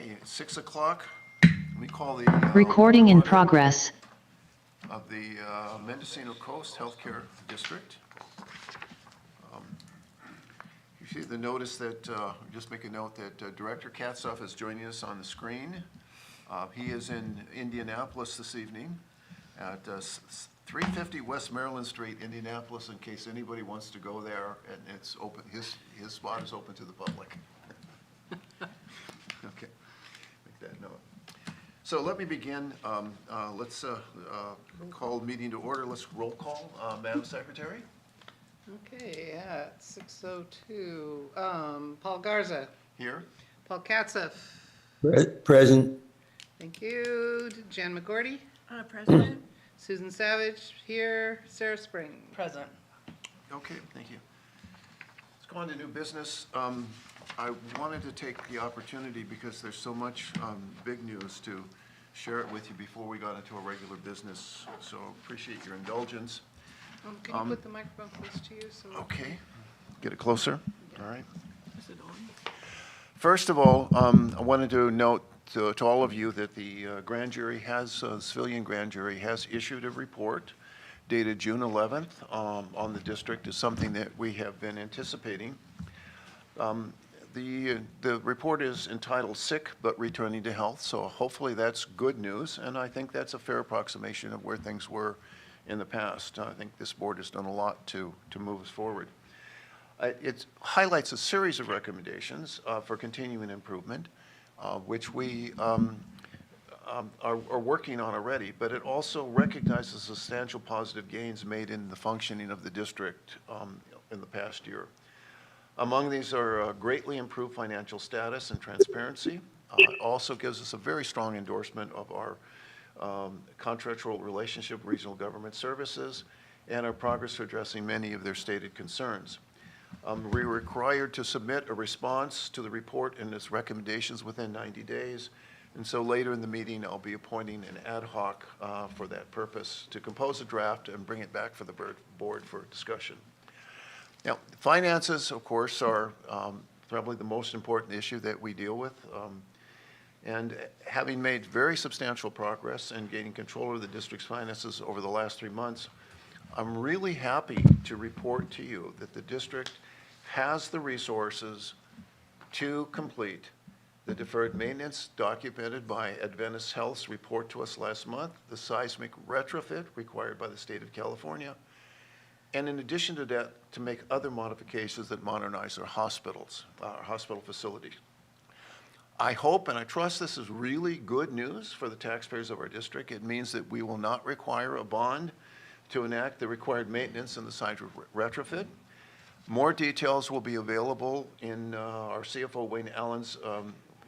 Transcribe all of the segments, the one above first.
Okay, it's 6 o'clock. We call the Recording in order progress. of the Mendocino Coast Healthcare District. You see the notice that, just make a note that Director Katzoff is joining us on the screen. He is in Indianapolis this evening at 350 West Maryland Street, Indianapolis, in case anybody wants to go there, and it's open. His spot is open to the public. Okay, make that note. So let me begin. Let's call the meeting to order. Let's roll call. Madam Secretary? Okay, at 6:02, Paul Garza. Here. Paul Katzoff. Present. Thank you. Jan McGordy. President. Susan Savage here. Sarah Spring. Present. Okay, thank you. Let's go on to new business. I wanted to take the opportunity, because there's so much big news, to share it with you before we got into a regular business. So appreciate your indulgence. Can you put the microphone close to you? So Okay, get it closer. All right. Is it on? First of all, I wanted to note to all of you that the civilian grand jury has issued a report dated June 11th on the district. Is something that we have been anticipating. The report is entitled Sick But Returning to Health, so hopefully that's good news, and I think that's a fair approximation of where things were in the past. I think this board has done a lot to move us forward. It highlights a series of recommendations for continuing improvement, which we are working on already, but it also recognizes substantial positive gains made in the functioning of the district in the past year. Among these are greatly improved financial status and transparency. It also gives us a very strong endorsement of our contractual relationship with regional government services and our progress to addressing many of their stated concerns. We're required to submit a response to the report and its recommendations within 90 days. And so later in the meeting, I'll be appointing an ad hoc for that purpose to compose a draft and bring it back for the board for discussion. Now, finances, of course, are probably the most important issue that we deal with. And having made very substantial progress in gaining control of the district's finances over the last 3 months, I'm really happy to report to you that the district has the resources to complete the deferred maintenance documented by Adventist Health's report to us last month, the seismic retrofit required by the state of California, and in addition to that, to make other modifications that modernize our hospitals, our hospital facilities. I hope and I trust this is really good news for the taxpayers of our district. It means that we will not require a bond to enact the required maintenance in the seismic retrofit. More details will be available in our CFO Wayne Allen's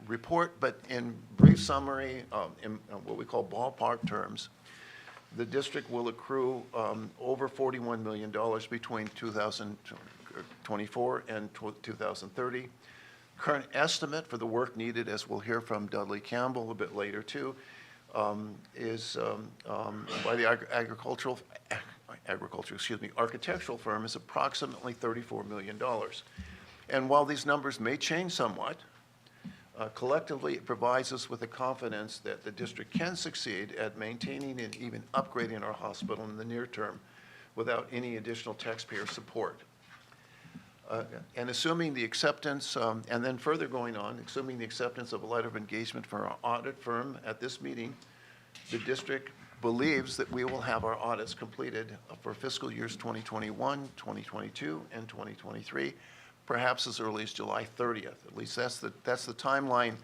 report, but in brief summary, in what we call ballpark terms, the district will accrue over $41 million between 2024 and 2030. Current estimate for the work needed, as we'll hear from Dudley Campbell a bit later too, is by the architectural firm is approximately $34 million. And while these numbers may change somewhat, collectively, it provides us with the confidence that the district can succeed at maintaining and even upgrading our hospital in the near term without any additional taxpayer support. And assuming the acceptance, and then further going on, assuming the acceptance of a letter of engagement from our audit firm at this meeting, the district believes that we will have our audits completed for fiscal years 2021, 2022, and 2023, perhaps as early as July 30th. At least that's the timeline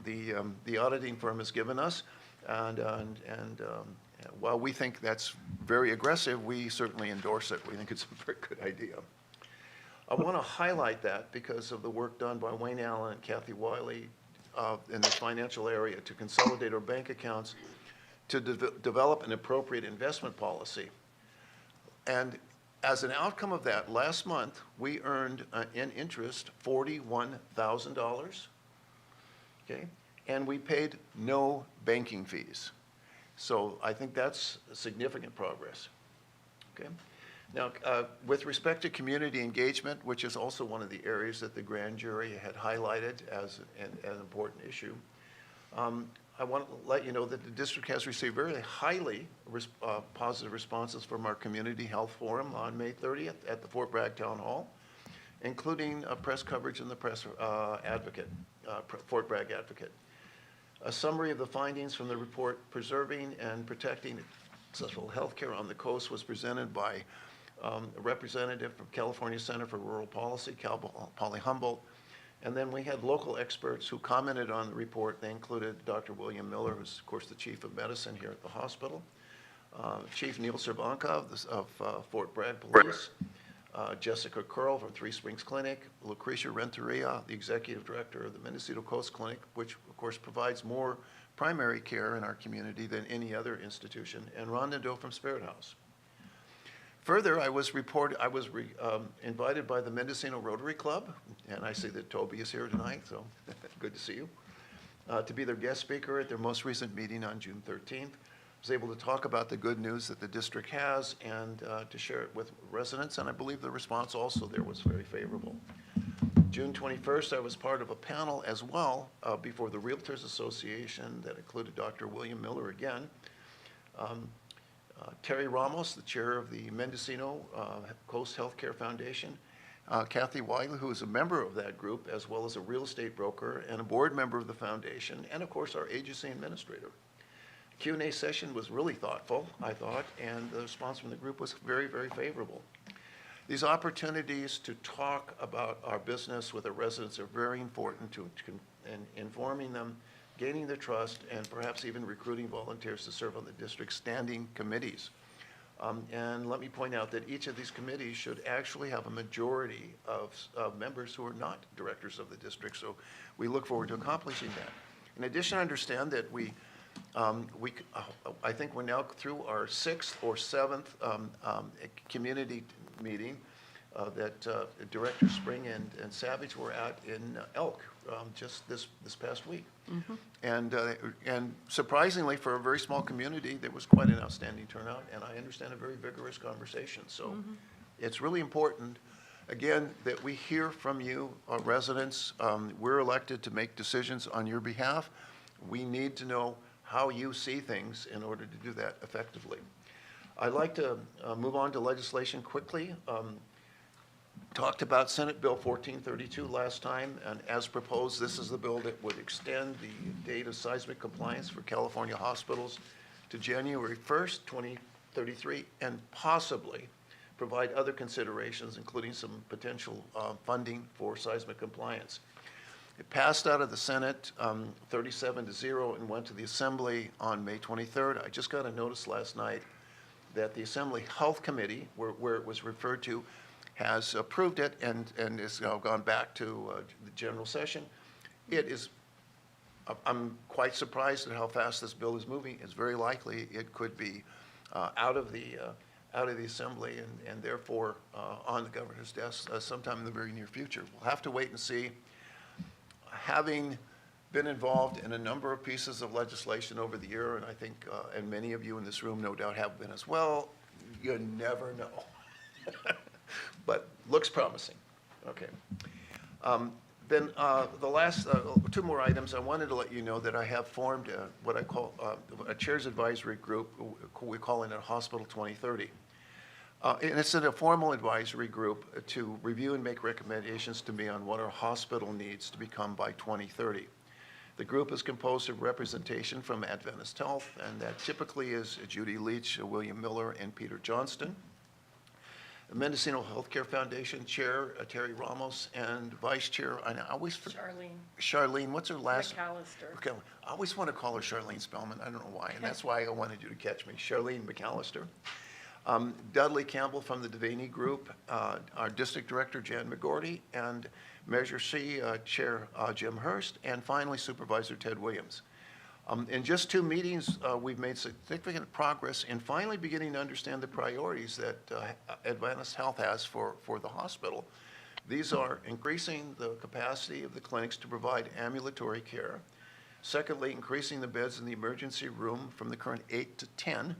the auditing firm has given us. And while we think that's very aggressive, we certainly endorse it. We think it's a very good idea. I want to highlight that because of the work done by Wayne Allen and Kathy Wiley in the financial area to consolidate our bank accounts to develop an appropriate investment policy. And as an outcome of that, last month, we earned in interest $41,000, okay? And we paid no banking fees. So I think that's significant progress, okay? Now, with respect to community engagement, which is also one of the areas that the grand jury had highlighted as an important issue, I want to let you know that the district has received very highly positive responses from our Community Health Forum on May 30th at the Fort Bragg Town Hall, including press coverage in the Press Advocate, Fort Bragg Advocate. A summary of the findings from the report, Preserving and Protecting Accessible Healthcare on the Coast, was presented by a representative from California Center for Rural Policy, Cal Poly Humboldt. And then we had local experts who commented on the report. They included Dr. William Miller, who's, of course, the chief of medicine here at the hospital, Chief Neil Cervanka of Fort Bragg Police, Jessica Curl from Three Springs Clinic, Lucretia Renteria, the executive director of the Mendocino Coast Clinic, which, of course, provides more primary care in our community than any other institution, and Rhonda Doe from Spirit House. Further, I was invited by the Mendocino Rotary Club, and I see that Toby is here tonight, so good to see you, to be their guest speaker at their most recent meeting on June 13th. I was able to talk about the good news that the district has and to share it with residents, and I believe the response also there was very favorable. June 21st, I was part of a panel as well before the Realtors Association that included Dr. William Miller again, Terry Ramos, the chair of the Mendocino Coast Healthcare Foundation, Kathy Wiley, who is a member of that group, as well as a real estate broker and a board member of the foundation, and of course our agency administrator. Q&A session was really thoughtful, I thought, and the response from the group was very, very favorable. These opportunities to talk about our business with the residents are very important to informing them, gaining their trust, and perhaps even recruiting volunteers to serve on the district's standing committees. And let me point out that each of these committees should actually have a majority of members who are not directors of the district, so we look forward to accomplishing that. In addition, I understand that I think we're now through our 6th or 7th community meeting that Director Spring and Savage were at in Elk just this past week. And surprisingly, for a very small community, there was quite an outstanding turnout, and I understand a very vigorous conversation. So it's really important, again, that we hear from you, residents. We're elected to make decisions on your behalf. We need to know how you see things in order to do that effectively. I'd like to move on to legislation quickly. Talked about Senate Bill 1432 last time, and as proposed, this is the bill that would extend the date of seismic compliance for California hospitals to January 1st, 2033, and possibly provide other considerations, including some potential funding for seismic compliance. It passed out of the Senate 37-0 and went to the Assembly on May 23rd. I just got a notice last night that the Assembly Health Committee, where it was referred to, has approved it and is now gone back to the general session. It is, I'm quite surprised at how fast this bill is moving. It's very likely it could be out of the Assembly and therefore on the governor's desk sometime in the very near future. We'll have to wait and see. Having been involved in a number of pieces of legislation over the year, and I think, and many of you in this room no doubt have been as well, you never know. But looks promising. Okay. Then the last two more items, I wanted to let you know that I have formed what I call a Chairs Advisory Group. We're calling it Hospital 2030. And it's a formal advisory group to review and make recommendations to me on what our hospital needs to become by 2030. The group is composed of representation from Adventist Health, and that typically is Judy Leach, William Miller, and Peter Johnston. The Mendocino Healthcare Foundation Chair, Terry Ramos, and Vice Chair, and I always forget. Charlene, what's her last? McAllister. Okay, I always want to call her Charlene Spellman. I don't know why, and that's why I wanted you to catch me. Charlene McAllister. Dudley Campbell from the Devaney Group, our District Director, Jan McGordy, and Measure C Chair Jim Hurst, and finally Supervisor Ted Williams. In just 2 meetings, we've made significant progress in finally beginning to understand the priorities that Adventist Health has for the hospital. These are increasing the capacity of the clinics to provide ambulatory care. Secondly, increasing the beds in the emergency room from the current 8 to 10.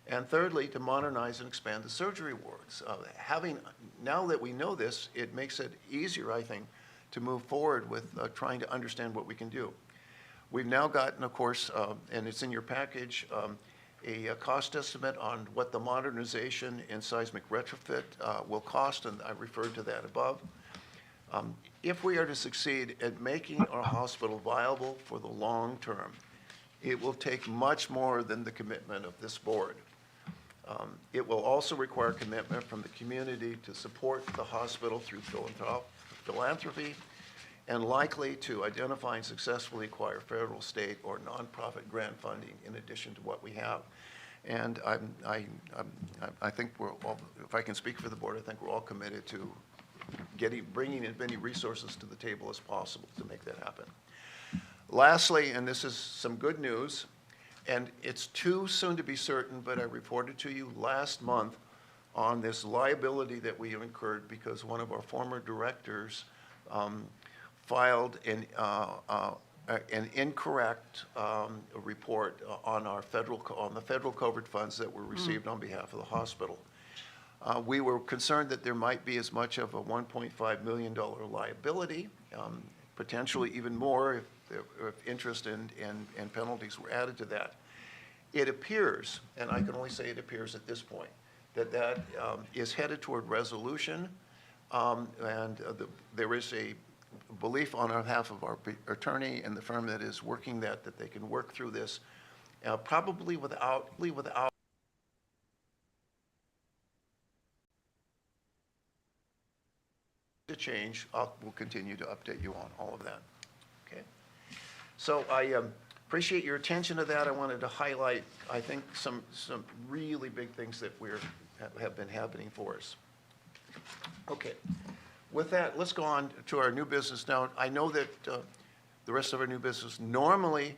And thirdly, to modernize and expand the surgery wards. Now that we know this, it makes it easier, I think, to move forward with trying to understand what we can do. We've now gotten, of course, and it's in your package, a cost estimate on what the modernization and seismic retrofit will cost, and I referred to that above. If we are to succeed at making our hospital viable for the long term, it will take much more than the commitment of this board. It will also require commitment from the community to support the hospital through philanthropy, and likely to identify and successfully acquire federal, state, or nonprofit grant funding in addition to what we have. And I think we're all, if I can speak for the board, I think we're all committed to bringing as many resources to the table as possible to make that happen. Lastly, and this is some good news, and it's too soon to be certain, but I reported to you last month on this liability that we have incurred because one of our former directors filed an incorrect report on the federal COVID funds that were received on behalf of the hospital. We were concerned that there might be as much of a $1.5 million liability, potentially even more if interest and penalties were added to that. It appears, and I can only say it appears at this point, that is headed toward resolution, there is a belief on behalf of our attorney and the firm that is working that they can work through this, probably without to change. We'll continue to update you on all of that. Okay. So I appreciate your attention to that. I wanted to highlight, I think, some really big things that have been happening for us. Okay. With that, let's go on to our new business now. I know that the rest of our new business, normally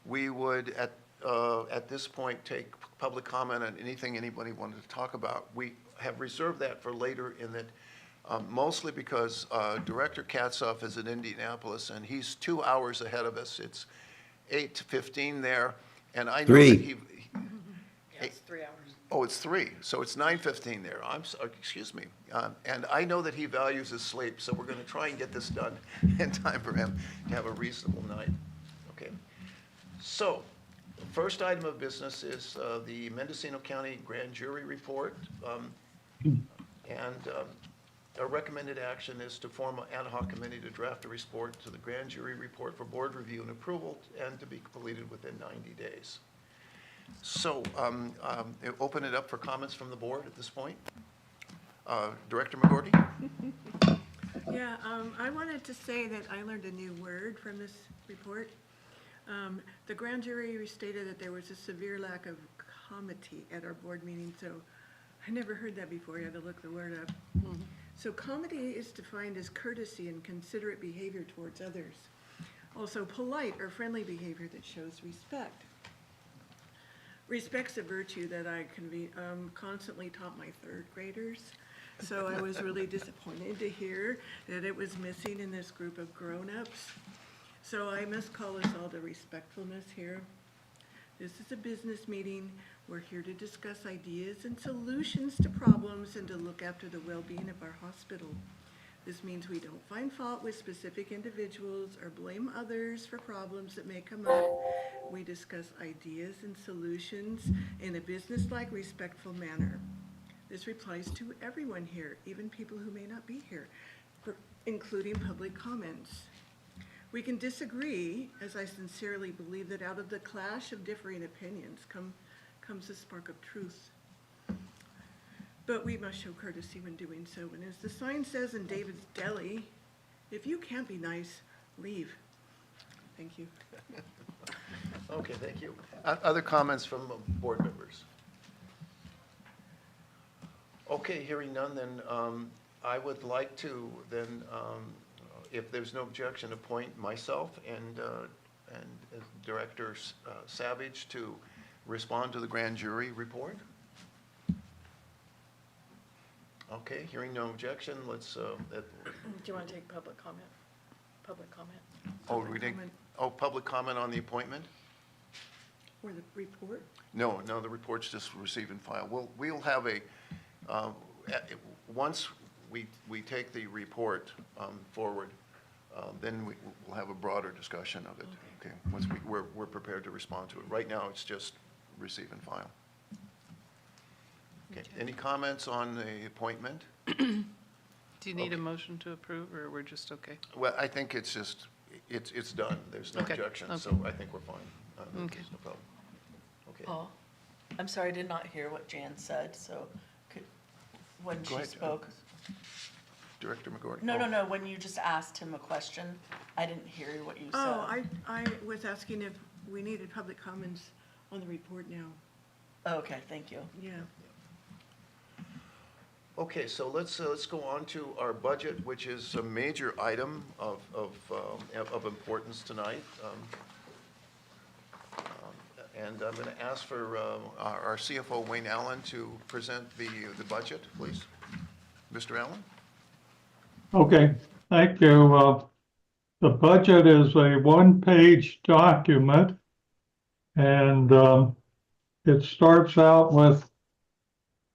we would at this point take public comment on anything anybody wanted to talk about. We have reserved that for later in that, mostly because Director Katzoff is in Indianapolis and he's 2 hours ahead of us. It's 8:15 there, and I know that he It's 3 hours. Oh, it's 3, so it's 9:15 there. I'm sorry, excuse me. And I know that he values his sleep, so we're going to try and get this done in time for him to have a reasonable night. Okay. So, the first item of business is the Mendocino County Grand Jury Report. Our recommended action is to form an ad hoc committee to draft a report to the grand jury report for board review and approval and to be completed within 90 days. So, open it up for comments from the board at this point. Director McGordy? Yeah, I wanted to say that I learned a new word from this report. The grand jury stated that there was a severe lack of comity at our board meeting, so I never heard that before. You had to look the word up. So comity is defined as courtesy and considerate behavior towards others. Also polite or friendly behavior that shows respect. Respect's a virtue that I constantly taught my third graders. So I was really disappointed to hear that it was missing in this group of grown-ups. So I must call us all to respectfulness here. This is a business meeting. We're here to discuss ideas and solutions to problems and to look after the well-being of our hospital. This means we don't find fault with specific individuals or blame others for problems that may come up. We discuss ideas and solutions in a business-like, respectful manner. This applies to everyone here, even people who may not be here, including public comments. We can disagree, as I sincerely believe that out of the clash of differing opinions comes a spark of truth. But we must show courtesy when doing so. And as the sign says in David's Deli, if you can't be nice, leave. Thank you. Okay, thank you. Other comments from board members? Okay, hearing none, then I would like to then, if there's no objection, appoint myself and Director Savage to respond to the grand jury report. Okay, hearing no objection, let's. Do you want to take public comment? Public comment? Public comment on the appointment? Or the report? No, the report's just receive and file. We'll have a, once we take the report forward, then we'll have a broader discussion of it, okay? Once we're prepared to respond to it. Right now, it's just receive and file. Okay, any comments on the appointment? Do you need a Okay. motion to approve, or we're just okay? Well, I think it's just, it's done. There's no Okay, objection, so okay. I think we're fine. Okay. There's no problem. Okay. Paul, I'm sorry, I did not hear what Jan said, so when Go she ahead, spoke. Director McGordy? No, when you just asked him a question, I didn't hear what you said. Oh, I was asking if we needed public comments on the report now. Okay, thank you. Yeah. Okay, so let's go on to our budget, which is a major item of importance tonight. And I'm going to ask for our CFO, Wayne Allen, to present the budget, please. Mr. Allen? Okay, thank you. The budget is a one-page document, and it starts out with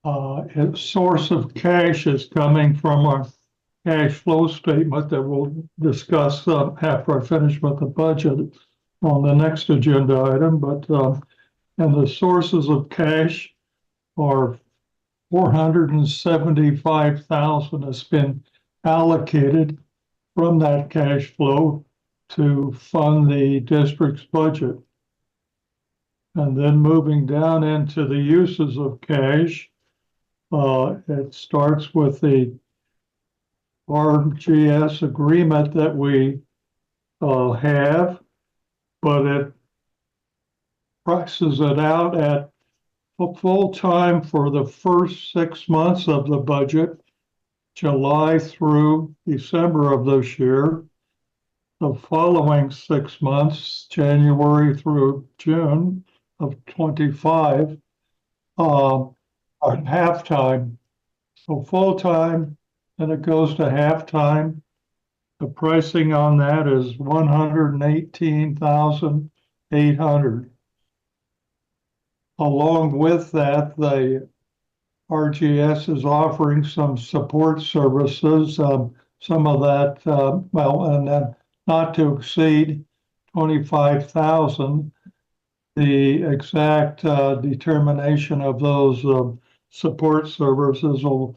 its source of cash is coming from our cash flow statement that we'll discuss after I finish with the budget on the next agenda item. But and the sources of cash are $475,000 has been allocated from that cash flow to fund the district's budget. And then moving down into the uses of cash, it starts with the RGS agreement that we have, but it prices it out at full-time for the first 6 months of the budget, July through December of this year. The following 6 months, January through June of 25, are halftime. So full-time, then it goes to halftime. The pricing on that is $118,800. Along with that, the RGS is offering some support services, some of that, and then not to exceed 25,000. The exact determination of those support services will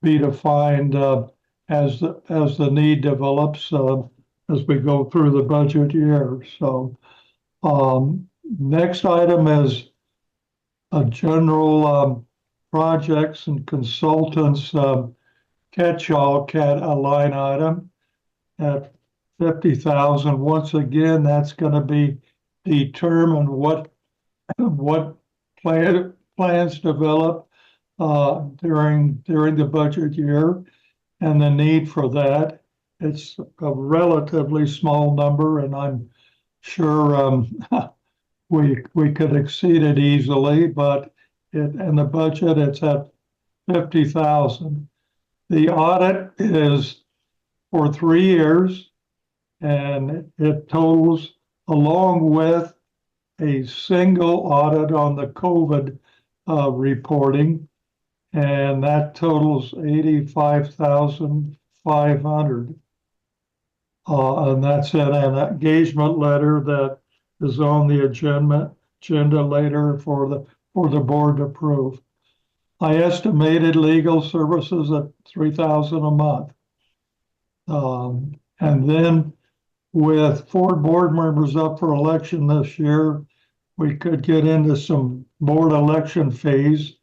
be defined as the need develops as we go through the budget year. So next item is a general projects and consultants catch-all a line item at 50,000. Once again, that's going to be determined what plans develop during the budget year and the need for that. It's a relatively small number, and I'm sure we could exceed it easily, but in the budget, it's at 50,000. The audit is for 3 years, and it totals, along with a single audit on the COVID reporting, and that totals 85,500. And that's in an engagement letter that is on the agenda later for the board to approve. I estimated legal services at $3,000 a month. And then with 4 board members up for election this year, we could get into some board election fees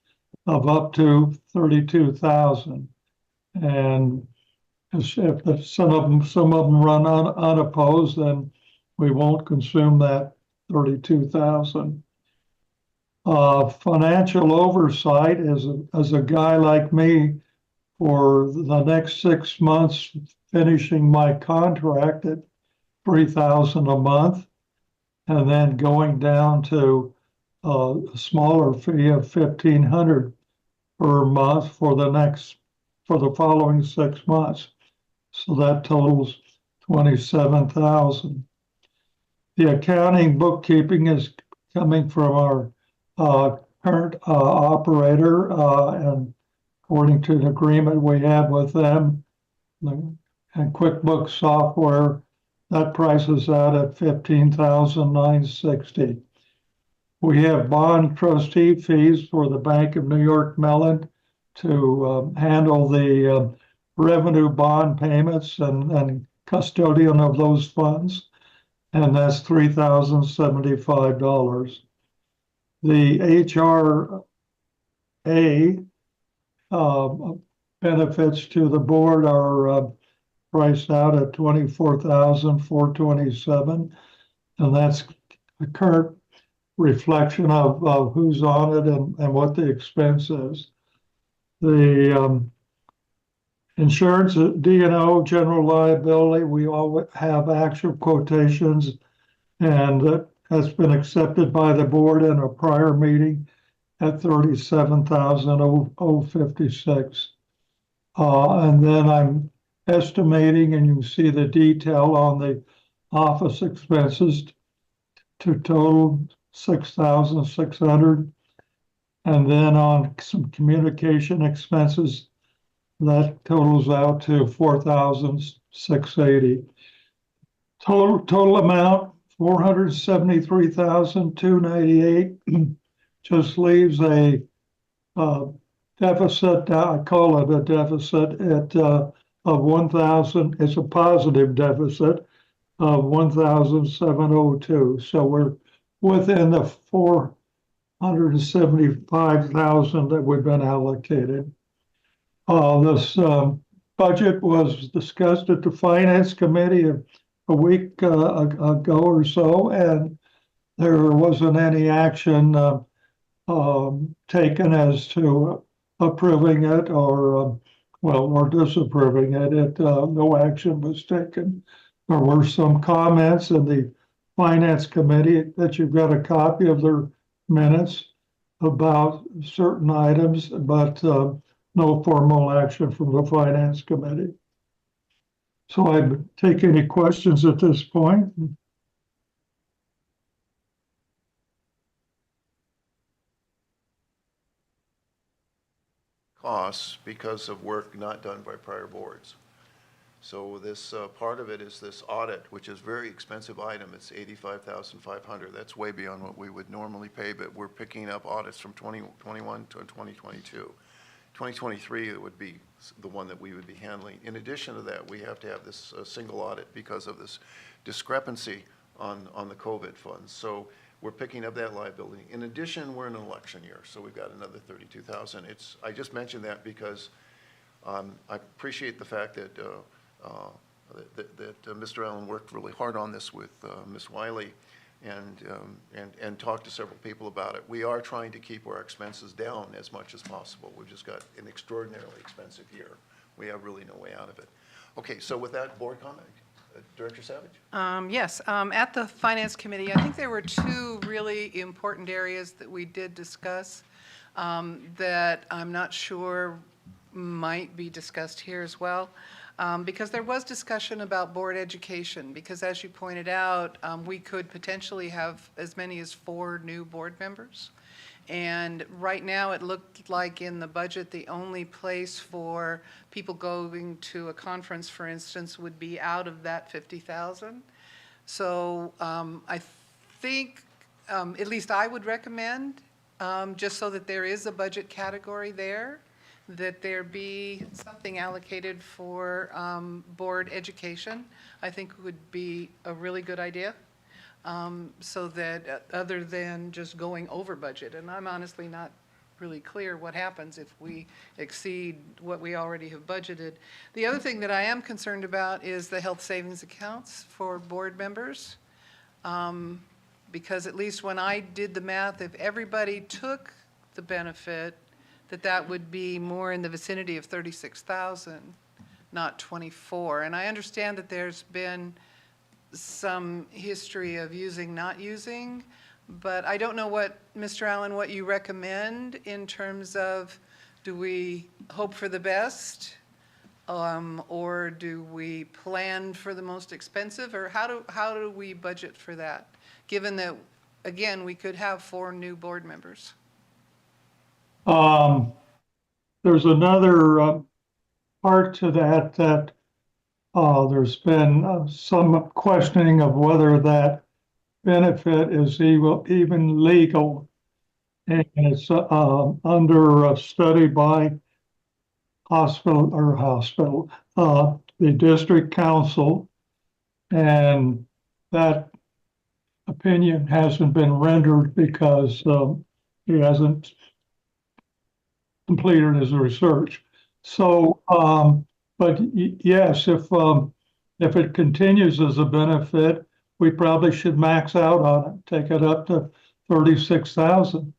of up to $32,000. And if some of them run unopposed, then we won't consume that $32,000. Financial oversight as a guy like me for the next 6 months, finishing my contract at $3,000 a month, and then going down to a smaller fee of $1,500 per month for the following 6 months. So that totals $27,000. The accounting bookkeeping is coming from our current operator, and according to the agreement we had with them, and QuickBooks software, that price is out at $15,960. We have bond trustee fees for the Bank of New York Mellon to handle the revenue bond payments and custodian of those funds, and that's $3,075. The HRA benefits to the board are priced out at $24,427, and that's the current reflection of who's on it and what the expense is. The insurance, D&O, general liability, we all have actual quotations, and that's been accepted by the board in a prior meeting at $37,056. And then I'm estimating, and you can see the detail on the office expenses to total $6,600. And then on some communication expenses, that totals out to $4,680. Total amount, $473,298. Just leaves a deficit, I call it a deficit of 1,000, it's a positive deficit of 1,702. So we're within the 475,000 that we've been allocated. This budget was discussed at the Finance Committee a week ago or so, and there wasn't any action taken as to approving it or disapproving it. No action was taken. There were some comments in the Finance Committee that you've got a copy of their minutes about certain items, but no formal action from the Finance Committee. So I'd take any questions at this point. Costs because of work not done by prior boards. So this part of it is this audit, which is a very expensive item. It's $85,500. That's way beyond what we would normally pay, but we're picking up audits from 2021 to 2022. 2023 it would be the one that we would be handling. In addition to that, we have to have this single audit because of this discrepancy on the COVID funds. So we're picking up that liability. In addition, we're in an election year, so we've got another $32,000. I just mentioned that because I appreciate the fact that Mr. Allen worked really hard on this with Ms. Wiley and talked to several people about it. We are trying to keep our expenses down as much as possible. We've just got an extraordinarily expensive year. We have really no way out of it. Okay, so with that, board comment. Director Savage? Yes, at the Finance Committee, I think there were two really important areas that we did discuss that I'm not sure might be discussed here as well. Because there was discussion about board education, because as you pointed out, we could potentially have as many as 4 new board members. And right now it looked like in the budget, the only place for people going to a conference, for instance, would be out of that 50,000. So I think, at least I would recommend, just so that there is a budget category there, that there be something allocated for board education. I think would be a really good idea. So that other than just going over budget, and I'm honestly not really clear what happens if we exceed what we already have budgeted. The other thing that I am concerned about is the health savings accounts for board members. Because at least when I did the math, if everybody took the benefit, that would be more in the vicinity of 36,000, not 24. And I understand that there's been some history of using, not using, but I don't know what, Mr. Allen, what you recommend in terms of, do we hope for the best? Or do we plan for the most expensive, or how do we budget for that? Given that, again, we could have 4 new board members. There's another part to that There's been some questioning of whether that benefit is even legal. And it's under a study by the district council. And that opinion hasn't been rendered because he hasn't completed his research. So, but yes, if it continues as a benefit, we probably should max out on it, take it up to 36,000.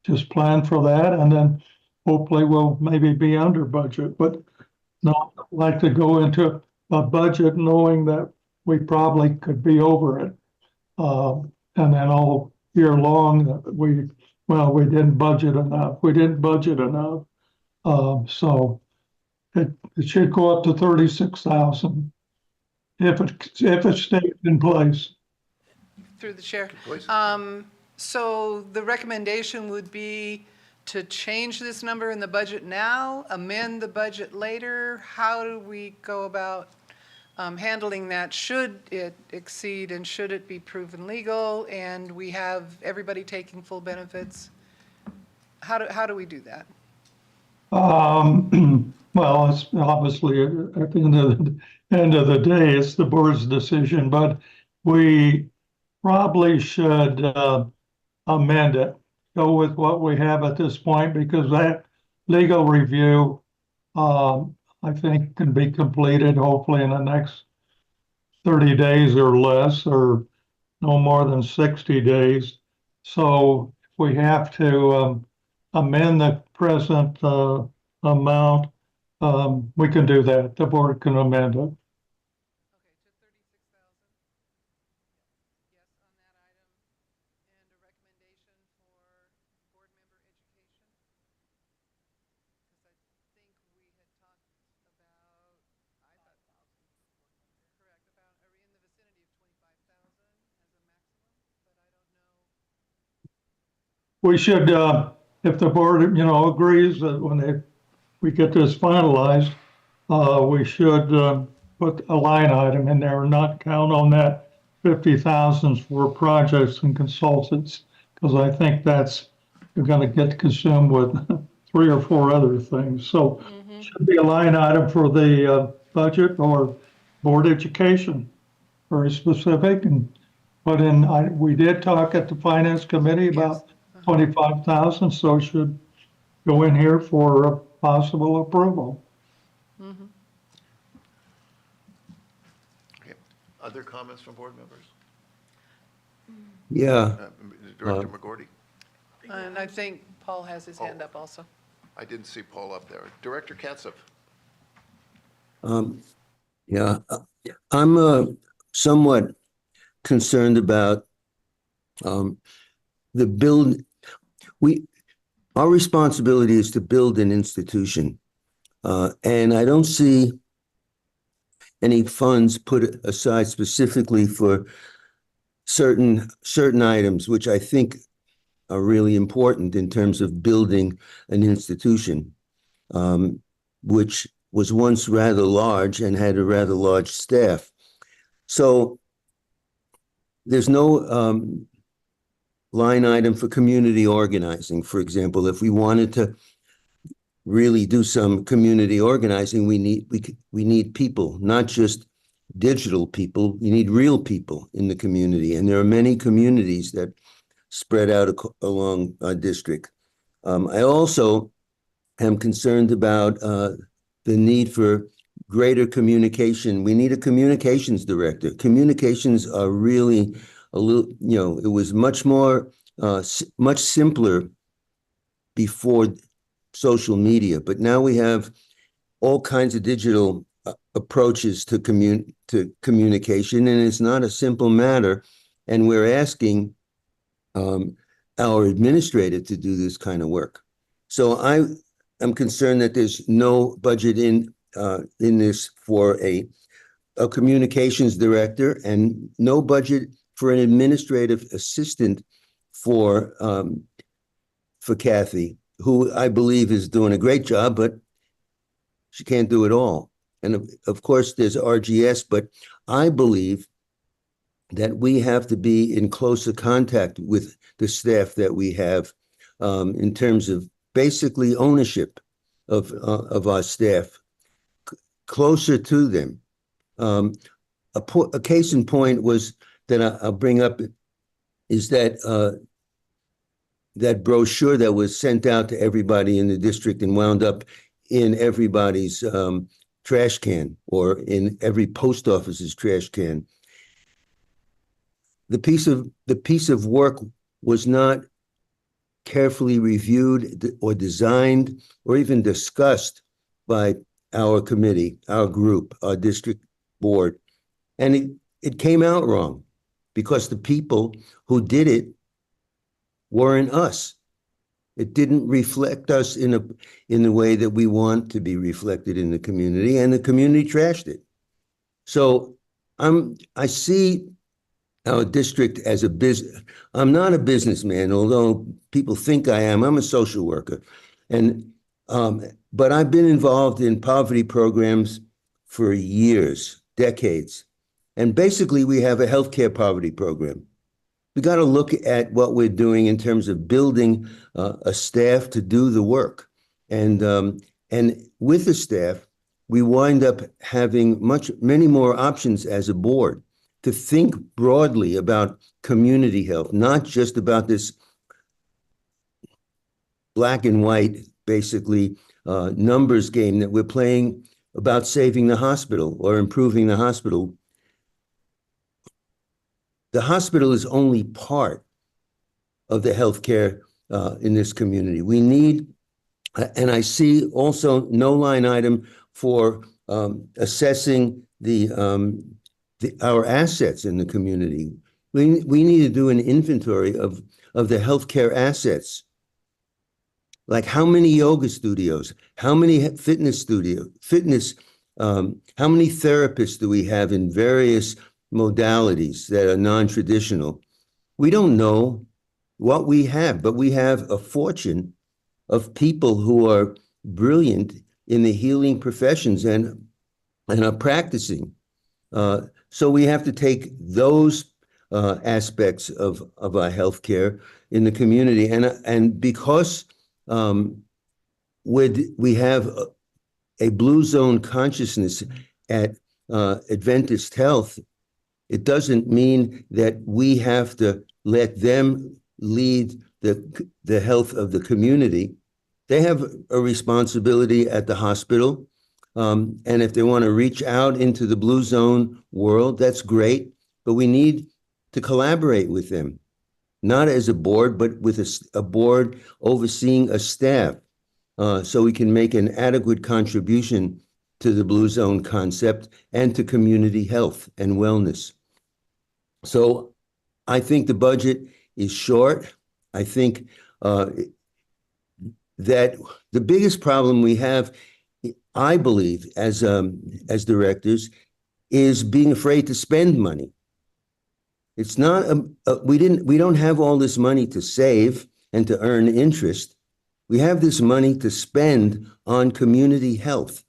Just plan for that, and then hopefully we'll maybe be under budget, but not like to go into a budget knowing that we probably could be over it. And then all year long, we didn't budget enough. We didn't budget enough. So it should go up to 36,000 if it stays in place. Through the chair. Please. So the recommendation would be to change this number in the budget now, amend the budget later? How do we go about handling that? Should it exceed and should it be proven legal and we have everybody taking full benefits? How do we do that? Well, it's obviously at the end of the day, it's the board's decision, but we probably should amend it, go with what we have at this point, because that legal review, I think, can be completed hopefully in the next 30 days or less, or no more than 60 days. So if we have to amend the present amount, we can do that. The board can amend it. We should, if the board, agrees that when we get this finalized, we should put a line item in there and not count on that 50,000 for projects and consultants, because I think that's, you're going to get consumed with 3 or 4 other things. So it should be a line item for the budget or board education, very specific. And but we did talk at the finance committee about 25,000, so it should go in here for a possible approval. Okay. Other comments from board members? Yeah, Director McGordy? And I think Paul has his hand up also. I didn't see Paul up there. Director Katzif? yeah. I'm somewhat concerned about the build. Our responsibility is to build an institution, and I don't see any funds put aside specifically for certain items, which I think are really important in terms of building an institution, which was once rather large and had a rather large staff. So there's no line item for community organizing. For example, if we wanted to really do some community organizing, we need people, not just digital people. You need real people in the community, and there are many communities that spread out along our district. I also am concerned about the need for greater communication. We need a communications director. Communications are really a little, it was much more, much simpler before social media, but now we have all kinds of digital approaches to communication, and it's not a simple matter. And we're asking our administrator to do this kind of work. So I am concerned that there's no budget in this for a communications director, and no budget for an administrative assistant for Kathy, who I believe is doing a great job, but she can't do it all. And of course, there's RGS, but I believe that we have to be in closer contact with the staff that we have in terms of basically ownership of our staff, closer to them. A case in point was that I'll bring up is that that brochure that was sent out to everybody in the district and wound up in everybody's trash can or in every post office's trash can. The piece of work was not carefully reviewed or designed or even discussed by our committee, our group, our district board. And it came out wrong because the people who did it weren't us. It didn't reflect us in the way that we want to be reflected in the community, and the community trashed it. So I see our district as a business. I'm not a businessman, although people think I am. I'm a social worker, and but I've been involved in poverty programs for years, decades, and basically we have a healthcare poverty program. We got to look at what we're doing in terms of building a staff to do the work, and with the staff, we wind up having many more options as a board to think broadly about community health, not just about this black and white, basically numbers game that we're playing about saving the hospital or improving the hospital. The hospital is only part of the healthcare in this community. We need, and I see also no line item for assessing our assets in the community. We need to do an inventory of the healthcare assets. Like how many yoga studios, how many fitness how many therapists do we have in various modalities that are non-traditional? We don't know what we have, but we have a fortune of people who are brilliant in the healing professions and are practicing. So we have to take those aspects of our healthcare in the community, and because we have a blue zone consciousness at Adventist Health, it doesn't mean that we have to let them lead the health of the community. They have a responsibility at the hospital. And if they want to reach out into the blue zone world, that's great. But we need to collaborate with them, not as a board, but with a board overseeing a staff, so we can make an adequate contribution to the blue zone concept and to community health and wellness. So I think the budget is short. I think that the biggest problem we have, I believe, as directors, is being afraid to spend money. It's not we don't have all this money to save and to earn interest. We have this money to spend on community health.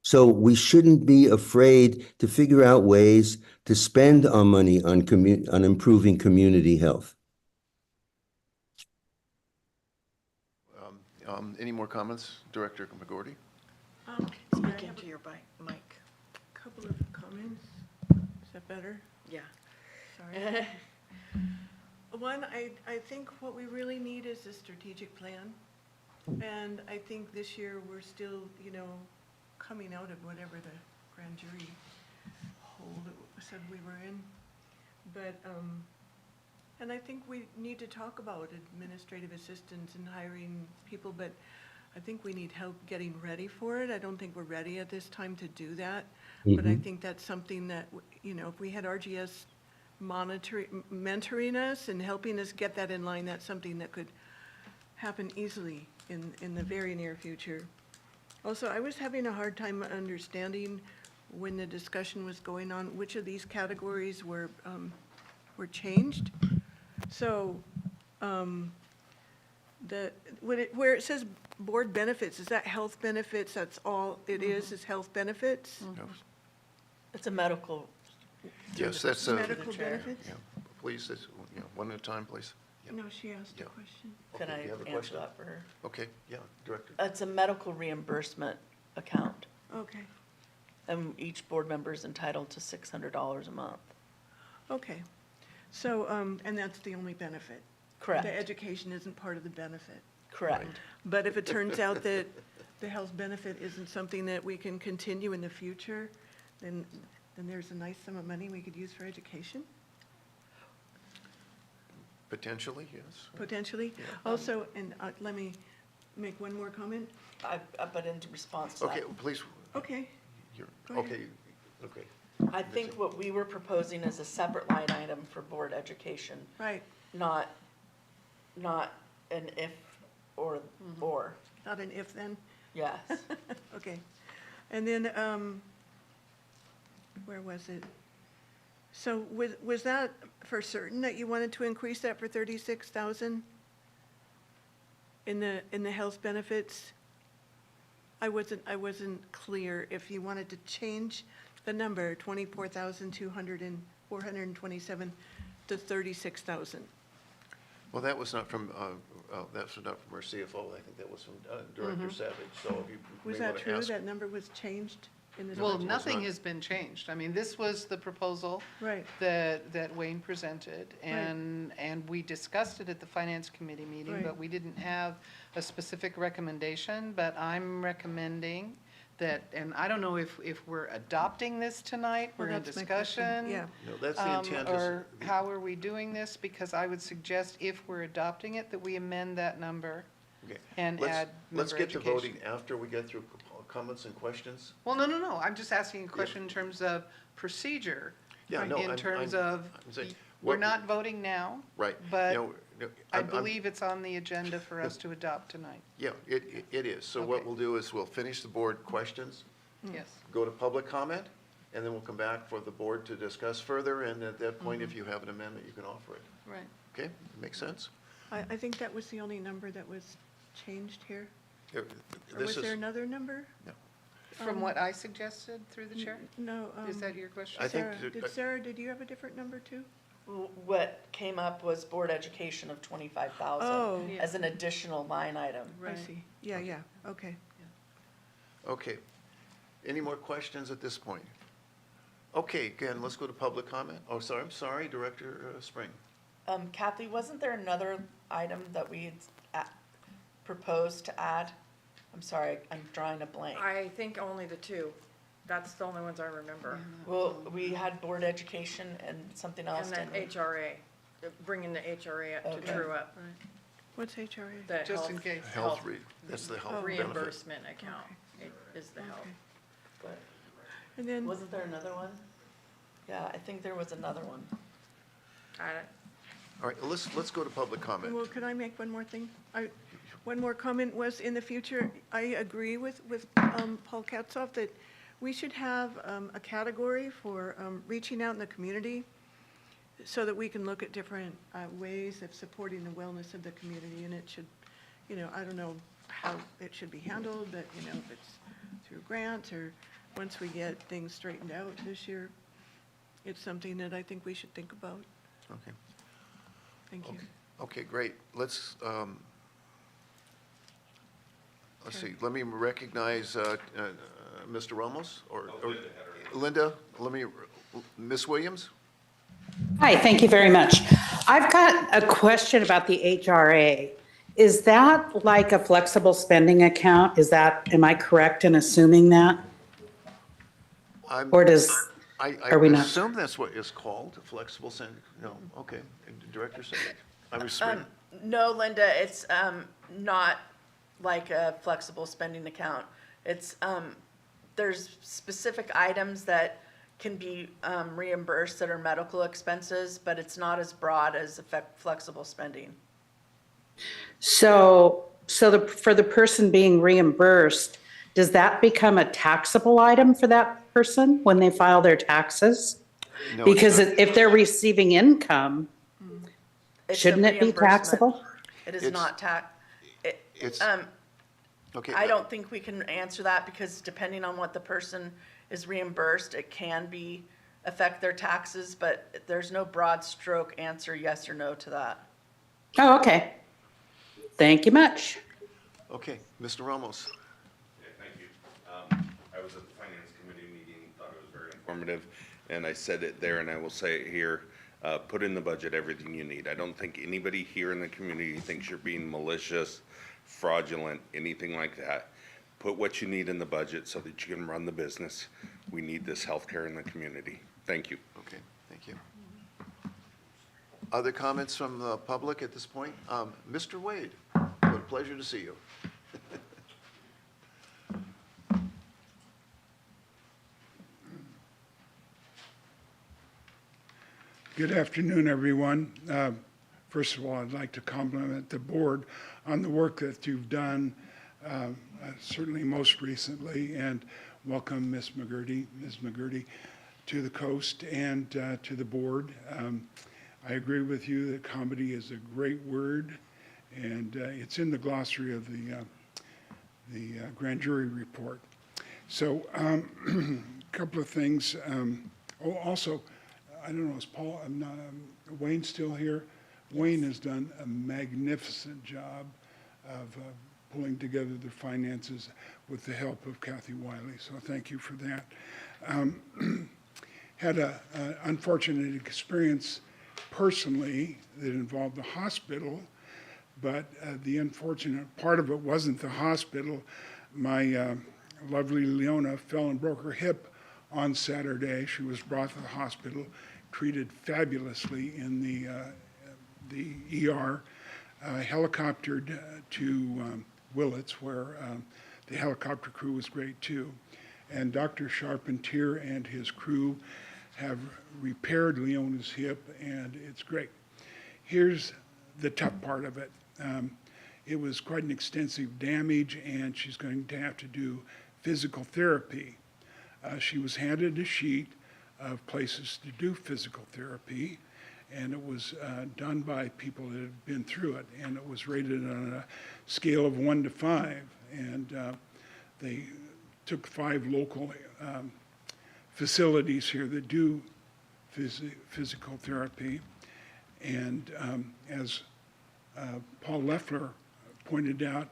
So we shouldn't be afraid to figure out ways to spend our money on improving community health. Any more comments, Director McGorty? Speak into your mic. Couple of comments. Is that better? Yeah. Sorry. One, I think what we really need is a strategic plan. And I think this year we're still, coming out of whatever the grand jury hold said we were in. But, and I think we need to talk about administrative assistants and hiring people, but I think we need help getting ready for it. I don't think we're ready at this time to do that. But I think that's something that, if we had RGS mentoring us and helping us get that in line, that's something that could happen easily in the very near future. Also, I was having a hard time understanding when the discussion was going on, which of these categories were changed. So where it says board benefits, is that health benefits? That's all it is health benefits? No. It's a medical. Yes, that's, Medical chair. benefits? yeah, please, one at a time, please. Yeah. No, she asked a Yeah. question. Can Okay, I you have a answer question? that for her? Okay, yeah, Director. It's a medical reimbursement account, Okay, and each board member is entitled to $600 a month. okay. So, and that's the only benefit? Correct, The education isn't part of the benefit? correct. But if it turns out that the health benefit isn't something that we can continue in the future, then there's a nice sum of money we could use for education, Potentially, yes. potentially. Also, and let me make one more comment. But in response to that. Okay, please, Okay, you're, Go ahead. okay, okay. I think what we were proposing is a separate line item for board education, right. not an if or, Not an if then? yes. Okay. And then, where was it? So was that for certain that you wanted to increase that for 36,000 in the health benefits? I wasn't clear if you wanted to change the number, 427 to 36,000. Well, that was not from, that's not from our CFO, I think that was from Director Savage, so if you Was may that want to true? ask. That number was changed in this? Well, it was nothing not. has been changed. I mean, this was the proposal Right. that Wayne presented, and we discussed it at the Finance Committee meeting, Right. but we didn't have a specific recommendation, but I'm recommending that, and I don't know if we're adopting this tonight, Well, we're in that's my question. discussion. Yeah. No, that's the intent. is- Or how are we doing this? Because I would suggest if we're adopting it, that we amend that number Okay. and Let's- add Let's member get to education. voting after we get through comments and questions. Well, no, I'm just asking a question in terms of procedure. Yeah, no, In terms of, I'm saying, we're what- not voting now, Right. but No, I I'm- believe it's on the agenda for us to adopt tonight. Yeah, it is. So what Okay. we'll do is we'll finish the board questions, Yes. go to public comment, and then we'll come back for the board to discuss further, and at that point, if you have an amendment, you can offer it. Right. Okay, makes sense? I think that was the only number that was changed here. Or Or This was there is, another number? From what I suggested through the chair? No. Is that your question? I think Sarah, did you have a different number too? What came up was board education of Oh. 25,000 as an additional line item. I Right. see. Yeah, okay. okay. Any more questions at this point? Okay, again, let's go to public comment. Oh, I'm sorry, Director Spring. Kathy, wasn't there another item that we had proposed to add? I'm sorry, I'm drawing a blank. I think only the two. That's the only ones I remember. Well, we had board education and something else, And then didn't we? HRA, bringing the HRA up to Okay. true up. What's HRA? The Just in health- case. Health, that's the health benefit. Reimbursement account is the health. But And then, wasn't there another one? Yeah, I think there was another one. All right, let's go to public comment. well, could I make one more thing? One more comment was, in the future, I agree with Paul Katzoff that we should have a category for reaching out in the community so that we can look at different ways of supporting the wellness of the community. And it should, I don't know how it should be handled, but, if it's through grants or once we get things straightened out this year, it's something that I think we should think about. Okay. Thank you. Okay, great. Let's see, let me recognize Mr. Ramos, or Linda, Ms. Williams? Hi, thank you very much. I've got a question about the HRA. Is that like a flexible spending account? Am I correct in assuming that? I'm- Or does, I are we not? assume that's what is called, flexible spending, no, okay. Director Savage. I was, No, Linda, it's not like a flexible spending account. It's, there's specific items that can be reimbursed that are medical expenses, but it's not as broad as flexible spending. so for the person being reimbursed, does that become a taxable item for that person when they file their taxes? no, it's Because not. if they're receiving income, It's a shouldn't it be reimbursement. taxable? It is It's- not It's, okay. I don't think we can answer that because depending on what the person is reimbursed, it can affect their taxes, but there's no broad stroke answer, yes or no to that. Oh, okay. Thank you much. Okay, Mr. Ramos. Yeah, thank you. I was at the Finance Committee meeting, thought it was very informative, and I said it there and I will say it here. Put in the budget everything you need. I don't think anybody here in the community thinks you're being malicious, fraudulent, anything like that. Put what you need in the budget so that you can run the business. We need this healthcare in the community. Thank you. Okay, thank you. Other comments from the public at this point? Mr. Wade, what a pleasure to see you. Good afternoon, everyone. First of all, I'd like to compliment the board on the work that you've done, certainly most recently, and welcome Ms. McGurty to the coast and to the board. I agree with you that comedy is a great word, and it's in the glossary of the grand jury report. So, a couple of things. Also, I don't know, is Paul, Wayne still here? Wayne has done a magnificent job of pulling together the finances with the help of Kathy Wiley, so thank you for that. Had an unfortunate experience personally that involved the hospital, but the unfortunate part of it wasn't the hospital. My lovely Leona fell and broke her hip on Saturday. She was brought to the hospital, treated fabulously in the ER, helicoptered to Willits, where the helicopter crew was great too. And Dr. Charpentier and his crew have repaired Leona's hip, and it's great. Here's the tough part of it. It was quite an extensive damage, and she's going to have to do physical therapy. She was handed a sheet of places to do physical therapy, and it was done by people that had been through it, and it was rated on a scale of 1 to 5, and they took 5 local facilities here that do physical therapy, and as Paul Leffler pointed out,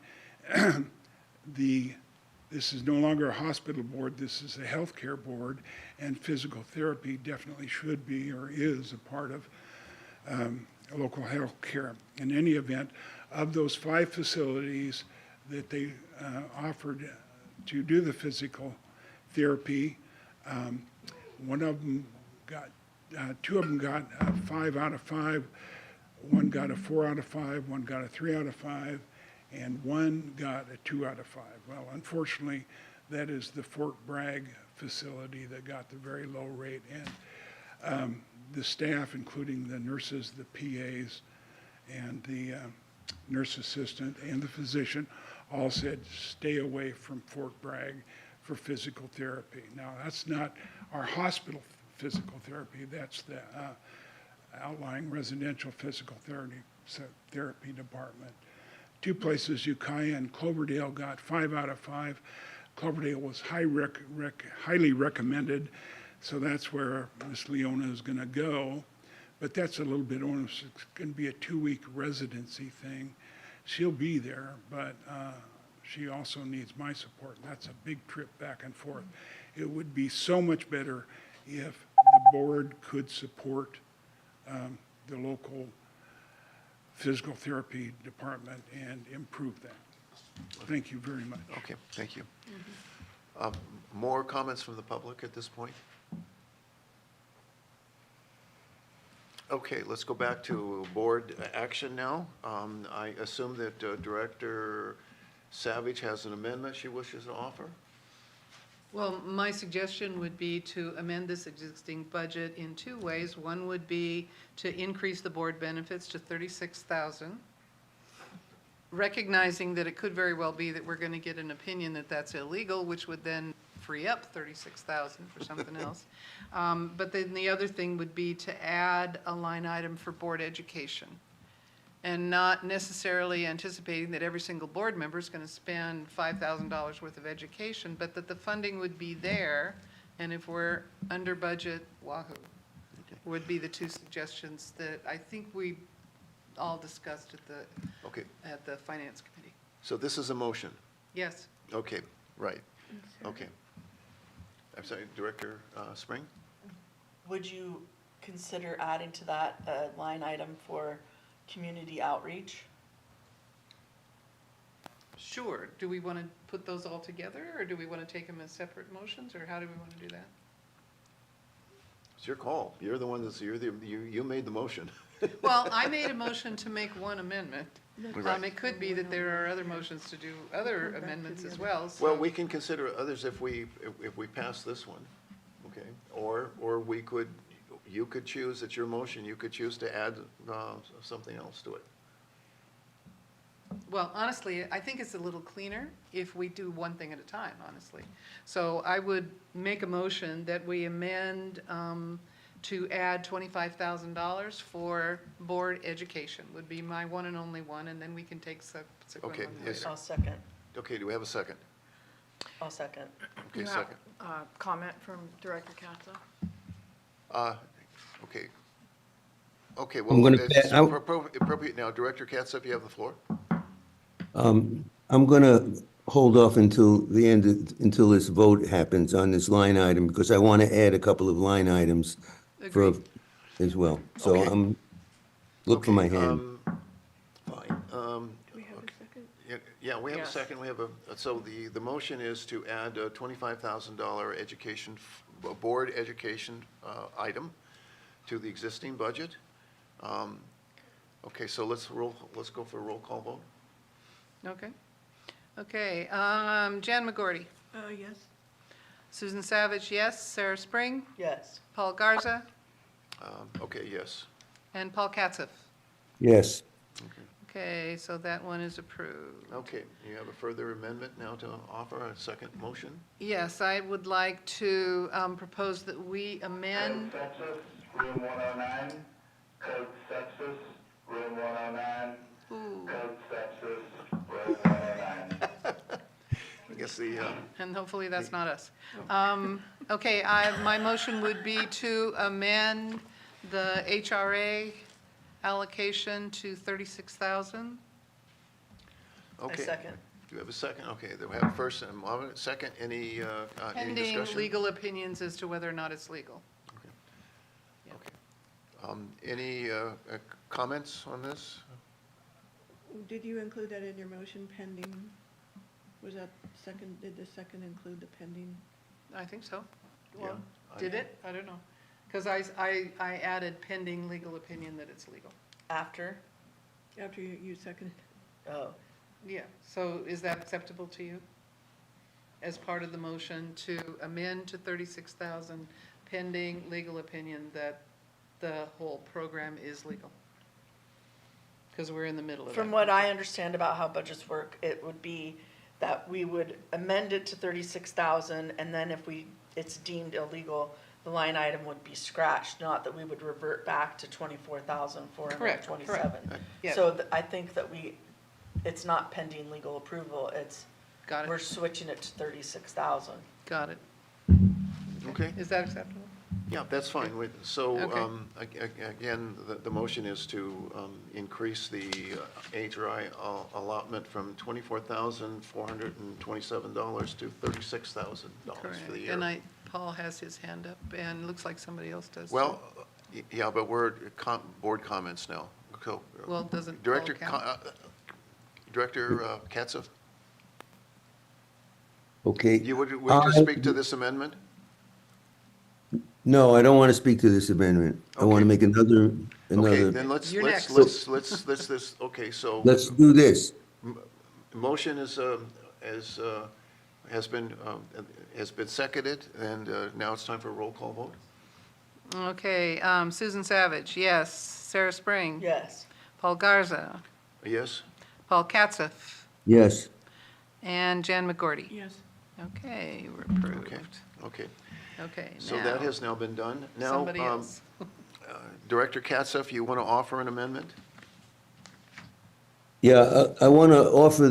this is no longer a hospital board, this is a healthcare board, and physical therapy definitely should be or is a part of local health care. In any event, of those 5 facilities that they offered to do the physical therapy, one of them got, 2 of them got 5 out of 5, one got a 4 out of 5, one got a 3 out of 5, and one got a 2 out of 5. Well, unfortunately, that is the Fort Bragg facility that got the very low rate. And the staff, including the nurses, the PAs, and the nurse assistant, and the physician, all said, stay away from Fort Bragg for physical therapy. Now, that's not our hospital physical therapy, that's the outlying residential physical therapy department. 2 places, Ukiah and Cloverdale, got 5 out of 5. Cloverdale was highly recommended, so that's where Miss Leona is going to go. But that's a little bit onerous. It's going to be a 2-week residency thing. She'll be there, but she also needs my support. That's a big trip back and forth. It would be so much better if the board could support the local physical therapy department and improve that. Thank you very much. Okay, thank you. More comments from the public at this point? Okay, let's go back to board action now. I assume that Director Savage has an amendment she wishes to offer? Well, my suggestion would be to amend this existing budget in 2 ways. One would be to increase the board benefits to $36,000, recognizing that it could very well be that we're going to get an opinion that that's illegal, which would then free up $36,000 for something else. But then the other thing would be to add a line item for board education. and not necessarily anticipating that every single board member is going to spend $5,000 worth of education, but that the funding would be there, and if we're under budget, wahoo, would be the two suggestions that I think we all discussed Okay, at the finance committee. so this is a motion. Yes. Okay, right, okay. I'm sorry, Director Spring? Would you consider adding to that a line item for community outreach? Sure. Do we want to put those all together, or do we want to take them as separate motions, or how do we want to do that? It's your call. You're the one you made the motion. Well, I made a motion to make one amendment. Right. It could be that there are other motions to do other amendments as well, so. Well, we can consider others if we pass this one, okay? Or we could, you could choose, it's your motion, you could choose to add something else to it. Well, honestly, I think it's a little cleaner if we do one thing at a time, honestly. So I would make a motion that we amend to add $25,000 for board education, would be my one and only one, and then we can take subsequent Okay, ones yes. later. I'll second. Okay, do we have a second? I'll second. Okay, You have second. a comment from Director Katza? Okay. Okay, I'm well, gonna it's I- appropriate now. Director Katzif, you have the floor. I'm gonna hold off until the end, until this vote happens on this line item, because I want to add a couple of line items for, Agreed. as well. So Okay. look for my Okay, hand. Fine. We have a second? Yeah, we have a Yes. second. We have so the motion is to add a $25,000 education, board education item to the existing budget. Okay, so let's go for a roll call vote. Okay. Okay, Jan McGorty, Yes. Susan Savage, yes, Sarah Spring, Yes. Paul Garza, Okay, yes. and Paul Katzif. Yes. Okay, so that one is approved. Okay, you have a further amendment now to offer, a second motion? Yes, I would like to propose that we amend, Code sepsis, room 109. Code sepsis, room 109. ooh, Code sepsis, room 109. I guess the, and hopefully that's not us. Okay, my motion would be to amend the HRA allocation to 36,000. okay. I second. Do you have a second? Okay, then we have a first and a second. Any Pending discussion? legal opinions as to whether or not it's legal. Okay. Any comments on this? Did you include that in your motion pending? Was that second, did the second include the pending? I think so. Yeah, Well, I- did it? I don't know. Because I added pending legal opinion that it's legal. After? After you seconded? Oh. Yeah, so is that acceptable to you? As part of the motion to amend to 36,000 pending legal opinion that the whole program is legal? Because we're in the middle of that. From what I understand about how budgets work, it would be that we would amend it to 36,000, and then if it's deemed illegal, the line item would be scratched, not that we would revert back to 24,427. Correct. Yes. So I think that it's not pending legal approval, Got we're it, switching it to 36,000. got it. Okay. Is that acceptable? Yeah, that's fine. So, Okay. again, the motion is to increase the HRI allotment from $24,427 to $36,000 Correct. for the year. And Paul has his hand up, and looks like somebody else does. too. Well, yeah, but we're board comments now. So, Well, doesn't Paul Director, count? Director Katzif, Okay. you would you speak to this amendment? No, I don't want to speak to this amendment. I want to Okay. make Okay, another, then let's You're next. okay, so. let's do this. Motion has been seconded, and now it's time for a roll call vote. Okay, Susan Savage, yes. Sarah Spring? Yes. Paul Garza? Yes? Paul Katzif? Yes. And Jan McGorty? Yes. Okay, we're Okay, approved. okay. Okay, So that now, has now been done. Now, somebody else. Director Katzif, you want to offer an amendment? Yeah, I want to offer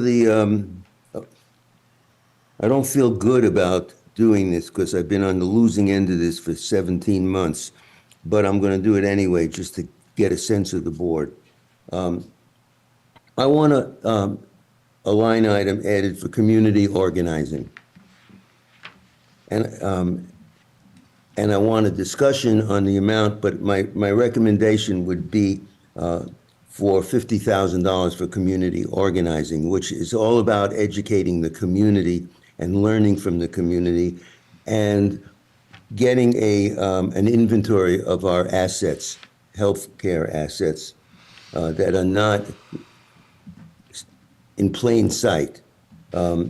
I don't feel good about doing this because I've been on the losing end of this for 17 months, but I'm going to do it anyway just to get a sense of the board. I want a line item added for community organizing. And I want a discussion on the amount, but my recommendation would be for $50,000 for community organizing, which is all about educating the community and learning from the community and getting an inventory of our assets, healthcare assets, that are not in plain sight. So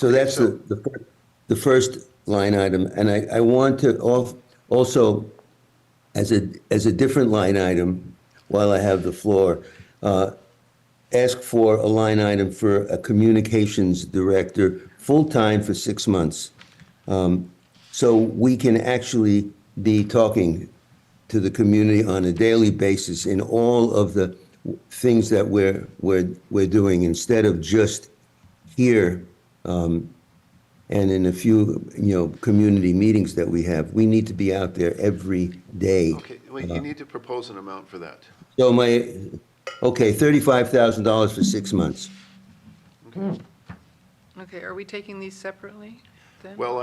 that's the first line item. And I want to also, as a different line item, while I have the floor, ask for a line item for a communications director, full-time for 6 months. So we can actually be talking to the community on a daily basis in all of the things that we're doing, instead of just here, and in a few, community meetings that we have. We need to be out there every day. Okay, well, you need to propose an amount for that. So $35,000 for 6 months. Okay, are we taking these separately then? Well,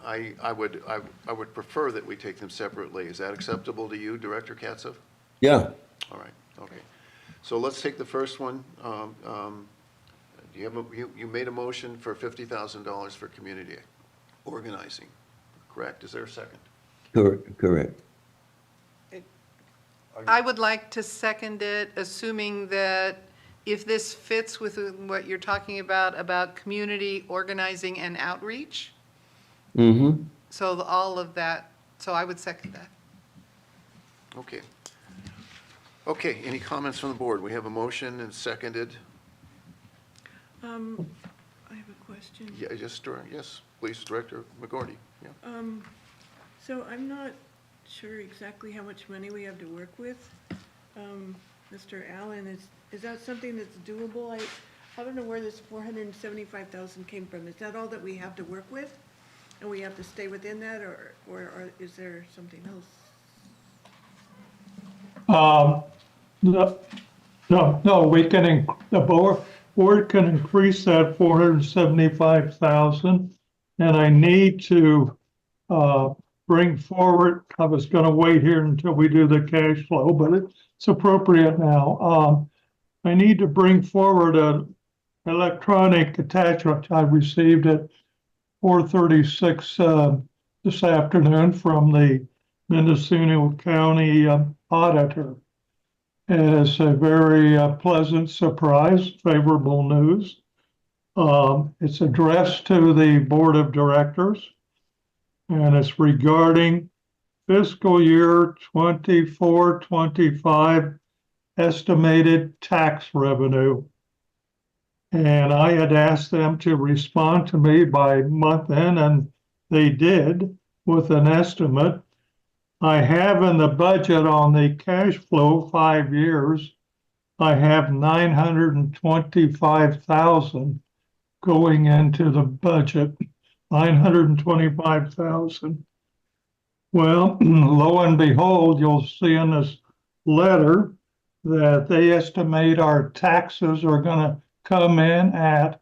I would prefer that we take them separately. Is that acceptable to you, Director Katzov? Yeah, All right, okay. So let's take the first one. You made a motion for $50,000 for community organizing, correct? Is there a second? correct. I would like to second it, assuming that if this fits with what you're talking about community organizing and outreach. Mm-hmm. So all of that, so I would second that. Okay. Okay, any comments from the board? We have a motion and seconded. I have a question. Yeah, yes, please, Director McGordy. Yeah. So I'm not sure exactly how much money we have to work with. Mr. Allen, is that something that's doable? I don't know where this 475,000 came from. Is that all that we have to work with? And we have to stay within that, or is there something else? No, we can, the board can increase that 475,000. And I need to bring forward, I was going to wait here until we do the cash flow, but it's appropriate now. I need to bring forward an electronic attachment I received at 4:36 this afternoon from the Mendocino County auditor. And it's a very pleasant surprise, favorable news. It's addressed to the Board of Directors, and it's regarding fiscal year 24-25 estimated tax revenue. And I had asked them to respond to me by month end, and they did with an estimate. I have in the budget on the cash flow 5 years, I have 925,000 going into the budget, 925,000. Well, lo and behold, you'll see in this letter that they estimate our taxes are going to come in at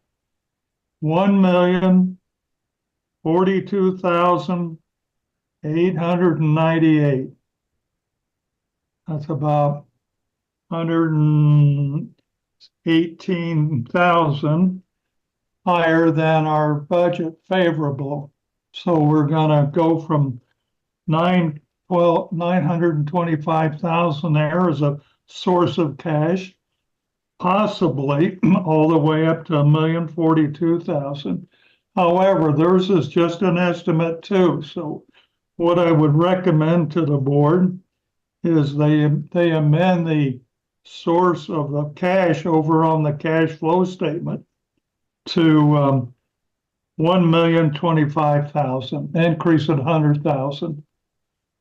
1,042,898. That's about 118,000 higher than our budget favorable. So we're gonna go from 925,000 there as a source of cash, possibly all the way up to 1,042,000. However, theirs is just an estimate too. So what I would recommend to the board is they amend the source of the cash over on the cash flow statement to 1,025,000, increase it 100,000.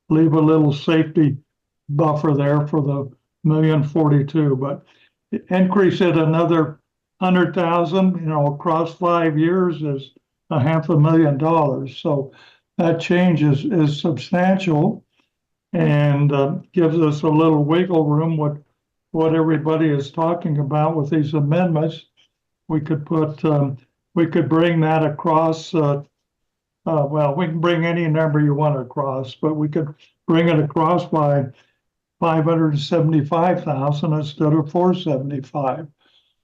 Leave a little safety buffer there for the 1,042,000, but increase it another 100,000, across 5 years is $500,000. So that change is substantial and gives us a little wiggle room with what everybody is talking about with these amendments. We could we could bring that across, well, we can bring any number you want across, but we could bring it across by 575,000 instead of 475.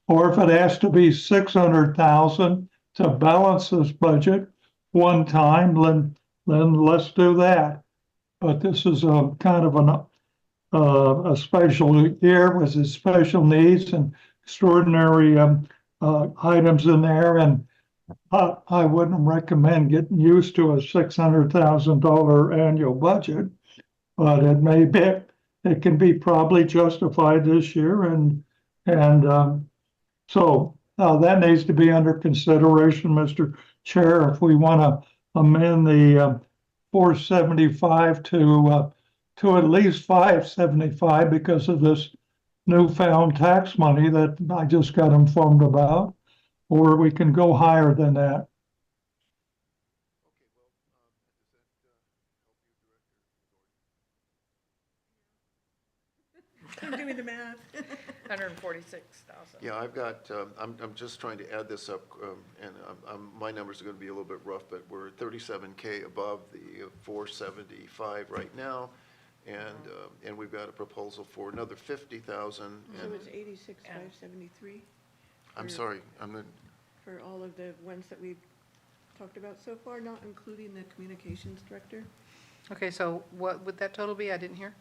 Or if it has to be 600,000 to balance this budget one time, then let's do that. But this is a kind of a special year with its special needs and extraordinary items in there, and I wouldn't recommend getting used to a $600,000 annual budget, but it can be probably justified this year, and so that needs to be under consideration, Mr. Chair, if we want to amend the 475 to at least 575 because of this newfound tax money that I just got informed about, or we can go higher than that. Give me the math. 146,000. Yeah, I've got, I'm just trying to add this up, and my numbers are going to be a little bit rough, but we're 37K above the 475 right now, and we've got a proposal for another 50,000. So And it's 86,573 I'm sorry, for all of the ones that we've talked about so far, not including the communications director. Okay, so what would that total be? I didn't hear.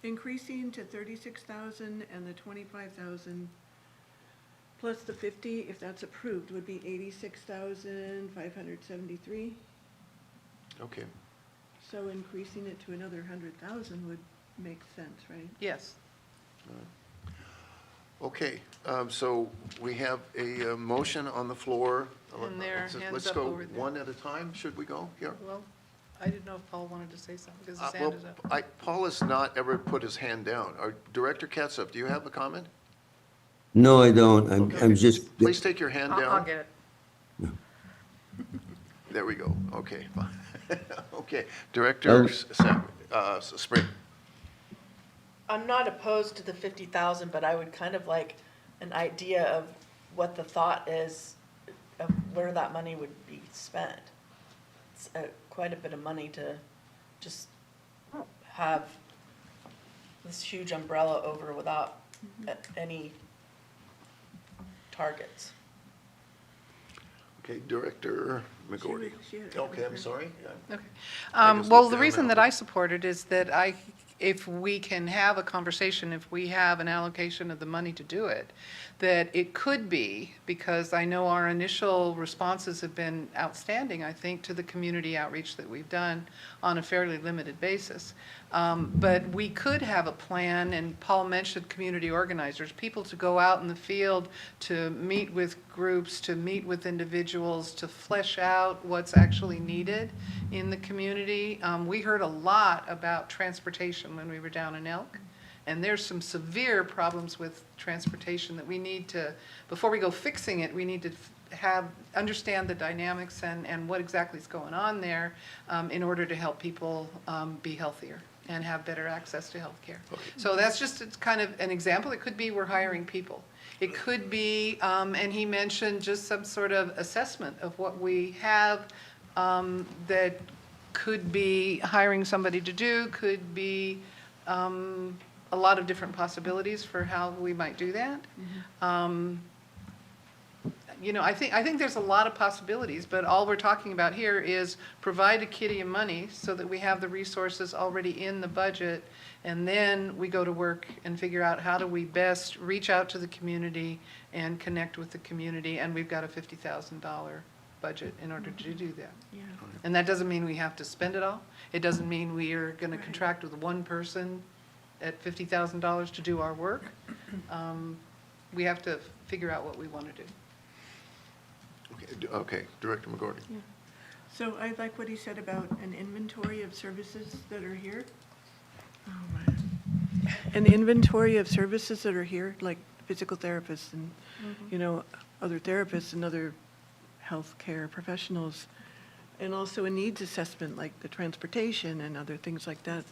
Increasing to 36,000 and the 25,000 plus the 50, if that's approved, would be 86,573. okay. So increasing it to another 100,000 would make sense, right? Yes. Okay, so we have a motion on the floor. And there are hands Let's up go over there. one at a time. Should we go here? Well, I didn't know if Paul wanted to say something because his hand is up. Paul has not ever put his hand down. Director Ketsup, do you have a comment? No, I don't. I'm just, Please take your hand I'll down. get it. There we go. Okay, fine. Okay, Director Spring. I'm not opposed to the 50,000, but I would kind of like an idea of what the thought is of where that money would be spent. It's quite a bit of money to just have this huge umbrella over without any targets. Okay, Director McGordy. She had- Okay, I'm sorry. Okay. I just Well, looked the down reason now. that I supported is that if we can have a conversation, if we have an allocation of the money to do it, that it could be, because I know our initial responses have been outstanding, I think, to the community outreach that we've done on a fairly limited basis. But we could have a plan, and Paul mentioned community organizers, people to go out in the field to meet with groups, to meet with individuals, to flesh out what's actually needed in the community. We heard a lot about transportation when we were down in Elk, and there's some severe problems with transportation that we need to, before we go fixing it, we need to understand the dynamics and what exactly is going on there in order to help people be healthier and have better access to health care. So that's just kind of an example. It could be we're hiring people. It could be, and he mentioned just some sort of assessment of what we have that could be hiring somebody to do, could be a lot of different possibilities for how we might do that. I think there's a lot of possibilities, but all we're talking about here is provide a kitty of money so that we have the resources already in the budget, and then we go to work and figure out how do we best reach out to the community and connect with the community, and we've got a $50,000 budget in order to do that. Yeah. And that doesn't mean we have to spend it all. It doesn't mean we are going to contract with one person at $50,000 to do our work. We have to figure out what we want to do. Okay, Director McGordy. Yeah. So I like what he said about an inventory of services that are here. Oh, man. an inventory of services that are here, like physical therapists and, you know, other therapists and other healthcare professionals, and also a needs assessment like the transportation and other things like that.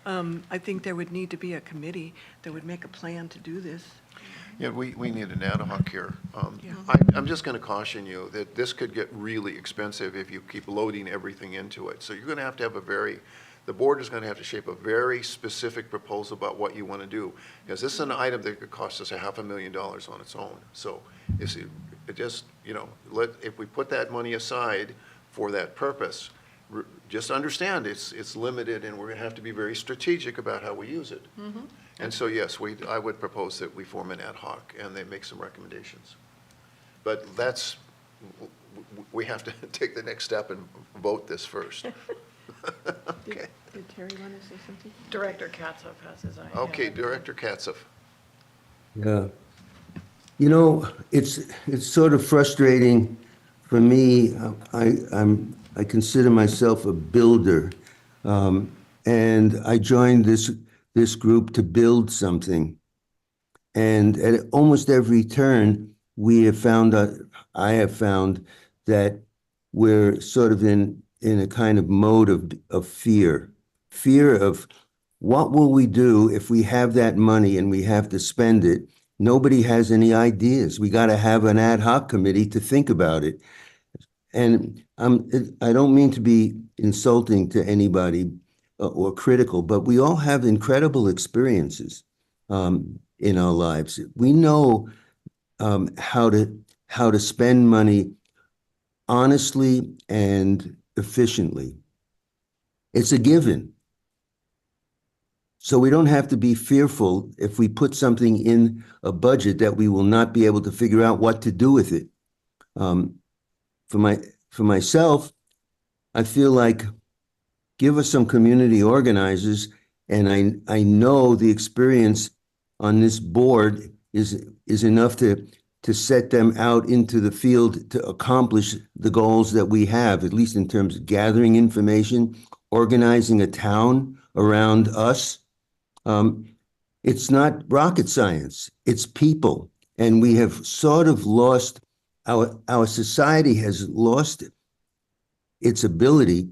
I think there would need to be a committee that would make a plan to do this. Yeah, we need an ad hoc here. Yeah. I'm just going to caution you that this could get really expensive if you keep loading everything into it. So you're going to have the board is going to have to shape a very specific proposal about what you want to do. Because this is an item that could cost us $500,000 on its own. So it just, you know, if we put that money aside for that purpose, just understand it's limited and we're going to have to be very strategic about how we use it. And so, yes, I would propose that we form an ad hoc and they make some recommendations. But we have to take the next step and vote this first. Okay. Did Terry want to say something? Director Katzoff has his eye. Okay, Director Katzoff. Yeah. You know, it's sort of frustrating for me. I consider myself a builder. And I joined this group to build something. And at almost every turn, I have found that we're sort of in a kind of mode of fear of what will we do if we have that money and we have to spend it. Nobody has any ideas. We got to have an ad hoc committee to think about it. And I don't mean to be insulting to anybody or critical, but we all have incredible experiences in our lives. We know how to spend money honestly and efficiently. It's a given. So we don't have to be fearful if we put something in a budget that we will not be able to figure out what to do with it. For myself, I feel like give us some community organizers, and I know the experience on this board is enough to set them out into the field to accomplish the goals that we have, at least in terms of gathering information, organizing a town around us. It's not rocket science, it's people. And we have sort of lost, our society has lost its ability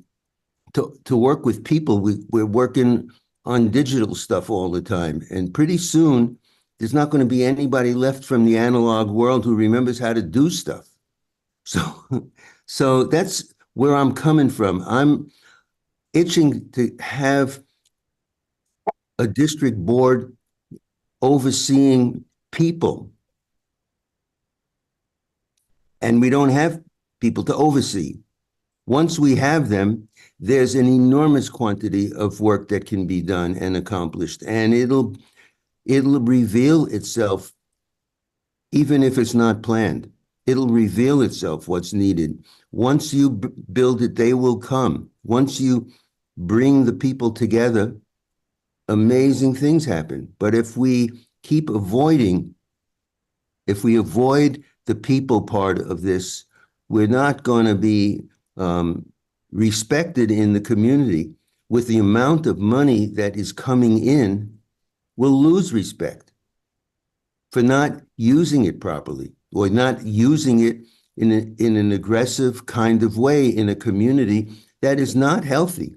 to work with people. We're working on digital stuff all the time. And pretty soon, there's not going to be anybody left from the analog world who remembers how to do stuff. So that's where I'm coming from. I'm itching to have a district board overseeing people. And we don't have people to oversee. Once we have them, there's an enormous quantity of work that can be done and accomplished. And it'll reveal itself, even if it's not planned. It'll reveal itself what's needed. Once you build it, they will come. Once you bring the people together, amazing things happen. But if we avoid the people part of this, we're not going to be respected in the community. With the amount of money that is coming in, we'll lose respect for not using it properly or not using it in an aggressive kind of way in a community that is not healthy.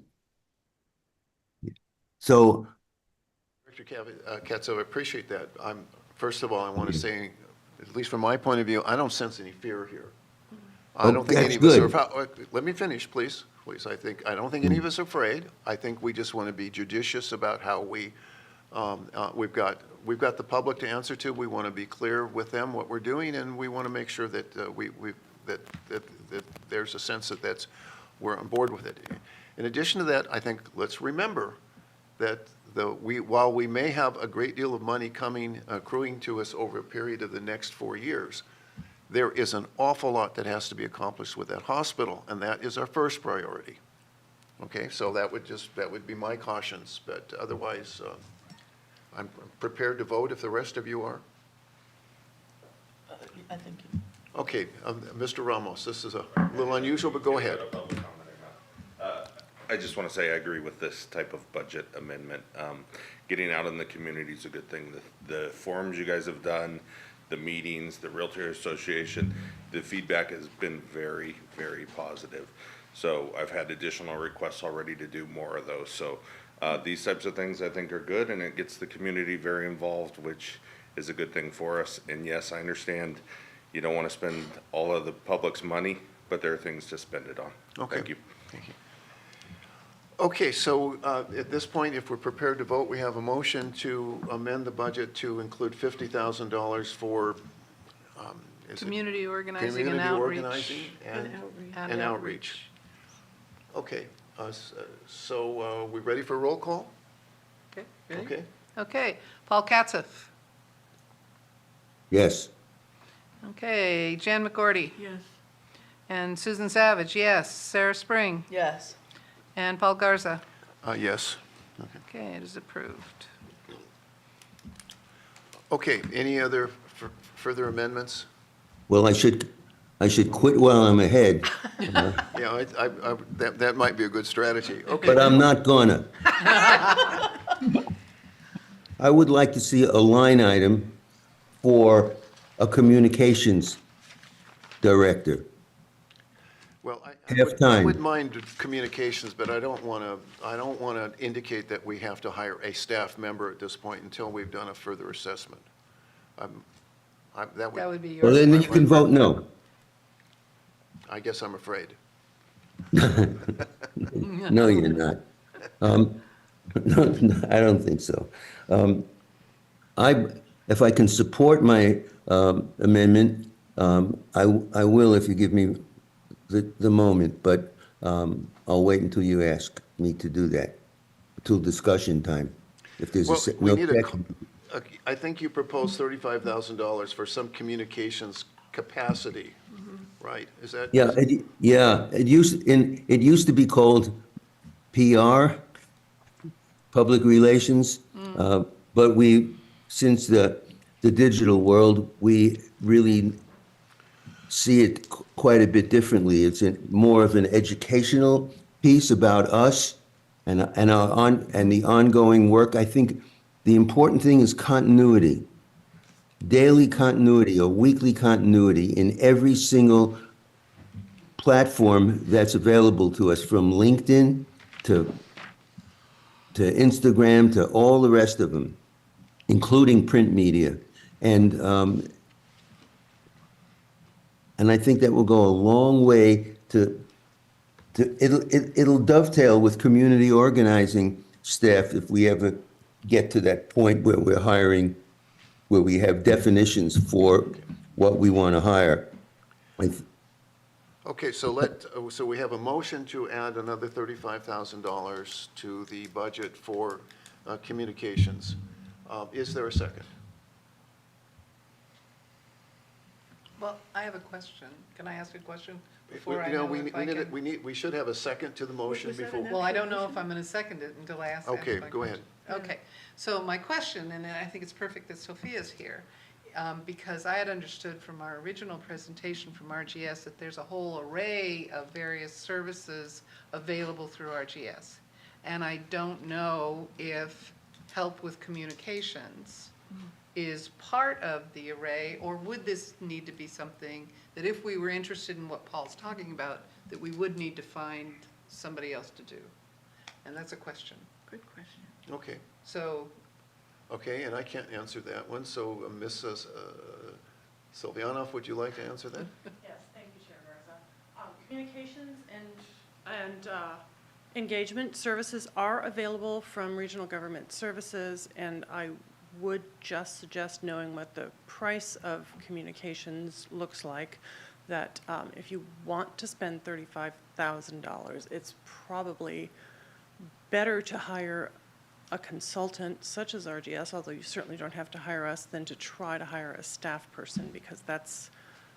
So, Director Katzoff, I appreciate that. First of all, I want to say, at least from my point of view, I don't sense any fear here. I don't think any of us are. Let me finish, please. I don't think any of us are afraid. I think we just want to be judicious about how we've got the public to answer to. We want to be clear with them what we're doing, and we want to make sure that that there's a sense that we're on board with it. In addition to that, I think let's remember that while we may have a great deal of money accruing to us over a period of the next 4 years, there is an awful lot that has to be accomplished with that hospital, and that is our first priority. Okay, so that would be my cautions, but otherwise, I'm prepared to vote if the rest of you are. I think. Okay, Mr. Ramos, this is a little unusual, but go ahead. I just want to say I agree with this type of budget amendment. Getting out in the community is a good thing. The forums you guys have done, the meetings, the Realtor Association, the feedback has been very, very positive. So I've had additional requests already to do more of those. So these types of things I think are good, and it gets the community very involved, which is a good thing for us. And yes, I understand you don't want to spend all of the public's money, but there are things to spend it on. Okay. Thank you. Thank you. Okay, so at this point, if we're prepared to vote, we have a motion to amend the budget to include $50,000 for, is it Community organizing and community outreach. organizing and outreach. and outreach. Okay, so we ready for a roll call? Okay, ready? Okay. Okay, Paul Katzif. Yes. Okay, Jan McGordy. Yes. And Susan Savage, yes. Sarah Spring. Yes. And Paul Garza. Yes. Okay, it is approved. Okay, any other further amendments? Well, I should quit while I'm ahead, Yeah, that might be a good strategy. Okay. but I'm not gonna. I would like to see a line item for a communications director. Well, I Half-time. wouldn't mind communications, but I don't want to indicate that we have to hire a staff member at this point until we've done a further assessment. That would be Well, yours. then you can vote no. I guess I'm afraid. No, you're not. No, I don't think so. If I can support my amendment, I will if you give me the moment, but I'll wait until you ask me to do that, till discussion time. If there's Well, we no need second. I think you proposed $35,000 for some communications capacity, right? Is that? It used to be called PR, public relations, but since the digital world, we really see it quite a bit differently. It's more of an educational piece about us and the ongoing work. I think the important thing is continuity, daily continuity or weekly continuity in every single platform that's available to us, from LinkedIn to Instagram to all the rest of them, including print media. And I think that will go a long way it'll dovetail with community organizing staff if we ever get to that point where we're hiring, where we have definitions for what we want to hire. Okay, so so we have a motion to add another $35,000 to the budget for communications. Is there a second? Well, I have a question. Can I ask a question You before I know, know if I can? we should have a second to the motion Was that before. enough? Well, I don't know if I'm going to second it until I ask. Okay, my go ahead. question. Okay, so my question, and I think it's perfect that Sophia's here, because I had understood from our original presentation from RGS that there's a whole array of various services available through RGS. And I don't know if help with communications is part of the array, or would this need to be something that if we were interested in what Paul's talking about, that we would need to find somebody else to do? And that's a question. Good question. Okay, So, okay, and I can't answer that one, so Mrs. Sylvianoff, would you like to answer that? Yes, thank you, Chair Garza. Communications and engagement services are available from Regional Government Services, and I would just suggest knowing what the price of communications looks like, that if you want to spend $35,000, it's probably better to hire a consultant such as RGS, although you certainly don't have to hire us, than to try to hire a staff person, because that's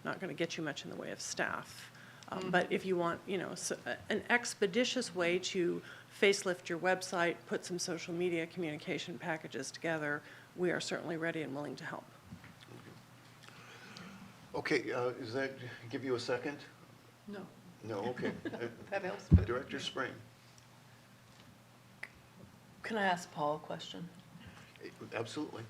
not going to get you much in the way of staff. But if you want, an expeditious way to facelift your website, put some social media communication packages together, we are certainly ready and willing to help. Okay, does that give you a second? no, No, okay. that helps, but. Director Spring. Can I ask Paul a question? Absolutely.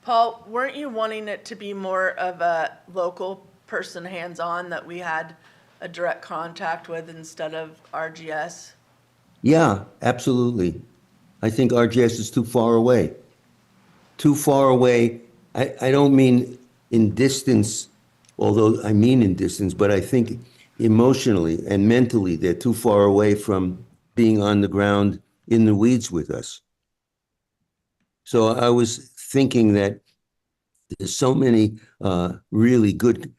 Paul, weren't you wanting it to be more of a local person hands-on that we had a direct contact with instead of RGS? Yeah, absolutely. I think RGS is too far away. Too far away. I don't mean in distance, although I mean in distance, but I think emotionally and mentally, they're too far away from being on the ground in the weeds with us. So I was thinking that there's so many really good,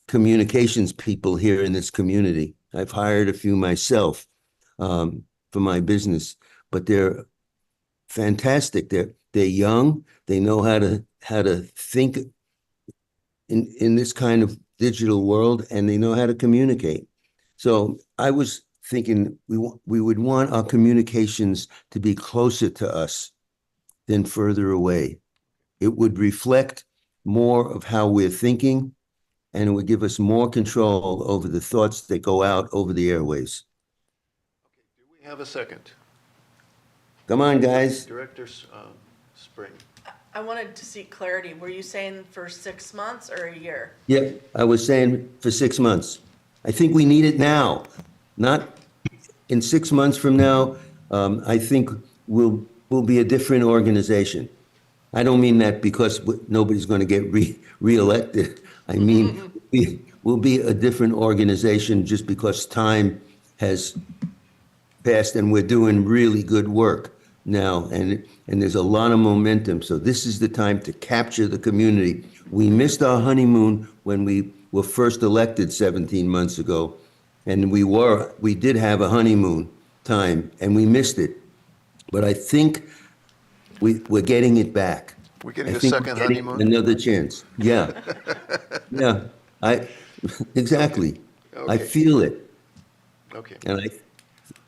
communications people here in this community. I've hired a few myself for my business, but they're fantastic. They're young. They know how to think in this kind of digital world, and they know how to communicate. So I was thinking we would want our communications to be closer to us than further away. It would reflect more of how we're thinking, and it would give us more control over the thoughts that go out over the airways. Do we have a second? Come on, guys. Director Spring. I wanted to seek clarity. Were you saying for 6 months or a year? Yeah, I was saying for 6 months. I think we need it now, not in 6 months from now. I think we'll be a different organization. I don't mean that because nobody's going to get reelected. I mean, we'll be a different organization just because time has passed and we're doing really good work now, and there's a lot of momentum. So this is the time to capture the community. We missed our honeymoon when we were first elected 17 months ago, and we did have a honeymoon time, and we missed it. But I think we're getting it back. We're getting I a think second we're getting honeymoon? another chance. Yeah. Yeah, exactly. I Okay. feel it, Okay. and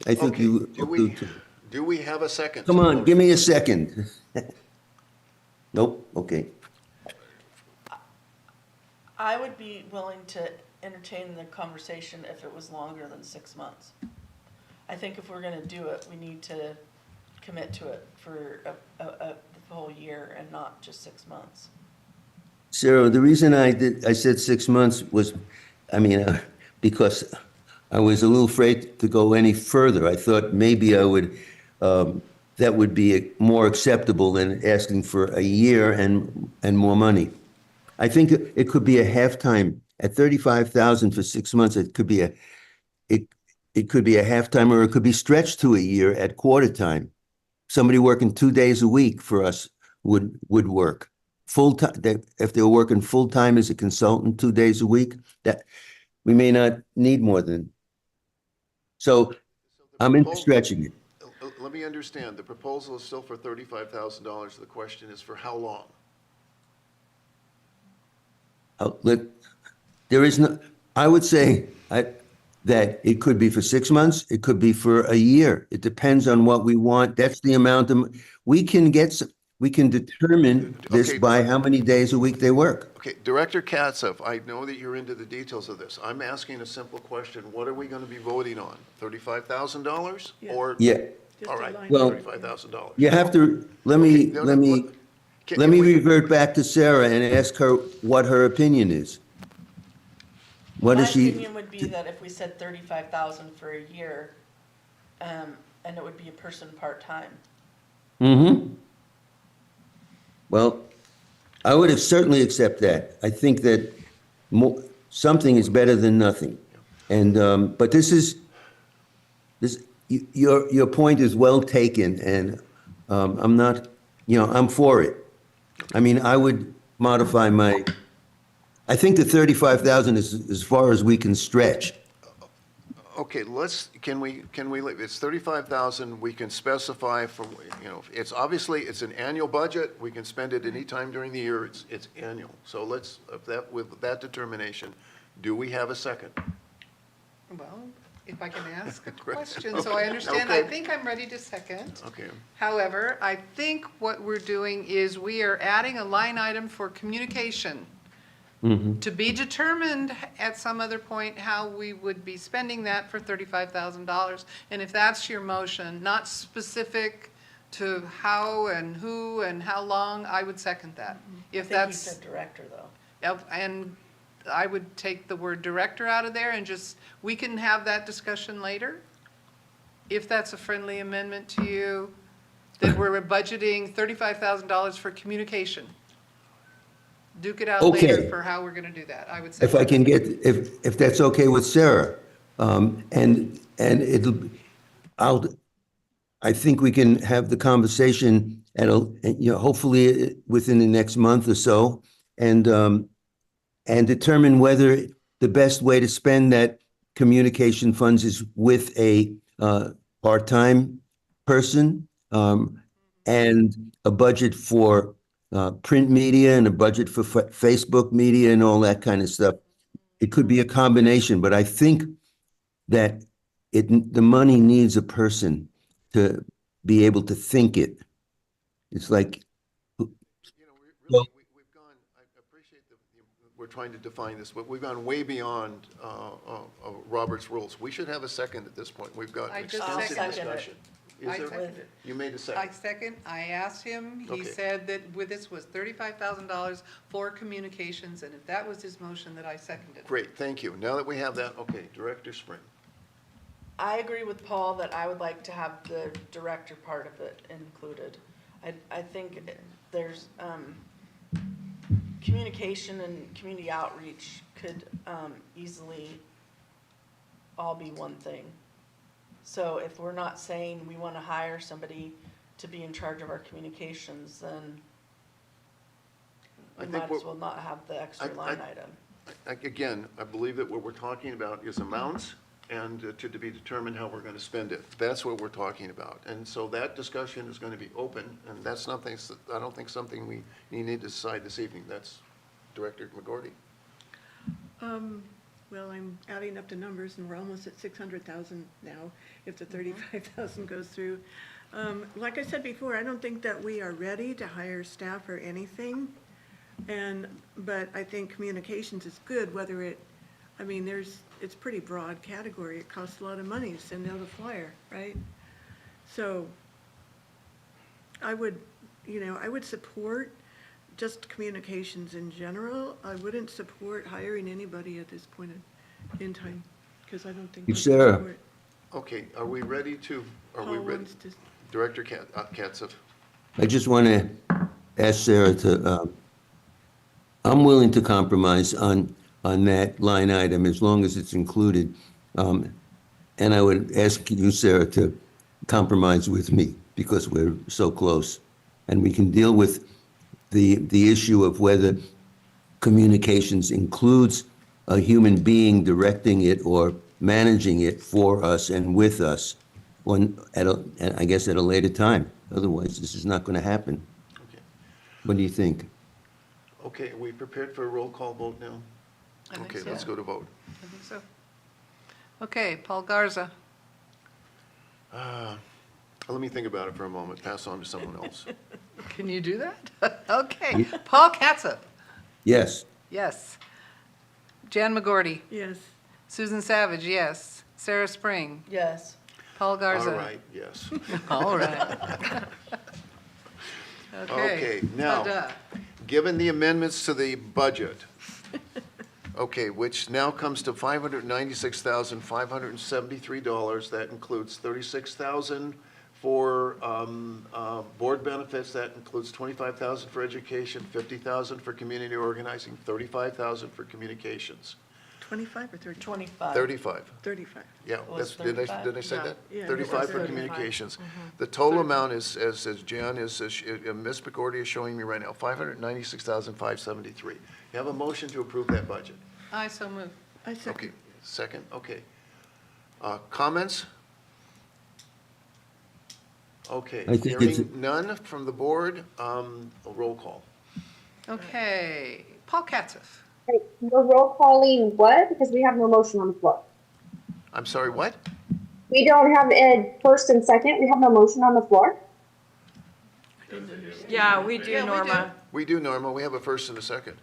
I think Okay. you Do do we, too. do we have a second? Come on, give me a second. Nope, okay. I would be willing to entertain the conversation if it was longer than 6 months. I think if we're gonna do it, we need to commit to it for the whole year and not just 6 months. Sarah, the reason I said 6 months was, because I was a little afraid to go any further. I thought maybe I would, that would be more acceptable than asking for a year and more money. I think it could be a halftime at 35,000 for 6 months. It could be it could be a halftime, or it could be stretched to a year at quarter time. Somebody working 2 days a week for us would work. Full time, if they were working full time as a consultant 2 days a week, that we may not need more than. So I'm into stretching it. Let me understand. The proposal is still for $35,000. The question is for how long? There is no, I would say that it could be for 6 months, it could be for a year. It depends on what we want. That's the amount we can determine this Okay. by how many days a week they work. Okay, Director Katzev, I know that you're into the details of this. I'm asking a simple question. What are we going to be voting on? $35,000 Yes. or? Yeah, Just All a right, line. well, $35,000. you have to, let me Can we- revert back to Sarah and ask her what her opinion is. What My is she? opinion would be that if we said 35,000 for a year, and it would be a person part-time. Mm-hmm. Well, I would have certainly accept that. I think that something is better than nothing. And, but your point is well taken, and, I'm not, I'm for it. I mean, I would modify I think the 35,000 is as far as we can stretch. Okay, it's 35,000, we can specify from, it's obviously, it's an annual budget, we can spend it anytime during the year, it's annual. So with that determination, do we have a second? Well, if I can ask a question, so I understand, I Okay. think I'm ready to second. Okay, However, I think what we're doing is we are adding a line item for communication. To be determined at some other point how we would be spending that for $35,000. And if that's your motion, not specific to how and who and how long, I would second that. I If think he that's, said director, though. and I would take the word director out of there and just, we can have that discussion later. If that's a friendly amendment to you, that we're budgeting $35,000 for communication. Duke it out later Okay. for how we're gonna do that. I would say. If I can get, if that's okay with Sarah. And I think we can have the conversation hopefully within the next month or so. And determine whether the best way to spend that communication funds is with a part-time person, and a budget for print media and a budget for Facebook media and all that kind of stuff. It could be a combination, but I think that the money needs a person to be able to think it. It's like, You know, we've gone, I appreciate we're trying to define this, but we've gone way beyond Robert's rules. We should have a second at this point. We've got I just extensive seconded it. discussion. Is I there- seconded it. You made a I second. second, I asked him, he Okay. said that with this was $35,000 for communications, and if that was his motion, that I seconded. Great, thank you. Now that we have that, okay, Director Spring. I agree with Paul that I would like to have the director part of it included. I think there's, communication and community outreach could, easily all be one thing. So if we're not saying we want to hire somebody to be in charge of our communications, then I we think might what- as well not have the extra line item. Again, I believe that what we're talking about is amounts and to be determined how we're going to spend it. That's what we're talking about. And so that discussion is going to be open, and that's nothing, I don't think something we need to decide this evening. That's Director McGordy. Well, I'm adding up the numbers, and we're almost at 600,000 now, if the 35,000 goes through. Like I said before, I don't think that we are ready to hire staff or anything. But I think communications is good, whether it's pretty broad category. It costs a lot of money to send out a flyer, right? So I would support just communications in general. I wouldn't support hiring anybody at this point in time, because I don't think. we can Sarah. support- Okay, are we ready to, are we Paul ready? wants to- Director Katzif. I just want to ask Sarah to, I'm willing to compromise on that line item as long as it's included. And I would ask you, Sarah, to compromise with me because we're so close. And we can deal with the issue of whether communications includes a human being directing it or managing it for us and with us I guess at a later time. Otherwise, this is not going to happen. Okay. What do you think? Okay, are we prepared for a roll call vote now? I think Okay, so. let's go to vote. I think so. Okay, Paul Garza, Let me think about it for a moment, pass on to someone else. can you do that? Okay, Paul Katzif, Yes. yes. Jan McGordy, Yes. Susan Savage, yes. Sarah Spring, Yes. Paul Garza. All right, yes. All right. Okay, now, Ta-da. given the amendments to the budget, okay, which now comes to $596,573, that includes $36,000 for board benefits, that includes $25,000 for education, $50,000 for community organizing, $35,000 for communications. 25 or 30? 25. 35. 35. Yeah, Was did 35? I say Yeah. that? Yeah, 35 it for was communications. The total amount is, as Jan is, Ms. McGordy is showing me right now, $596,573. You have a motion to approve that budget? I so move. I Okay, second. second, okay. Comments? Okay, I think it's- hearing none from the board, a roll call. Okay, Paul Katzif, Right, we're roll calling what? Because we have no motion on the floor. I'm sorry, what? We don't have a first and second. We have no motion on the floor. Yeah, we do, Yeah, we Norma. We do, Norma, we have a first and a second.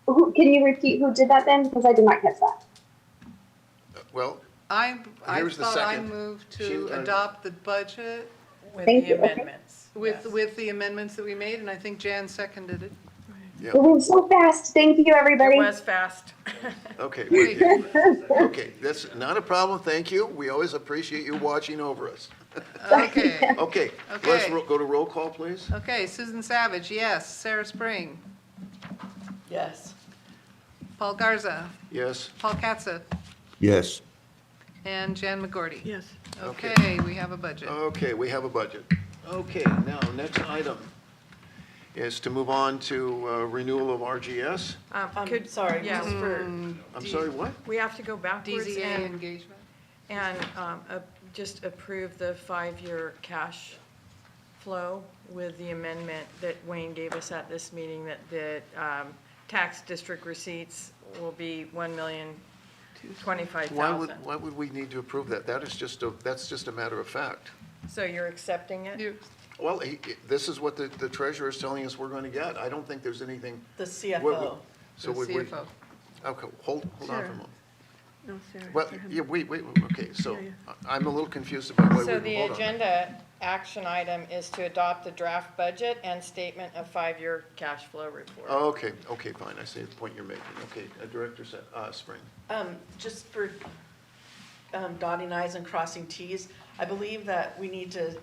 Can you repeat who did that then? Because I did not catch that. Well, I Here's the thought I second. moved She- to adopt the budget With Thank the you. Okay. amendments. With, yes. with the amendments that we made, and I think Jan seconded it. Yeah, Moving so fast. Thank you, everybody. It was fast. okay. Great. Okay, that's not a problem, thank you. We always appreciate you watching over us. Okay, Okay, let's Okay. go to roll call, please. okay, Susan Savage, yes. Sarah Spring, Yes. Paul Garza, Yes, Paul Katzeth, Yes. and Jan McGorty. Yes. Okay. Okay, we have a budget. okay, we have a budget. Okay, now, next item is to move on to renewal of RGS. Sorry, yeah. just for, I'm sorry, what? We have to go backwards DZA and, engagement. and just approve the 5-year cash flow with the amendment that Wayne gave us at this meeting, that the tax district receipts will be $1,025,000. Why would we need to approve that? That's just a matter of fact. So you're accepting it? You- Well, this is what the treasurer is telling us we're going to get. I don't think there's anything. the What- CFO. So The would we? CFO. Okay, hold on for a Sarah. moment. No, Sarah. Well, Sarah. yeah, wait, okay, so Yeah, I'm a little confused about why we So would the vote on that. agenda action item is to adopt the draft budget and statement of 5-year cash flow report. Oh, okay, fine, I see the point you're making. Okay, Director Spring. Just for dotting i's and crossing t's, I believe that we need to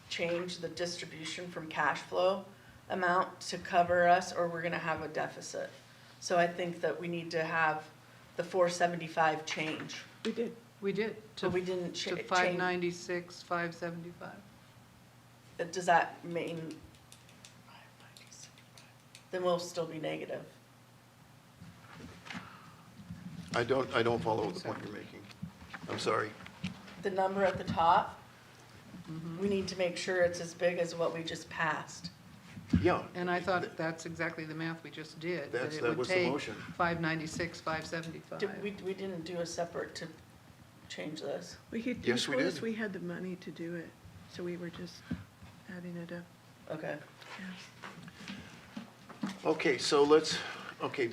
change the distribution from cash flow amount to cover us, or we're gonna have a deficit. So I think that we need to have the 475 change. We did. We did. But we didn't To change. 596, 575. Does that mean? Then we'll still be negative. I don't follow the point you're making. I'm sorry. The number at the top, we need to make sure it's as big as what we just passed. Yeah, And I thought that's exactly the math we just did. That it would was the take motion. 596, 575. We didn't do a separate to change this. We could, you Yes, we told us did. we had the money to do it, so we were just adding it up. Okay. okay, so do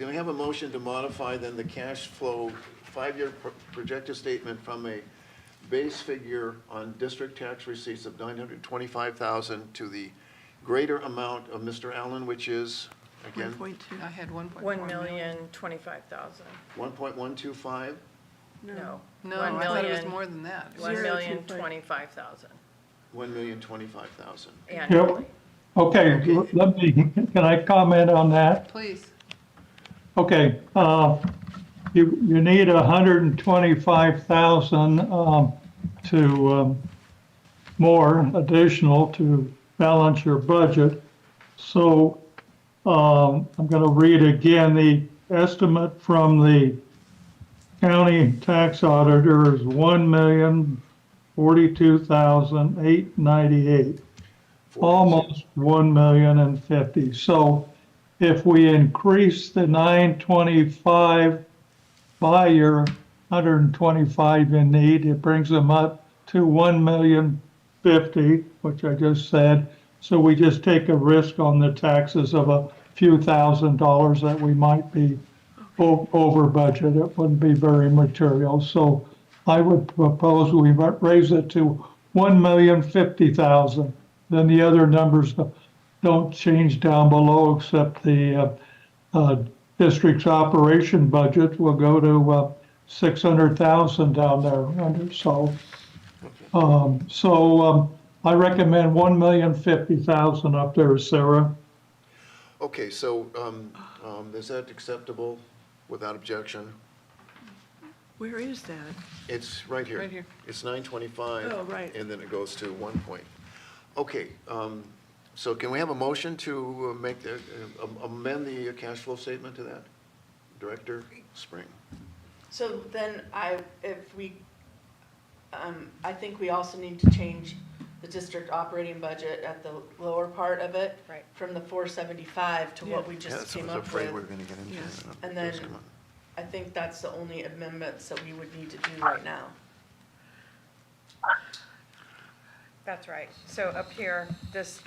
we have a motion to modify then the cash flow 5-year projected statement from a base figure on district tax receipts of $925,000 to the greater amount of Mr. Allen, which is, again, 1.2. I had 1.4 $1,025,000. 1.125? No. No, I thought it was more than that. $1,025,000 1,025,000. annually. Okay, let me, can I comment on that? Please. Okay, you need 125,000, to, more additional to balance your budget. So, I'm gonna read again, the estimate from the county tax auditor is $1,042,898. Almost 1,050,000. So if we increase the 925 by your 125 in need, it brings them up to 1,050,000, which I just said. So we just take a risk on the taxes of a few $1,000s that we might be over budget. It wouldn't be very material. So I would propose we raise it to 1,050,000. Then the other numbers don't change down below, except the district's operation budget will go to 600,000 down there under. So I recommend 1,050,000 up there, Sarah. Okay, so is that acceptable without objection? Where is that? It's right here. Right here. It's 925. Oh, right. And then it goes to 1 point. Okay, so can we have a motion to amend the cash flow statement to that? Director Spring. So then I think we also need to change the district operating budget at the lower part of it. Right. From the 475 to what we Yeah, just that's what came I was up afraid we were with. going to get into. Yes. And then I think that's the only amendments that we would need to do right now. That's right. So up here, this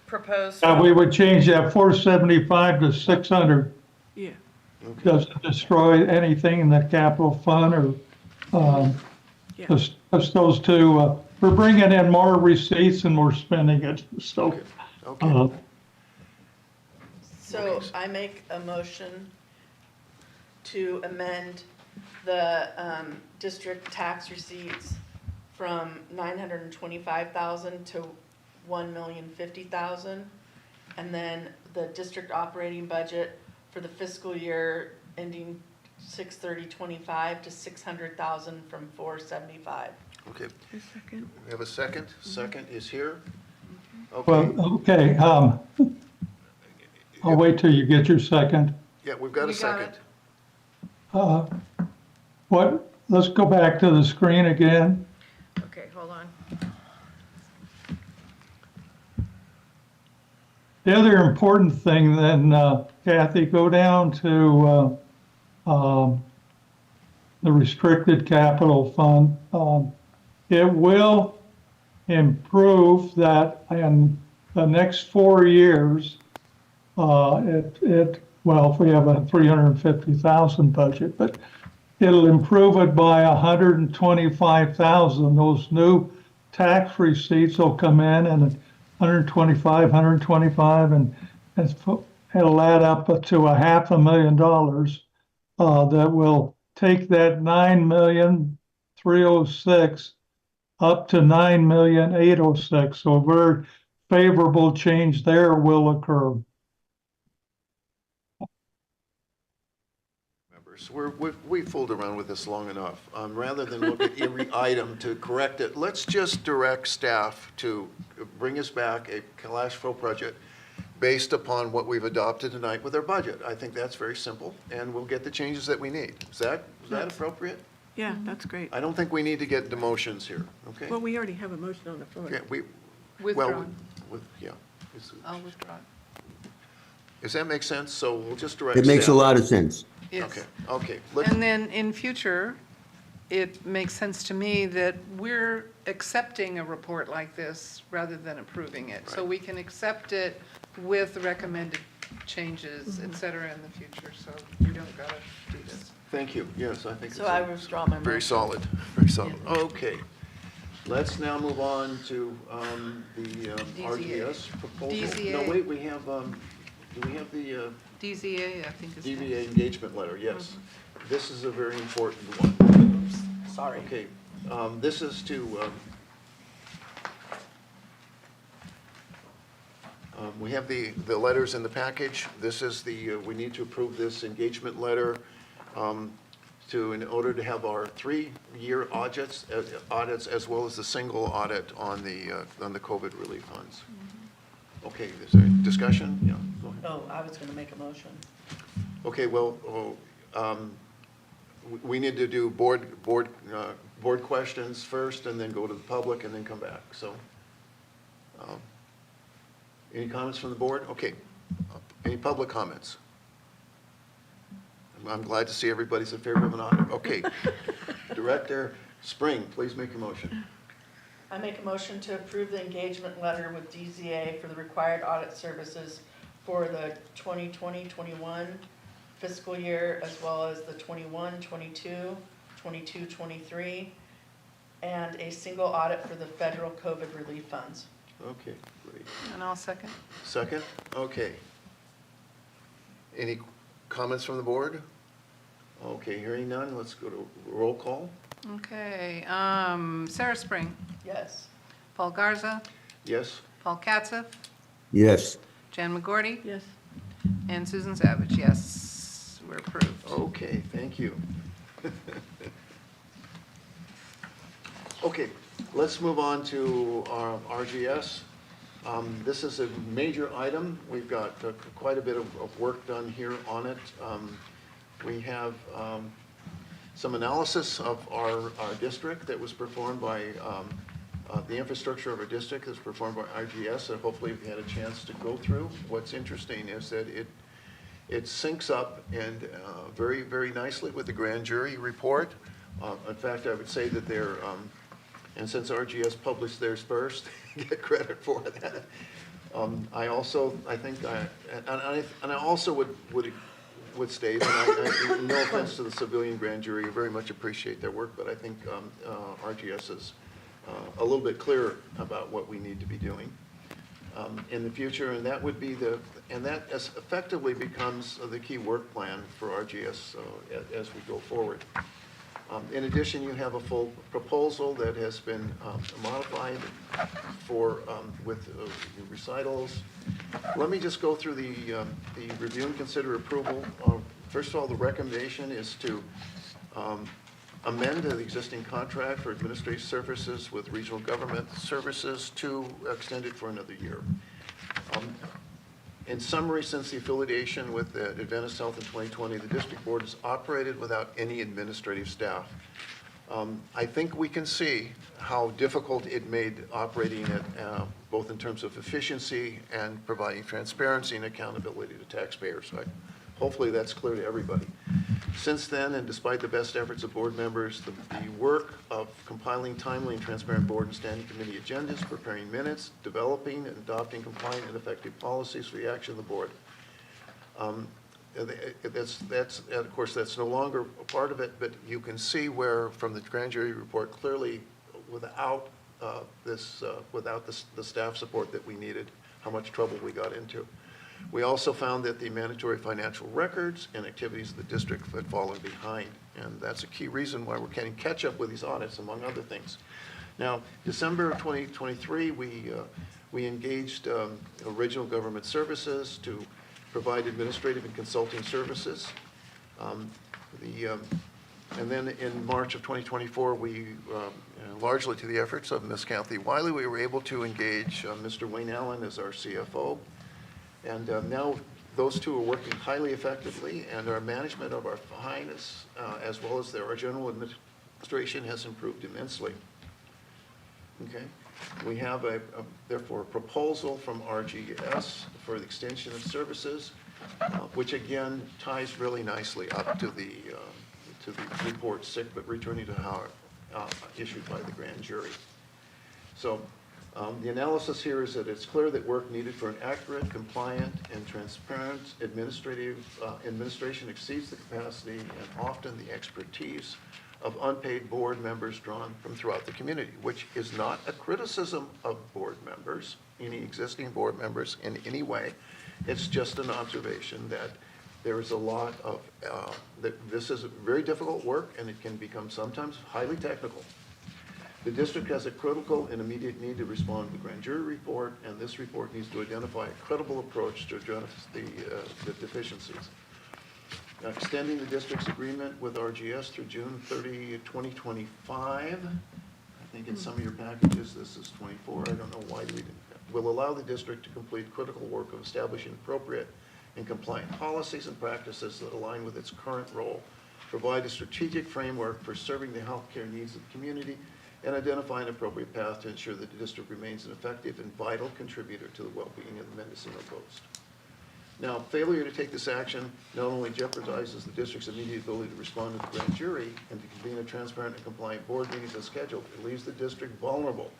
proposed. We would change that 475 to 600. Yeah. Doesn't destroy anything in the capital fund or, Yeah. just those two we're bringing in more receipts and we're spending it, so. Okay, okay. So I make a motion to amend the district tax receipts from 925,000 to 1,050,000. And then the district operating budget for the fiscal year ending 6/30/25 to 600,000 from 475. Okay, A second. we have a second. Second is here. Okay, Well, okay, I'll wait till you get your second. yeah, we've got a You got second. Let's go back to the screen again. Okay, hold on. The other important thing then, Kathy, go down to the restricted capital fund. It will improve that in the next 4 years. Well, if we have a 350,000 budget, but it'll improve it by 125,000. Those new tax receipts will come in and 125, and it'll add up to $500,000 that will take that 9,306 up to 9,806. So a very favorable change there will occur. Members, we fooled around with this long enough. Rather than look at every item to correct it, let's just direct staff to bring us back a cash flow budget based upon what we've adopted tonight with our budget. I think that's very simple, and we'll get the changes that we need. Is that appropriate? Yeah, that's great. I don't think we need to get demotions here, okay? Well, we already have a motion on the floor. Yeah, Withdrawn. Yeah. Is- I'll withdraw. Does that make sense? So we'll just direct It makes a staff. lot of sense. Yes. Okay. And then in future, it makes sense to me that we're accepting a report like this rather than approving it. So Right. we can accept it with recommended changes, et cetera, in the future, so you don't gotta do this. Thank you. Yes, I think So it's I withdraw my very motion. solid, very solid. Okay. Let's now move on to the RGS proposal. DZA. No, wait, we have, do we have the DZA, I think is DVA next. engagement letter? Yes. This is a very important one. Sorry. Okay, this is to, we have the letters in the package. This is we need to approve this engagement letter in order to have our 3-year audits as well as the single audit on the COVID relief funds. Okay, is there discussion? Yeah, go ahead. Oh, I was gonna make a motion. Okay, well, we need to do board questions first, and then go to the public, and then come back, so. Any comments from the board? Okay. Any public comments? I'm glad to see everybody's in favor of an audit. Okay. Director Spring, please make a motion. I make a motion to approve the engagement letter with DZA for the required audit services for the 2020-21 fiscal year, as well as the 21-22, 22-23, and a single audit for the federal COVID relief funds. Okay, great. And I'll second. Second? Okay. Any comments from the board? Okay, hearing none, let's go to roll call. Okay, Sarah Spring, Yes. Paul Garza, Yes? Paul Katzef, Yes. Jan McGorty, Yes. and Susan Savage, yes, we're approved. Okay, thank you. Okay, let's move on to our RGS. This is a major item. We've got quite a bit of work done here on it. We have some analysis of our district that was performed by, the infrastructure of our district is performed by RGS, and hopefully you've had a chance to go through. What's interesting is that it syncs up and very, very nicely with the grand jury report. In fact, I would say that they're, and since RGS published theirs first, get credit for that. I also, I think, and I also would state, and no offense to the civilian grand jury, I very much appreciate their work, but I think RGS's a little bit clearer about what we need to be doing in the future, and that would be that effectively becomes the key work plan for RGS as we go forward. In addition, you have a full proposal that has been modified with recitals. Let me just go through the review and consider approval. First of all, the recommendation is to amend the existing contract for administrative services with regional government services to extend it for another year. In summary, since the affiliation with the Adventist Health in 2020, the district board has operated without any administrative staff. I think we can see how difficult it made operating it, both in terms of efficiency and providing transparency and accountability to taxpayers. Hopefully that's clear to everybody. Since then, and despite the best efforts of board members, the work of compiling timely and transparent board and standing committee agendas, preparing minutes, developing and adopting compliant and effective policies for the action of the board. Of course, that's no longer a part of it, but you can see where, from the grand jury report, clearly without the staff support that we needed, how much trouble we got into. We also found that the mandatory financial records and activities of the district had fallen behind, and that's a key reason why we're getting catch up with these audits, among other things. Now, December of 2023, we engaged Original Government Services to provide administrative and consulting services. And then in March of 2024, we, largely to the efforts of Ms. Kathy Wiley, we were able to engage Mr. Wayne Allen as our CFO. And now those two are working highly effectively, and our management of our finance, as well as our general administration, has improved immensely. Okay. We have therefore a proposal from RGS for the extension of services, which again ties really nicely up to the report sick but returning to how issued by the grand jury. So the analysis here is that it's clear that work needed for an accurate, compliant, and transparent administration exceeds the capacity and often the expertise of unpaid board members drawn from throughout the community, which is not a criticism of board members, any existing board members in any way. It's just an observation that there is a lot of, that this is very difficult work and it can become sometimes highly technical. The district has a critical and immediate need to respond to the grand jury report, and this report needs to identify a credible approach to address the deficiencies. Now, extending the district's agreement with RGS through June 30, 2025. I think in some of your packages, this is 24. I don't know why we didn't. Will allow the district to complete critical work of establishing appropriate and compliant policies and practices that align with its current role, provide a strategic framework for serving the healthcare needs of the community, and identify an appropriate path to ensure that the district remains an effective and vital contributor to the well-being of the Mendocino Coast. Now, failure to take this action not only jeopardizes the district's immediate ability to respond to the grand jury and to convene a transparent and compliant board meetings as scheduled, it leaves the district vulnerable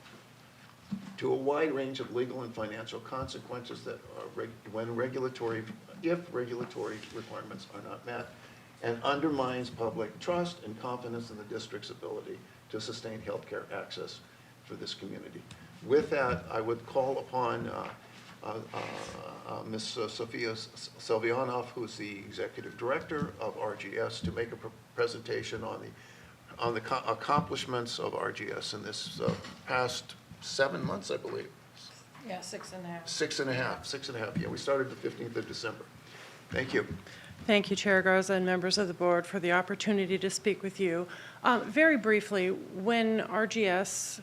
to a wide range of legal and financial consequences that are if regulatory requirements are not met, and undermines public trust and confidence in the district's ability to sustain healthcare access for this community. With that, I would call upon Ms. Sophia Selvianov, who's the executive director of RGS, to make a presentation on the accomplishments of RGS in this past 7 months, I believe. Yeah, 6.5. 6.5. Yeah, we started the 15th of December. Thank you. Thank you, Chair Garza and members of the board, for the opportunity to speak with you. Very briefly, when RGS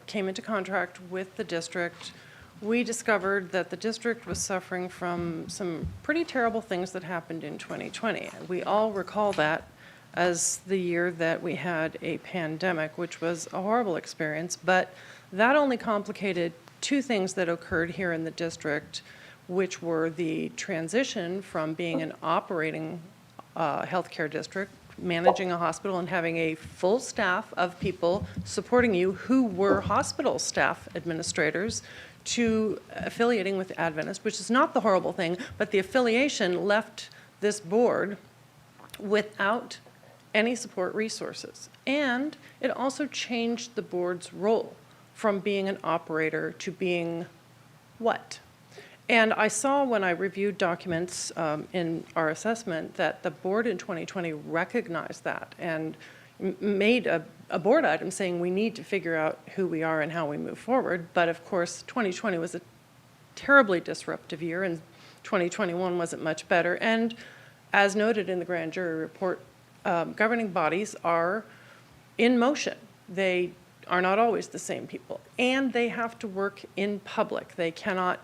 came into contract with the district, we discovered that the district was suffering from some pretty terrible things that happened in 2020. We all recall that as the year that we had a pandemic, which was a horrible experience, but that only complicated two things that occurred here in the district, which were the transition from being an operating healthcare district, managing a hospital and having a full staff of people supporting you who were hospital staff administrators, to affiliating with Adventist, which is not the horrible thing, but the affiliation left this board without any support resources. And it also changed the board's role from being an operator to being what? And I saw when I reviewed documents in our assessment that the board in 2020 recognized that and made a board item saying we need to figure out who we are and how we move forward. But of course, 2020 was a terribly disruptive year, and 2021 wasn't much better. And as noted in the grand jury report, governing bodies are in motion. They are not always the same people, and they have to work in public. They cannot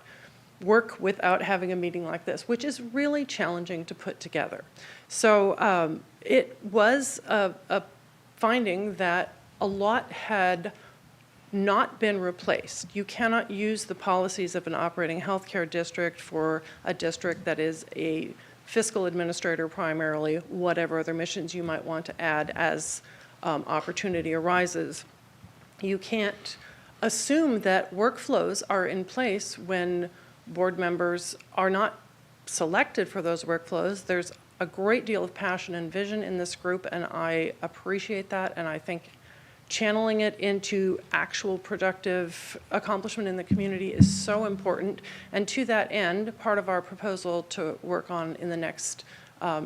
work without having a meeting like this, which is really challenging to put together. So it was a finding that a lot had not been replaced. You cannot use the policies of an operating healthcare district for a district that is a fiscal administrator primarily, whatever other missions you might want to add as opportunity arises. You can't assume that workflows are in place when board members are not selected for those workflows. There's a great deal of passion and vision in this group, and I appreciate that, and I think channeling it into actual productive accomplishment in the community is so important. And to that end, part of our proposal to work on in the next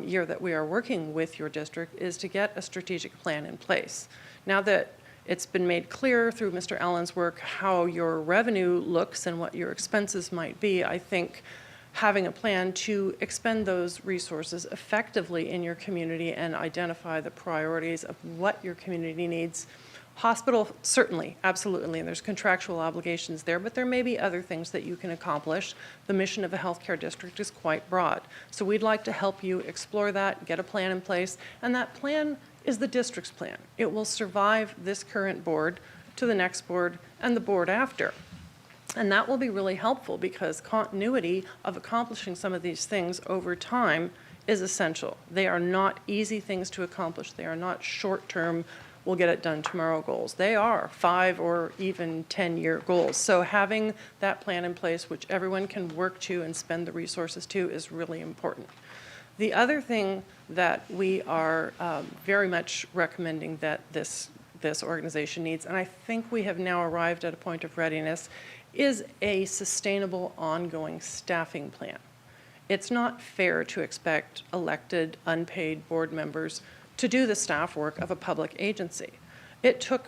year that we are working with your district is to get a strategic plan in place. Now that it's been made clear through Mr. Allen's work how your revenue looks and what your expenses might be, I think having a plan to expend those resources effectively in your community and identify the priorities of what your community needs. Hospital, certainly, absolutely, and there's contractual obligations there, but there may be other things that you can accomplish. The mission of a healthcare district is quite broad. So we'd like to help you explore that, get a plan in place, and that plan is the district's plan. It will survive this current board to the next board and the board after. And that will be really helpful because continuity of accomplishing some of these things over time is essential. They are not easy things to accomplish. They are not short-term, we'll get it done tomorrow goals. They are 5 or even 10-year goals. So having that plan in place, which everyone can work to and spend the resources to, is really important. The other thing that we are very much recommending that this organization needs, and I think we have now arrived at a point of readiness, is a sustainable ongoing staffing plan. It's not fair to expect elected, unpaid board members to do the staff work of a public agency. It took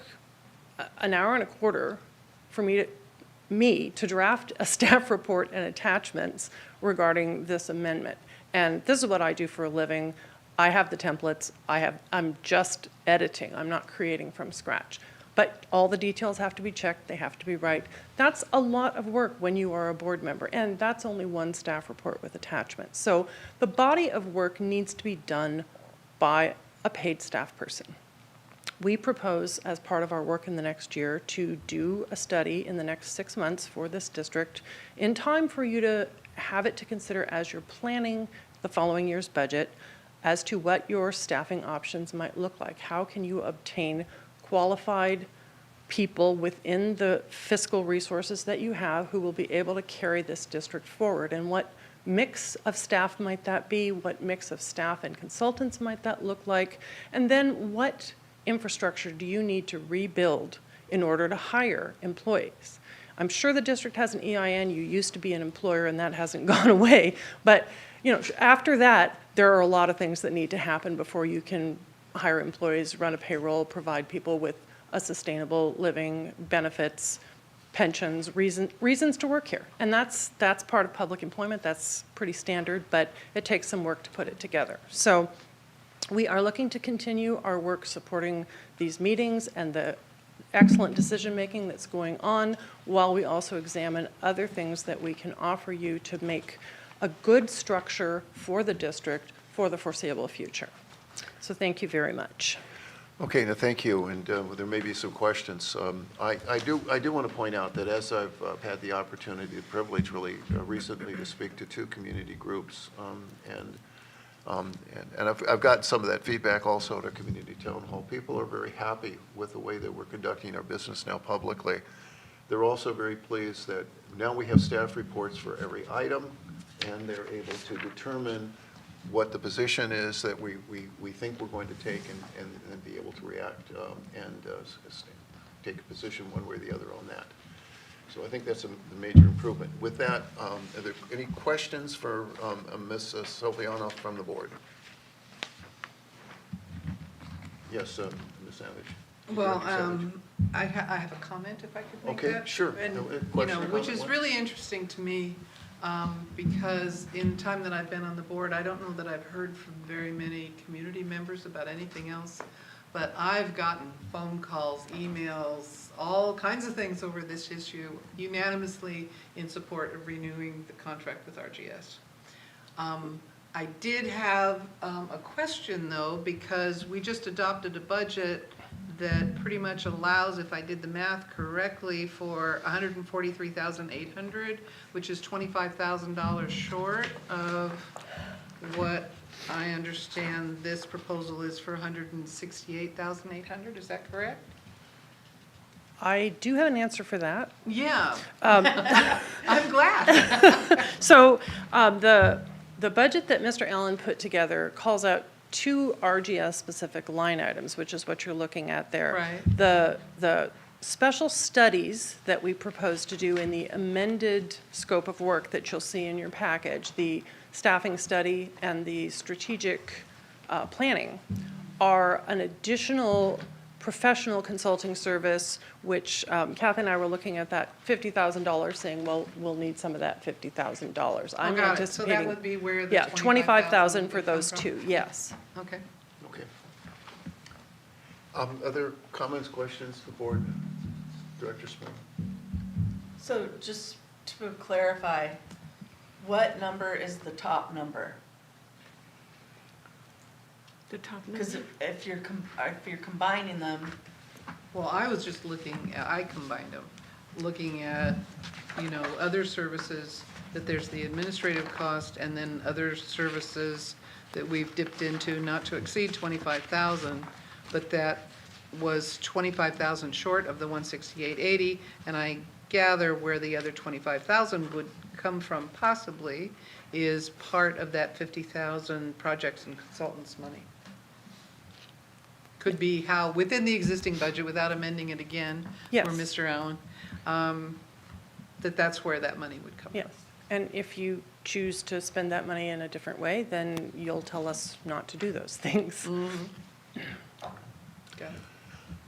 an hour and a quarter for me to draft a staff report and attachments regarding this amendment. And this is what I do for a living. I have the templates. I'm just editing. I'm not creating from scratch. But all the details have to be checked. They have to be right. That's a lot of work when you are a board member, and that's only one staff report with attachments. So the body of work needs to be done by a paid staff person. We propose, as part of our work in the next year, to do a study in the next 6 months for this district in time for you to have it to consider as you're planning the following year's budget as to what your staffing options might look like. How can you obtain qualified people within the fiscal resources that you have who will be able to carry this district forward, and what mix of staff might that be, what mix of staff and consultants might that look like, and then what infrastructure do you need to rebuild in order to hire employees. I'm sure the district has an EIN. You used to be an employer and that hasn't gone away, but after that there are a lot of things that need to happen before you can hire employees, run a payroll, provide people with a sustainable living, benefits, pensions, reasons to work here. And that's part of public employment. That's pretty standard, but it takes some work to put it together. So we are looking to continue our work supporting these meetings and the excellent decision-making that's going on, while we also examine other things that we can offer you to make a good structure for the district for the foreseeable future. So thank you very much. Okay, now thank you, and there may be some questions. I do want to point out that as I've had the opportunity, the privilege really recently to speak to 2 community groups, and I've gotten some of that feedback also at a community town hall. People are very happy with the way that we're conducting our business now publicly. They're also very pleased that now we have staff reports for every item, and they're able to determine what the position is that we think we're going to take and be able to react and take a position one way or the other on that. So I think that's a major improvement. With that, are there any questions for Ms. Sylviano from the board? Yes, Ms. Savage. Well, Director Savage. I have a comment if I could make Okay, that. sure. And, No, you question know, or which comment, is what? really interesting to me, because in the time that I've been on the board, I don't know that I've heard from very many community members about anything else, but I've gotten phone calls, emails, all kinds of things over this issue unanimously in support of renewing the contract with RGS. I did have a question though, because we just adopted a budget that pretty much allows, if I did the math correctly, for $143,800, which is $25,000 short of what I understand this proposal is for $168,800. Is that correct? I do have an answer for that. Yeah. I'm glad. So the budget that Mr. Allen put together calls out two RGS-specific line items, which is what you're looking at there. Right. The special studies that we propose to do in the amended scope of work that you'll see in your package, the staffing study and the strategic planning, are an additional professional consulting service, which Kathy and I were looking at that $50,000 saying, well, we'll need some of that $50,000. I'm got it. anticipating. So that would be where the Yeah, 25,000 for would come those from? two, yes. Okay. Okay. Other comments, questions, the board? Director Smith? So just to clarify, what number is the top number? The top Because number. if you're combining them, Well, I was just looking, I combined them, looking at, you know, other services, that there's the administrative cost and then other services that we've dipped into not to exceed 25,000, but that was 25,000 short of the 168.80, and I gather where the other 25,000 would come from possibly is part of that 50,000 projects and consultants money. Could be how, within the existing budget, without amending it again, Yes. for Mr. Allen, that's where that money would come Yes. from. And if you choose to spend that money in a different way, then you'll tell us not to do those things. Got it.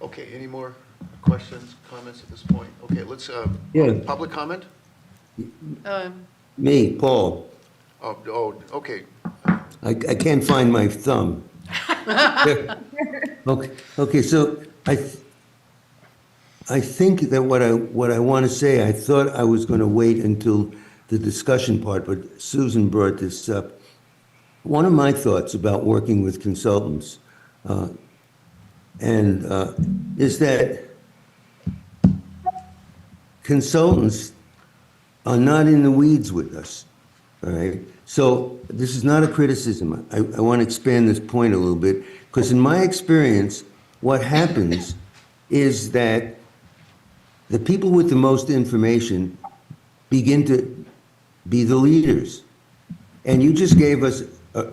Okay, any more questions, comments at this point? Okay, let's, Yeah. public comment? Me, Paul. Okay. I can't find my thumb. Okay, so I think that what I want to say, I thought I was going to wait until the discussion part, but Susan brought this up. One of my thoughts about working with consultants is that consultants are not in the weeds with us, all right? So this is not a criticism. I want to expand this point a little bit, because in my experience, what happens is that the people with the most information begin to be the leaders. And you just gave us,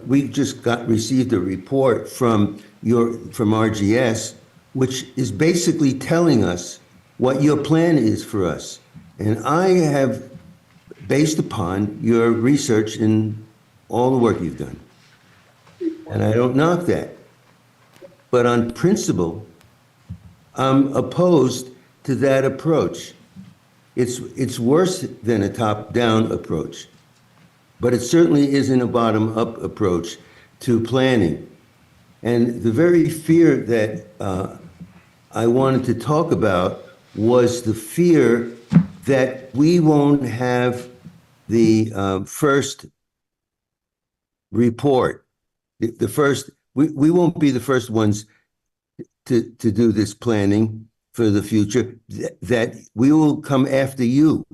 we just received a report from RGS, which is basically telling us what your plan is for us. And I have, based upon your research and all the work you've done, and I don't knock that, but on principle, I'm opposed to that approach. It's worse than a top-down approach, but it certainly isn't a bottom-up approach to planning. And the very fear that I wanted to talk about was the fear that we won't have the first report, the first, we won't be the first ones to do this planning for the future, that we will come after you.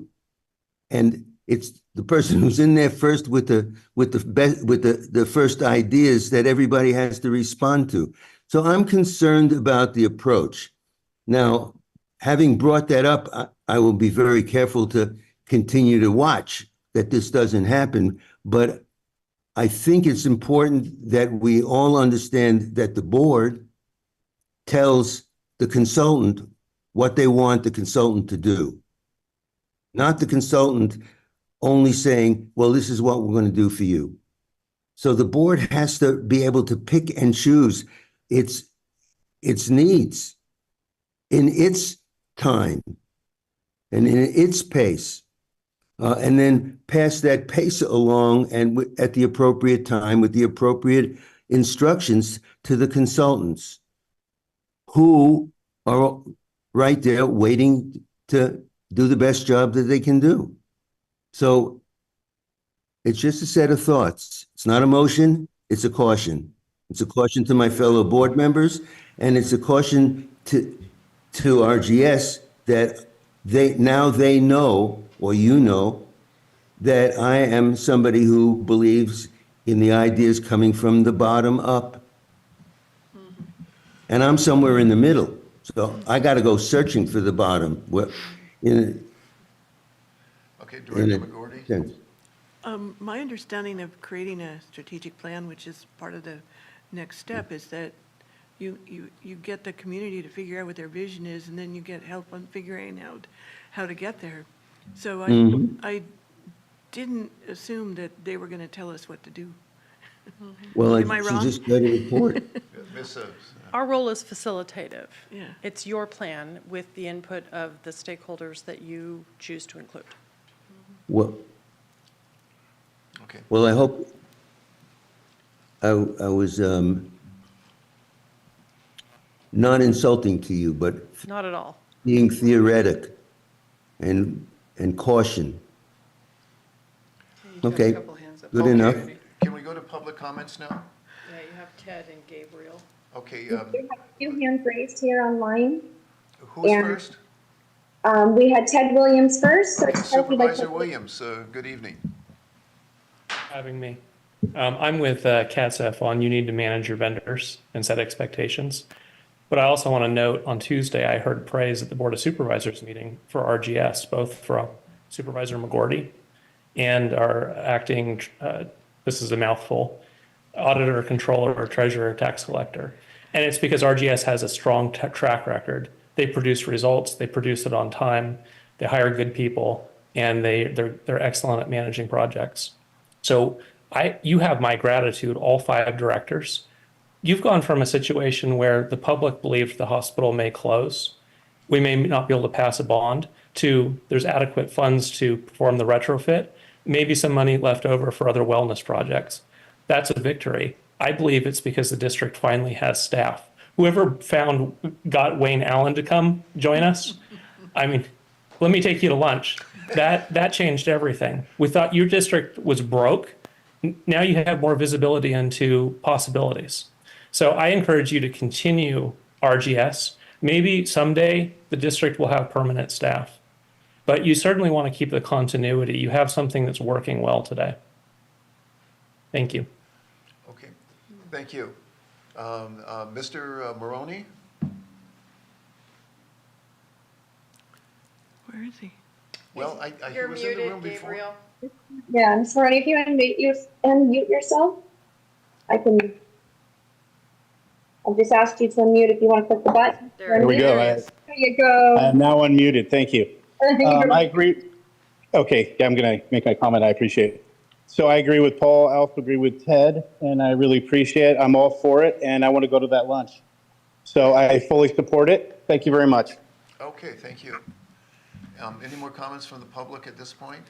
And it's the person who's in there first with the first ideas that everybody has to respond to. So I'm concerned about the approach. Now, having brought that up, I will be very careful to continue to watch that this doesn't happen. But I think it's important that we all understand that the board tells the consultant what they want the consultant to do. Not the consultant only saying, well, this is what we're going to do for you. So the board has to be able to pick and choose its needs in its time and in its pace, and then pass that pace along and at the appropriate time with the appropriate instructions to the consultants who are right there waiting to do the best job that they can do. So it's just a set of thoughts. It's not a motion, it's a caution. It's a caution to my fellow board members, and it's a caution to RGS that they know, or you know, that I am somebody who believes in the ideas coming from the bottom up. And I'm somewhere in the middle. So I got to go searching for the bottom. Okay, Director McGordy? My understanding of creating a strategic plan, which is part of the next step, is that you get the community to figure out what their vision is, and then you get help on figuring out how to get there. So I didn't assume that they were going to tell us what to do. Well, Am I she wrong? just got a report. Miss, Our role is facilitative. Yeah. It's your plan with the input of the stakeholders that you choose to include. Well, okay. I hope I was not insulting to you, but Not at all. being theoretic and caution. Okay, good Okay, enough. Can we go to public comments now? Yeah, you have Ted and Gabriel. Okay, We have a few hands raised here online. who's and- first? We had Ted Williams first. So Okay, Ted, if you'd like to- Supervisor Williams, good evening. Having me. I'm with CATSF on you need to manage your vendors and set expectations. But I also want to note on Tuesday, I heard praise at the Board of Supervisors meeting for RGS, both from Supervisor McGordy and our acting, this is a mouthful, auditor, controller, treasurer, tax collector. And it's because RGS has a strong track record. They produce results, they produce it on time, they hire good people, and they're excellent at managing projects. So you have my gratitude, all 5 directors. You've gone from a situation where the public believed the hospital may close, we may not be able to pass a bond, to there's adequate funds to perform the retrofit, maybe some money left over for other wellness projects. That's a victory. I believe it's because the district finally has staff. Whoever got Wayne Allen to come join us, I mean, let me take you to lunch. That changed everything. We thought your district was broke. Now you have more visibility into possibilities. So I encourage you to continue RGS. Maybe someday the district will have permanent staff, but you certainly want to keep the continuity. You have something that's working well today. Thank you. Okay, thank you. Mr. Maroney? Where is he? Well, he You're was in the room muted, before. Gabriel. Yeah, Ms. Maroney, if you unmute yourself, I've just asked you to unmute if you want to click the button. There we go. There you go. I am now unmuted. Thank you. I agree. Okay, I'm going to make my comment. I appreciate it. So I agree with Paul. I also agree with Ted, and I really appreciate it. I'm all for it, and I want to go to that lunch. So I fully support it. Thank you very much. Okay, thank you. Any more comments from the public at this point?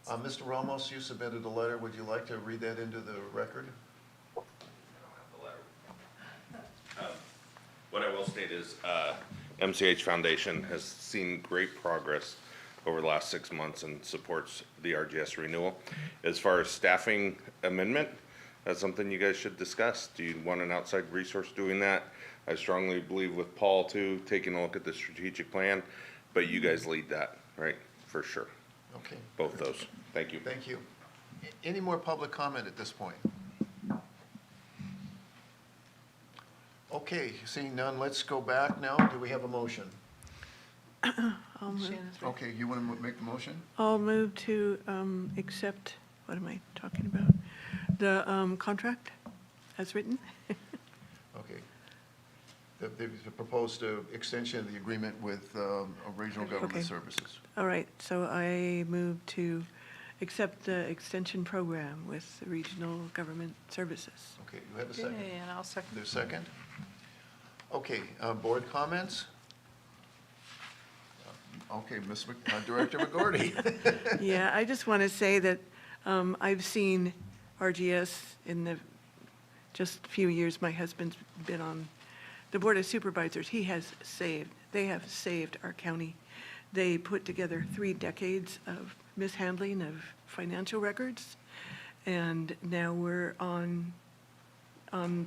Mr. Ramos, you submitted a letter. Would you like to read that into the record? What I will state is MCH Foundation has seen great progress over the last 6 months and supports the RGS renewal. As far as staffing amendment, that's something you guys should discuss. Do you want an outside resource doing that? I strongly believe with Paul too, taking a look at the strategic plan, but you guys lead that, right? For sure. Okay, Both those. Thank you. thank you. Any more public comment at this point? Okay, seeing none, let's go back now. Do we have a motion? I'll move. Okay, you want to make the motion? I'll move to accept, what am I talking about? The contract as written? Okay. The proposed extension of the agreement with Regional Okay. Government Services. All right, so I move to accept the extension program with the Regional Government Services. Okay, you have a second? Okay, and I'll second. There's a second? Okay, board comments? Okay, Director McGordy. Yeah, I just want to say that I've seen RGS in the just a few years my husband's been on the Board of Supervisors. They have saved our county. They put together 3 decades of mishandling of financial records, and now we're on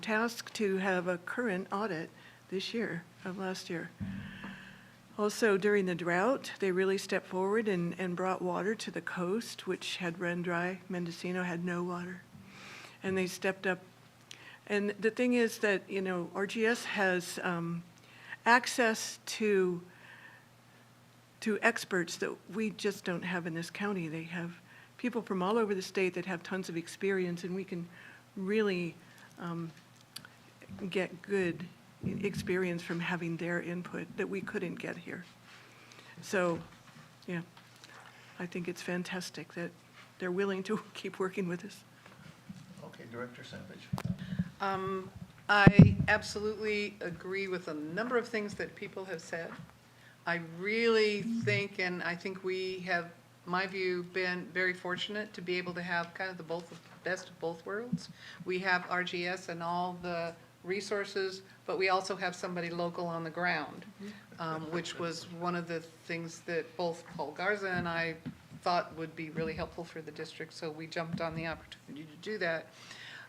task to have a current audit this year, of last year. Also, during the drought, they really stepped forward and brought water to the coast, which had run dry. Mendocino had no water. And they stepped up. And the thing is that, you know, RGS has access to experts that we just don't have in this county. They have people from all over the state that have tons of experience, and we can really get good experience from having their input that we couldn't get here. So, yeah, I think it's fantastic that they're willing to keep working with us. Okay, Director Savage. I absolutely agree with a number of things that people have said. I really think, and I think we have, my view, been very fortunate to be able to have kind of the best of both worlds. We have RGS and all the resources, but we also have somebody local on the ground, which was one of the things that both Paul Garza and I thought would be really helpful for the district, so we jumped on the opportunity to do that.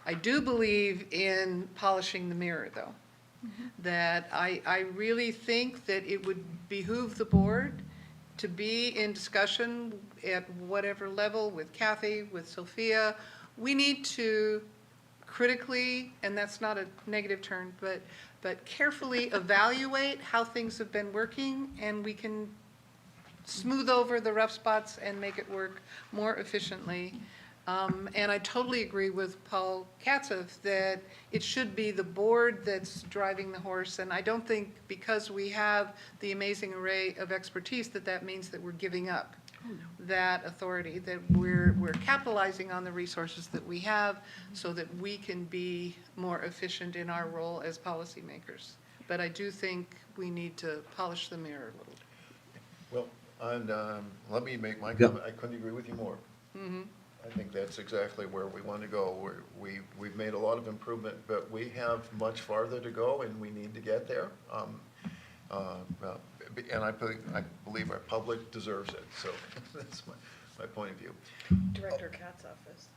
I do believe in polishing the mirror, though. That I really think that it would behoove the board to be in discussion at whatever level with Kathy, with Sophia. We need to critically, and that's not a negative term, but carefully evaluate how things have been working, and we can smooth over the rough spots and make it work more efficiently. And I totally agree with Paul Katzeff that it should be the board that's driving the horse. And I don't think because we have the amazing array of expertise that means that we're giving up that authority, that we're capitalizing on the resources that we have so that we can be more efficient in our role as policymakers. But I do think we need to polish the mirror a little. Well, and let me make my comment. I couldn't agree with you more. I think that's exactly where we want to go. We've made a lot of improvement, but we have much farther to go, and we need to get there. And I believe our public deserves it. So that's my point of view. Director Katzoff is.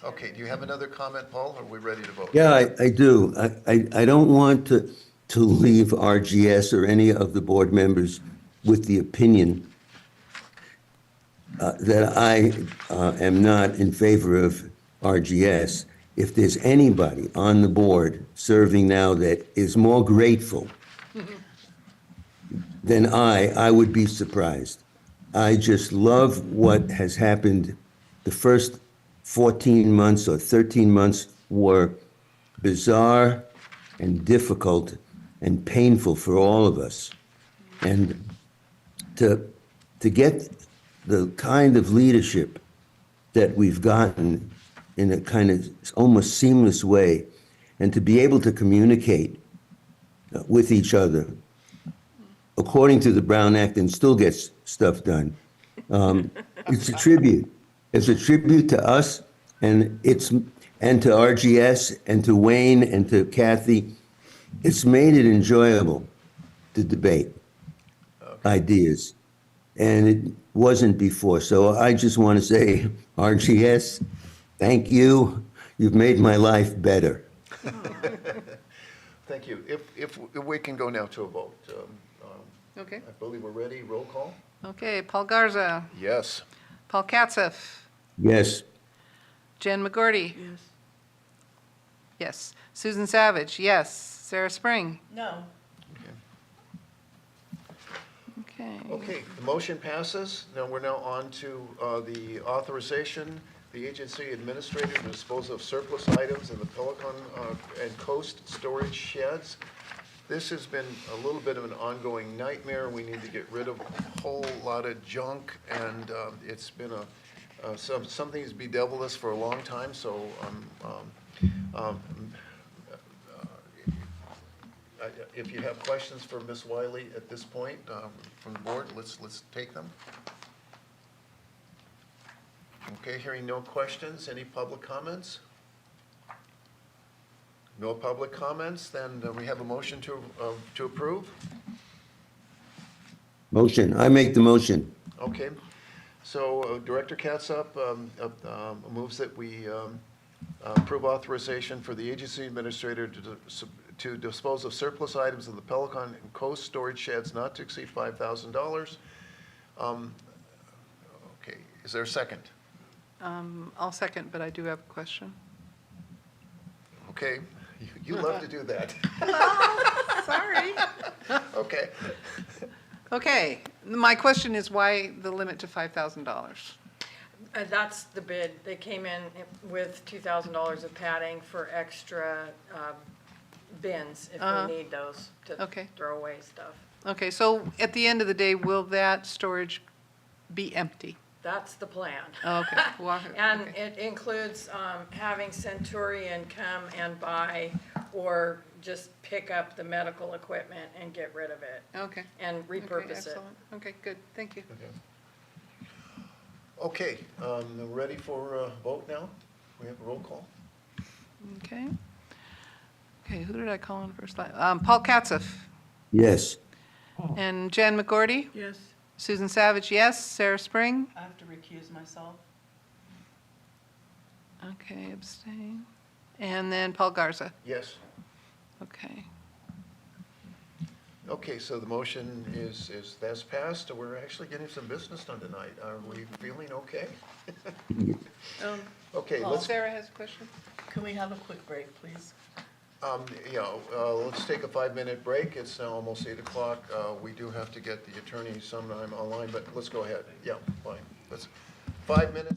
Okay, do you have another comment, Paul? Or are we ready to vote? Yeah, I do. I don't want to leave RGS or any of the board members with the opinion that I am not in favor of RGS. If there's anybody on the board serving now that is more grateful than I would be surprised. I just love what has happened. The first 14 months or 13 months were bizarre and difficult and painful for all of us. And to get the kind of leadership that we've gotten in a kind of almost seamless way, and to be able to communicate with each other according to the Brown Act and still get stuff done. It's a tribute. It's a tribute to us, and to RGS and to Wayne and to Kathy. It's made it enjoyable to debate ideas. And it wasn't before. So I just want to say, RGS, thank you. You've made my life better. Thank you. If we can go now to a vote. Okay. I believe we're ready. Roll call? Okay, Paul Garza, Yes. Paul Katzeff, Yes. Jen McGordy. Yes. Yes. Susan Savage, yes. Sarah Spring. No. Okay. Okay, the motion passes. Now, we're now on to the authorization the agency administrator to dispose of surplus items in the Pelican and Coast storage sheds. This has been a little bit of an ongoing nightmare. We need to get rid of a whole lot of junk, and it's been something that's bedeviled us for a long time, so if you have questions for Ms. Wiley at this point from the board, let's take them. Okay, hearing no questions, any public comments? No public comments, then we have a motion to approve. Motion, I make the motion. Okay, so Director Katsop moves that we approve authorization for the agency administrator to dispose of surplus items in the Pelican and Coast storage sheds not to exceed $5,000. Okay, is there a second? I'll second, but I do have a question. Okay, you love to do that. Sorry. Okay. Okay, my question is why the limit to $5,000? That's the bid. They came in with $2,000 of padding for extra bins if we need those to Okay. throw away stuff. Okay, so at the end of the day, will that storage be empty? That's the plan. Oh, okay. Well, And okay. it includes having Centurion come and buy or just pick up the medical equipment and get rid of it Okay. and Okay, repurpose it. excellent. Okay, good, thank you. Okay, ready for a vote now? We have a roll call. Okay. Okay, who did I call in first? Paul Katzif Yes. and Jan McGordy, Yes. Susan Savage, yes, Sarah Spring. I have to recuse myself. Okay, abstain. And then Paul Garza. Yes. Okay. Okay, so the motion that's passed. We're actually getting some business done tonight. Are we feeling okay? Okay, let's, Sarah has a question? Can we have a quick break, please? let's take a 5-minute break. It's now almost 8 o'clock. We do have to get the attorney sometime online, but let's go ahead. Yeah, fine. Let's, 5 minutes.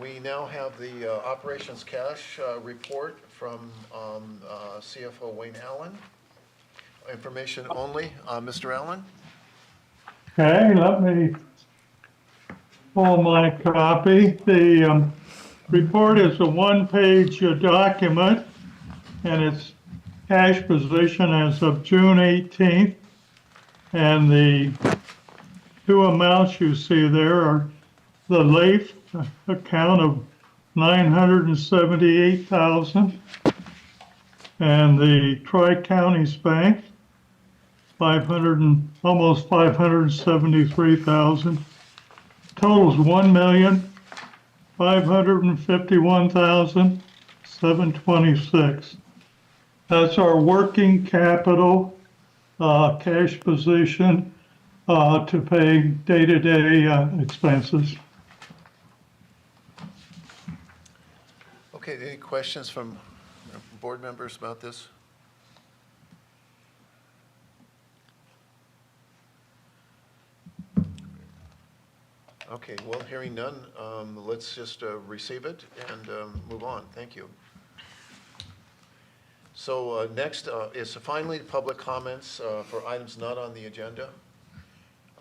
We now have the operations cash report from CFO Wayne Allen. Information only. Mr. Allen? Okay, let me pull my copy. The report is a one-page document, and it's cash position as of June 18th. And the two amounts you see there are the LAIF account of 978,000 and the Tri-Counties Bank 500 and almost 573,000. Totals 1,551,726. That's our working capital cash position to pay day-to-day expenses. Okay, any questions from board members about this? Okay, well, hearing none, let's just receive it and move on. Thank you. So next is finally public comments for items not on the agenda.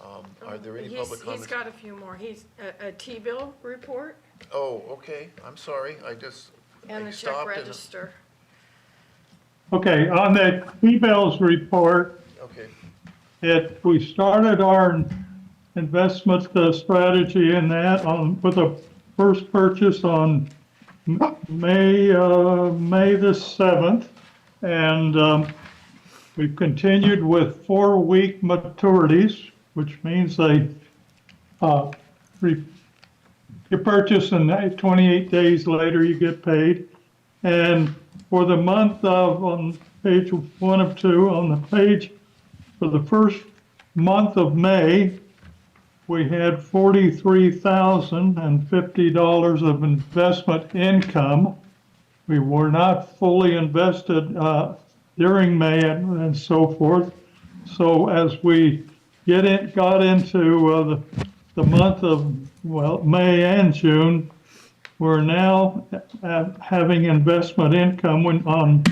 Are there any public comments? He's got a few more. He's a T-bill report Oh, okay, I'm sorry, I and the check stopped and- register. Okay, on the e-bills report, Okay, we started our investment strategy in that with a first purchase on May the 7th. And we've continued with 4-week maturities, which means they you purchase and 28 days later you get paid. And for the month of, on page 1 of 2, on the page for the first month of May, we had $43,050 of investment income. We were not fully invested during May and so forth. So as we got into the month of, well, May and June, we're now having investment income. When on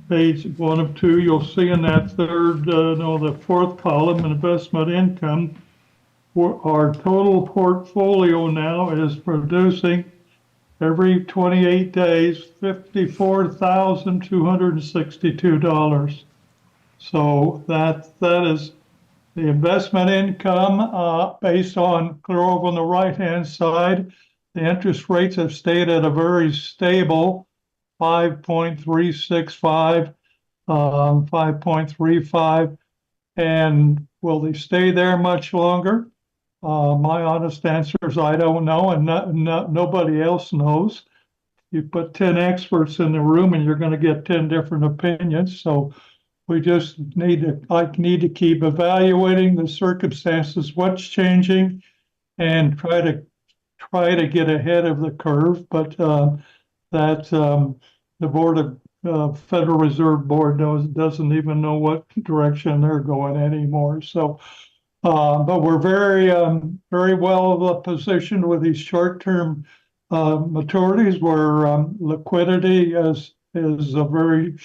page 1 of 2, you'll see in that the fourth column, investment income. Our total portfolio now is producing every 28 days $54,262. So that is the investment income based on clear over on the right-hand side. The interest rates have stayed at a very stable 5.365, 5.35. And will they stay there much longer? My honest answer is I don't know, and nobody else knows. You put 10 experts in the room and you're going to get 10 different opinions. So we just need to keep evaluating the circumstances, what's changing, and try to get ahead of the curve. But the Federal Reserve Board doesn't even know what direction they're going anymore. So, but we're very well positioned with these short-term maturities where liquidity is very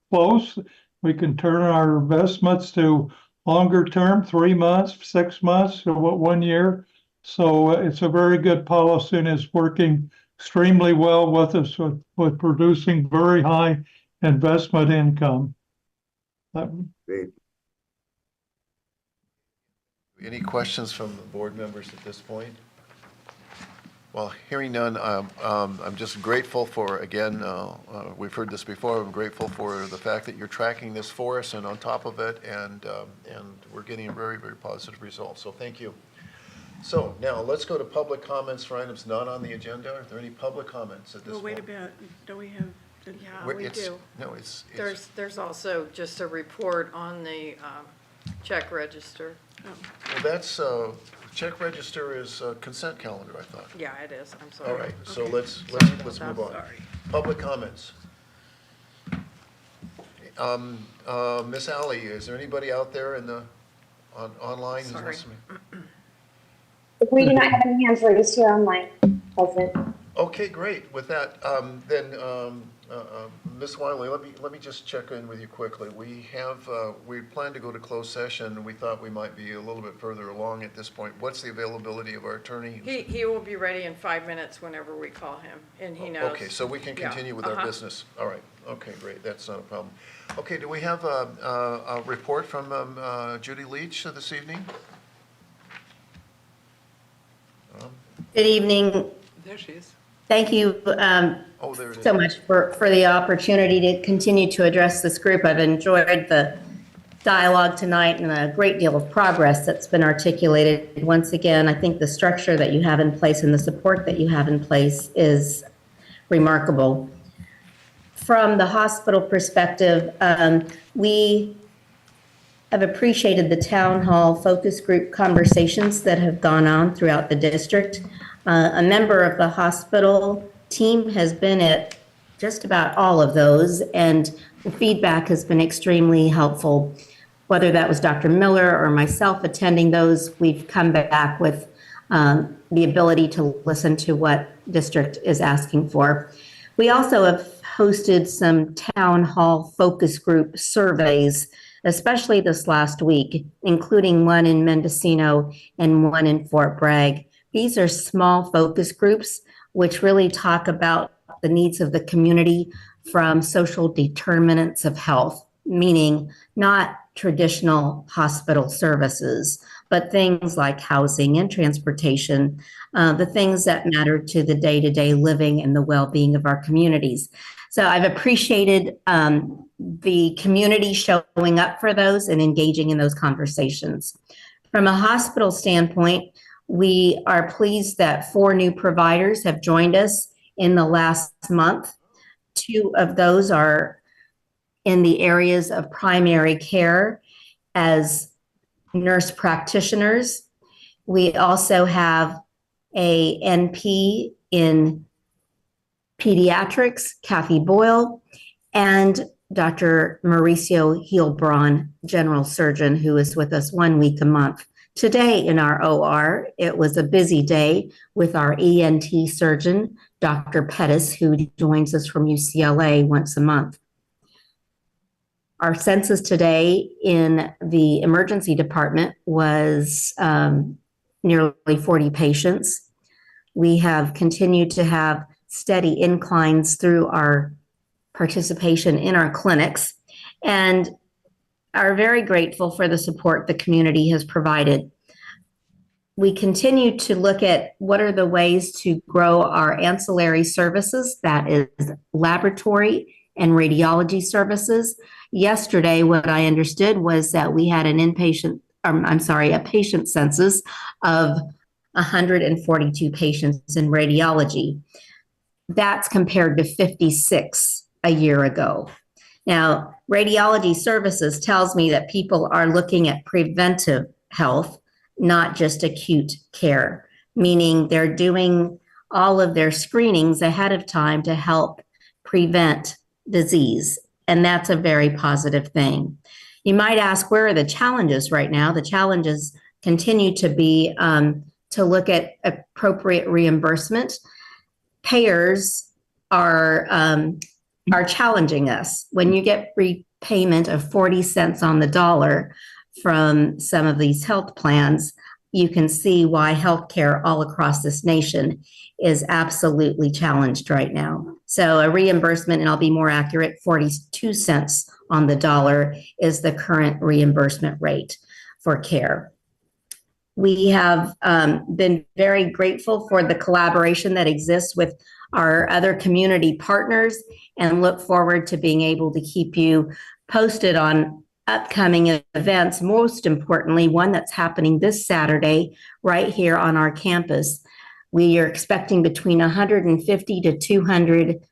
close. We can turn our investments to longer term, 3 months, 6 months, or 1 year. So it's a very good policy and is working extremely well with us with producing very high investment income. Great. any questions from the board members at this point? Well, hearing none, I'm just grateful for, again, we've heard this before, I'm grateful for the fact that you're tracking this for us and on top of it, and we're getting a very, very positive result, so thank you. So now, let's go to public comments for items not on the agenda. Are there any public comments at this Well, point? wait about, don't we have? Yeah, Wait, we it's- do. No, it's. There's also just a report on the check register. Oh, Well, that's, check register is consent calendar, I thought. Yeah, it is, I'm sorry. All right, so Okay. let's move on. sorry. Public comments. Miss Ally, is there anybody out there in the, online who's Sorry. listening? We do not have any hands raised here online, President. Okay, great. With that, Ms. Wiley, let me just check in with you quickly. We plan to go to closed session, and we thought we might be a little bit further along at this point. What's the availability of our attorney? He will be ready in 5 minutes whenever we call him, and he knows. Okay, so we can Yeah, continue with our business. All right, okay, great, that's not a problem. Okay, do we have a report from Judy Leach this evening? Good evening. There she is. Thank you Oh, there it is. so much for the opportunity to continue to address this group. I've enjoyed the dialogue tonight and a great deal of progress that's been articulated. Once again, I think the structure that you have in place and the support that you have in place is remarkable. From the hospital perspective, we have appreciated the town hall focus group conversations that have gone on throughout the district. A member of the hospital team has been at just about all of those, and the feedback has been extremely helpful. Whether that was Dr. Miller or myself attending those, we've come back with the ability to listen to what district is asking for. We also have hosted some town hall focus group surveys, especially this last week, including one in Mendocino and one in Fort Bragg. These are small focus groups which really talk about the needs of the community from social determinants of health, meaning not traditional hospital services, but things like housing and transportation, the things that matter to the day-to-day living and the well-being of our communities. So I've appreciated the community showing up for those and engaging in those conversations. From a hospital standpoint, we are pleased that 4 new providers have joined us in the last month. 2 of those are in the areas of primary care as nurse practitioners. We also have a NP in pediatrics, Kathy Boyle, and Dr. Mauricio Heilbron, general surgeon, who is with us 1 week a month. Today in our OR, it was a busy day with our ENT surgeon, Dr. Pettis, who joins us from UCLA once a month. Our census today in the emergency department was nearly 40 patients. We have continued to have steady inclines through our participation in our clinics and are very grateful for the support the community has provided. We continue to look at what are the ways to grow our ancillary services, that is laboratory and radiology services. Yesterday, what I understood was that we had a patient census of 142 patients in radiology. That's compared to 56 a year ago. Now, radiology services tells me that people are looking at preventive health, not just acute care, meaning they're doing all of their screenings ahead of time to help prevent disease. And that's a very positive thing. You might ask, where are the challenges right now? The challenges continue to be to look at appropriate reimbursement. Payers are challenging us. When you get repayment of 40 cents on the dollar from some of these health plans, you can see why healthcare all across this nation is absolutely challenged right now. So a reimbursement, and I'll be more accurate, 42 cents on the dollar is the current reimbursement rate for care. We have been very grateful for the collaboration that exists with our other community partners and look forward to being able to keep you posted on upcoming events. Most importantly, one that's happening this Saturday right here on our campus. We are expecting between 150 to 200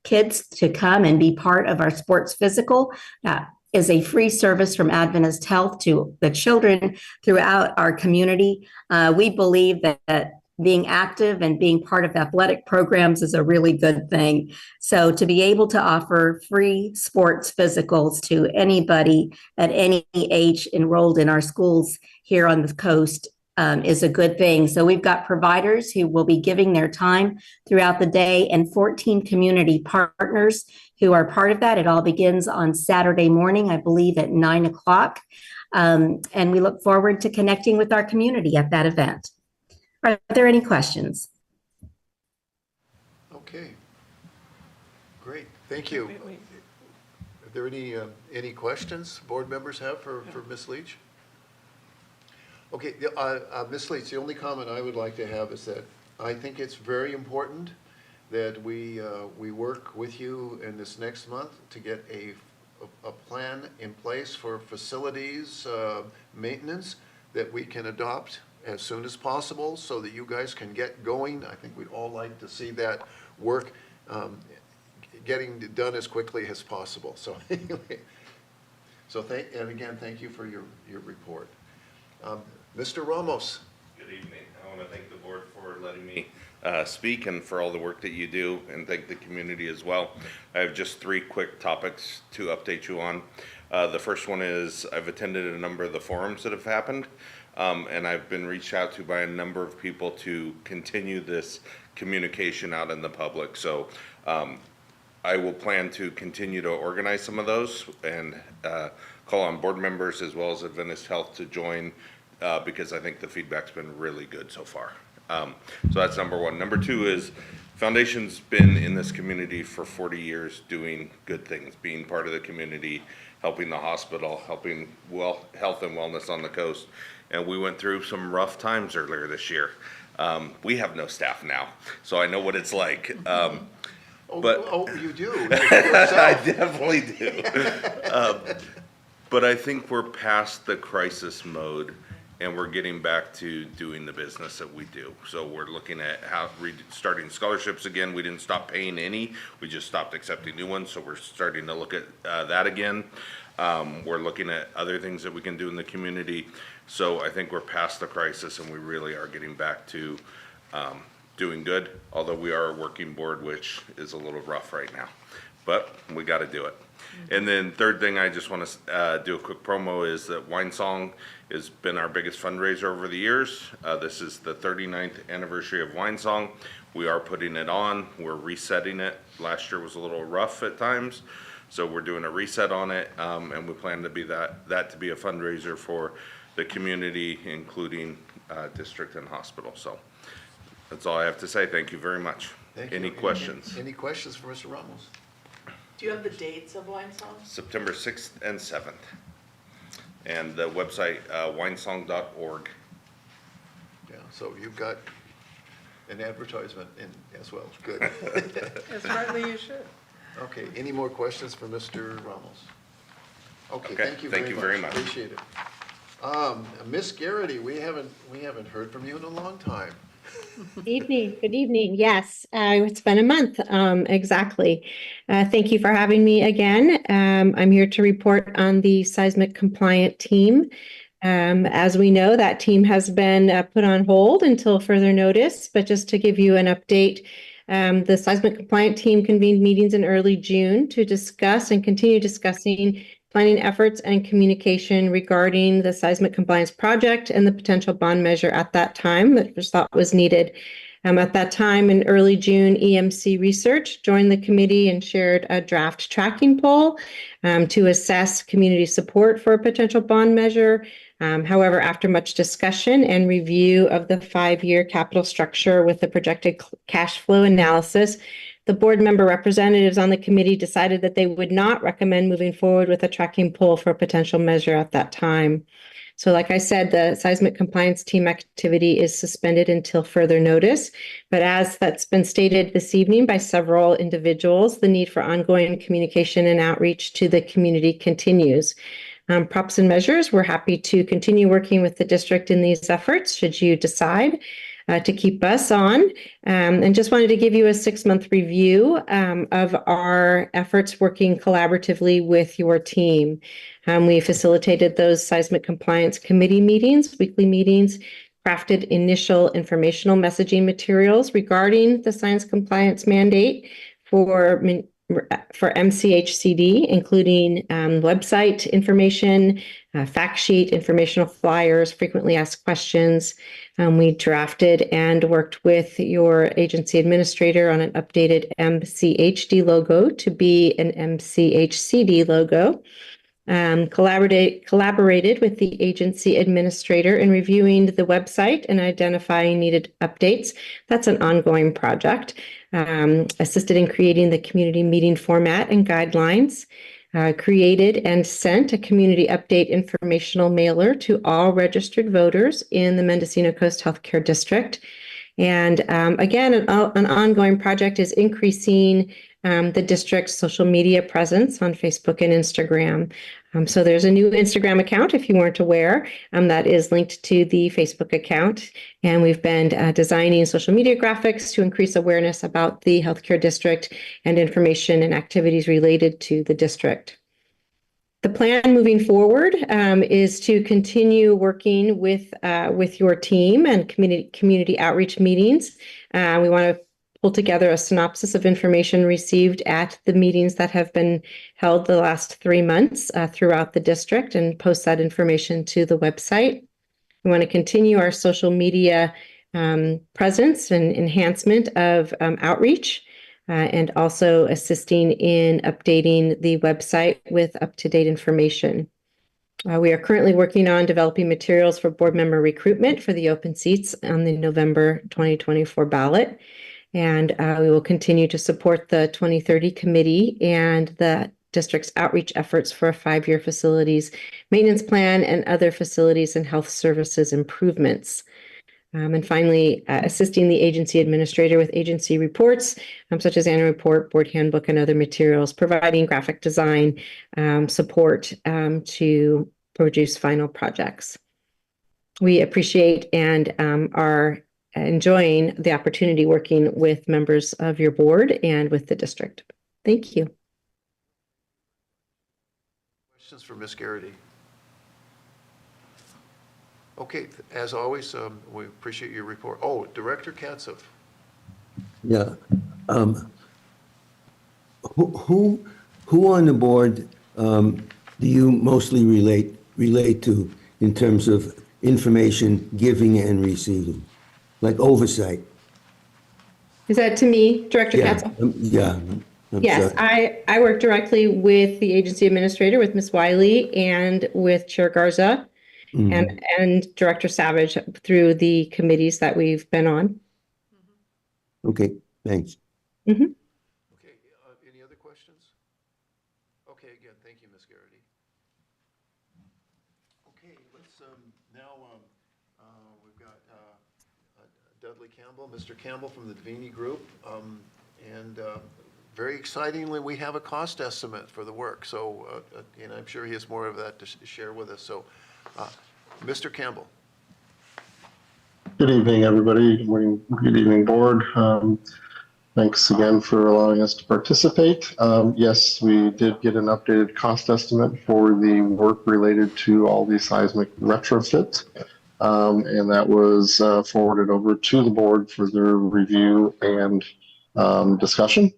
kids to come and be part of our sports physical. That is a free service from Adventist Health to the children throughout our community. We believe that being active and being part of athletic programs is a really good thing. So to be able to offer free sports physicals to anybody at any age enrolled in our schools here on the coast is a good thing. So we've got providers who will be giving their time throughout the day and 14 community partners who are part of that. It all begins on Saturday morning, I believe at 9 o'clock. And we look forward to connecting with our community at that event. Are there any questions? Okay. Great, thank you. Are there any questions board members have for Ms. Leach? Okay, Ms. Leach, the only comment I would like to have is that I think it's very important that we work with you in this next month to get a plan in place for facilities maintenance that we can adopt as soon as possible so that you guys can get going. I think we'd all like to see that work getting done as quickly as possible. So anyway, and again, thank you for your report. Mr. Ramos. Good evening. I want to thank the board for letting me speak and for all the work that you do, and thank the community as well. I have just 3 quick topics to update you on. The first one is I've attended a number of the forums that have happened, and I've been reached out to by a number of people to continue this communication out in the public. So I will plan to continue to organize some of those and call on board members as well as Adventist Health to join because I think the feedback's been really good so far. So that's number 1. Number 2 is Foundation's been in this community for 40 years doing good things, being part of the community, helping the hospital, helping health and wellness on the coast. And we went through some rough times earlier this year. We have no staff now, so I know what it's like. But you do. I definitely do. But I think we're past the crisis mode and we're getting back to doing the business that we do. So we're looking at how starting scholarships again. We didn't stop paying any, we just stopped accepting new ones. So we're starting to look at that again. We're looking at other things that we can do in the community. So I think we're past the crisis and we really are getting back to doing good, although we are a working board, which is a little rough right now, but we got to do it. And then third thing I just want to do a quick promo is that Wine Song has been our biggest fundraiser over the years. This is the 39th anniversary of Wine Song. We are putting it on. We're resetting it. Last year was a little rough at times, so we're doing a reset on it, and we plan to be that to be a fundraiser for the community, including district and hospital. So that's all I have to say. Thank you very much. Thank you. Any questions? Any questions for Mr. Ramos? Do you have the dates of Wine Song? September 6th and 7th. And the website, winesong.org. Yeah, so you've got an advertisement in as well. Good. As rightly you should. Okay, any more questions for Mr. Ramos? Okay, thank you very much. Appreciate it. Miss Garrity, we haven't heard from you in a long time. Good evening. Good evening. Yes, it's been a month. Exactly. Thank you for having me again. I'm here to report on the seismic compliant team. As we know, that team has been put on hold until further notice, but just to give you an update, the seismic compliant team convened meetings in early June to discuss and continue discussing planning efforts and communication regarding the seismic compliance project and the potential bond measure at that time that was thought was needed. At that time in early June, EMC Research joined the committee and shared a draft tracking poll to assess community support for a potential bond measure. However, after much discussion and review of the 5-year capital structure with the projected cash flow analysis, the board member representatives on the committee decided that they would not recommend moving forward with a tracking poll for a potential measure at that time. So like I said, the seismic compliance team activity is suspended until further notice. But as that's been stated this evening by several individuals, the need for ongoing communication and outreach to the community continues. Props and measures, we're happy to continue working with the district in these efforts should you decide to keep us on. And just wanted to give you a 6-month review of our efforts working collaboratively with your team. We facilitated those seismic compliance committee meetings, weekly meetings, crafted initial informational messaging materials regarding the science compliance mandate for for MCHCD, including website information, fact sheet, informational flyers, frequently asked questions. We drafted and worked with your agency administrator on an updated MCHD logo to be an MCHCD logo. Collaborated with the agency administrator in reviewing the website and identifying needed updates. That's an ongoing project. Assisted in creating the community meeting format and guidelines. Created and sent a community update informational mailer to all registered voters in the Mendocino Coast Healthcare District. And again, an ongoing project is increasing the district's social media presence on Facebook and Instagram. So there's a new Instagram account, if you weren't aware, that is linked to the Facebook account. And we've been designing social media graphics to increase awareness about the healthcare district and information and activities related to the district. The plan moving forward is to continue working with your team and community outreach meetings. We want to pull together a synopsis of information received at the meetings that have been held the last 3 months throughout the district and post that information to the website. We want to continue our social media presence and enhancement of outreach. And also assisting in updating the website with up-to-date information. We are currently working on developing materials for board member recruitment for the open seats on the November 2024 ballot. And we will continue to support the 2030 committee and the district's outreach efforts for a 5-year facilities maintenance plan and other facilities and health services improvements. And finally, assisting the agency administrator with agency reports, such as annual report, board handbook, and other materials, providing graphic design support to produce final projects. We appreciate and are enjoying the opportunity working with members of your board and with the district. Thank you. Questions for Ms. Garrity? Okay, as always, we appreciate your report. Oh, Director Katzif. Yeah. Who on the board do you mostly relate to in terms of information giving and receiving, like oversight? Is that to me, Director Yeah, Katzel? yeah. I'm Yes, sorry. I work directly with the agency administrator, with Ms. Wiley, and with Chair Garza and Director Savage through the committees that we've been on. Okay, thanks. Okay, any other questions? Okay, again, thank you, Ms. Garrity. Okay, let's now, we've got Dudley Campbell, Mr. Campbell from the Davini Group, and very excitingly, we have a cost estimate for the work. So, and I'm sure he has more of that to share with us. So, Mr. Campbell. Good evening, everybody. Good morning, good evening, board. Thanks again for allowing us to participate. Yes, we did get an updated cost estimate for the work related to all the seismic retrofit, and that was forwarded over to the board for their review and discussion.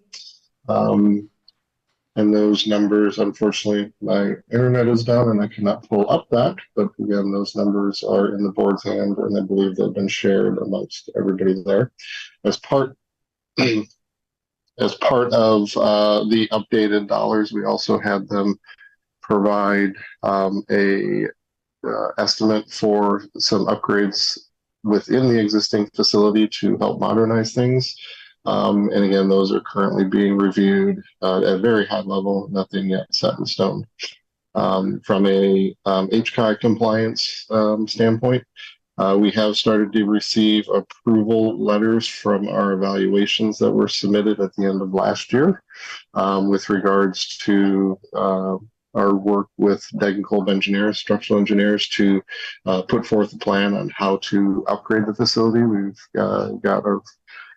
And those numbers, unfortunately, my internet is down and I cannot pull up that. But again, those numbers are in the board's hand, and I believe they've been shared amongst everybody there. As part of the updated dollars, we also had them provide a estimate for some upgrades within the existing facility to help modernize things. And again, those are currently being reviewed at a very high level, nothing yet set in stone. From a HCI compliance standpoint, we have started to receive approval letters from our evaluations that were submitted at the end of last year with regards to our work with Degenkolb engineers, structural engineers, to put forth a plan on how to upgrade the facility. We've got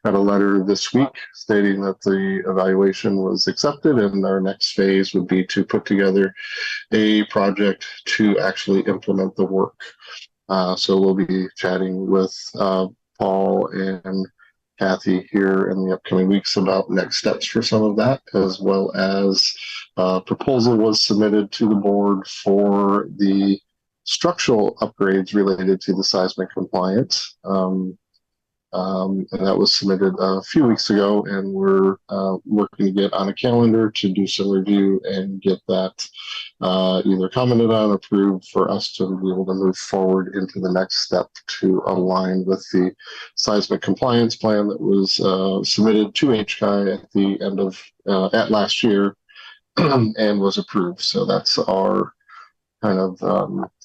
a letter this week stating that the evaluation was accepted, and our next phase would be to put together a project to actually implement the work. So we'll be chatting with Paul and Kathy here in the upcoming weeks about next steps for some of that, as well as proposal was submitted to the board for the structural upgrades related to the seismic compliance. And that was submitted a few weeks ago, and we're working to get on a calendar to do some review and get that either commented on, approved for us to be able to move forward into the next step to align with the seismic compliance plan that was submitted to HCI at the end of at last year and was approved. So that's our kind of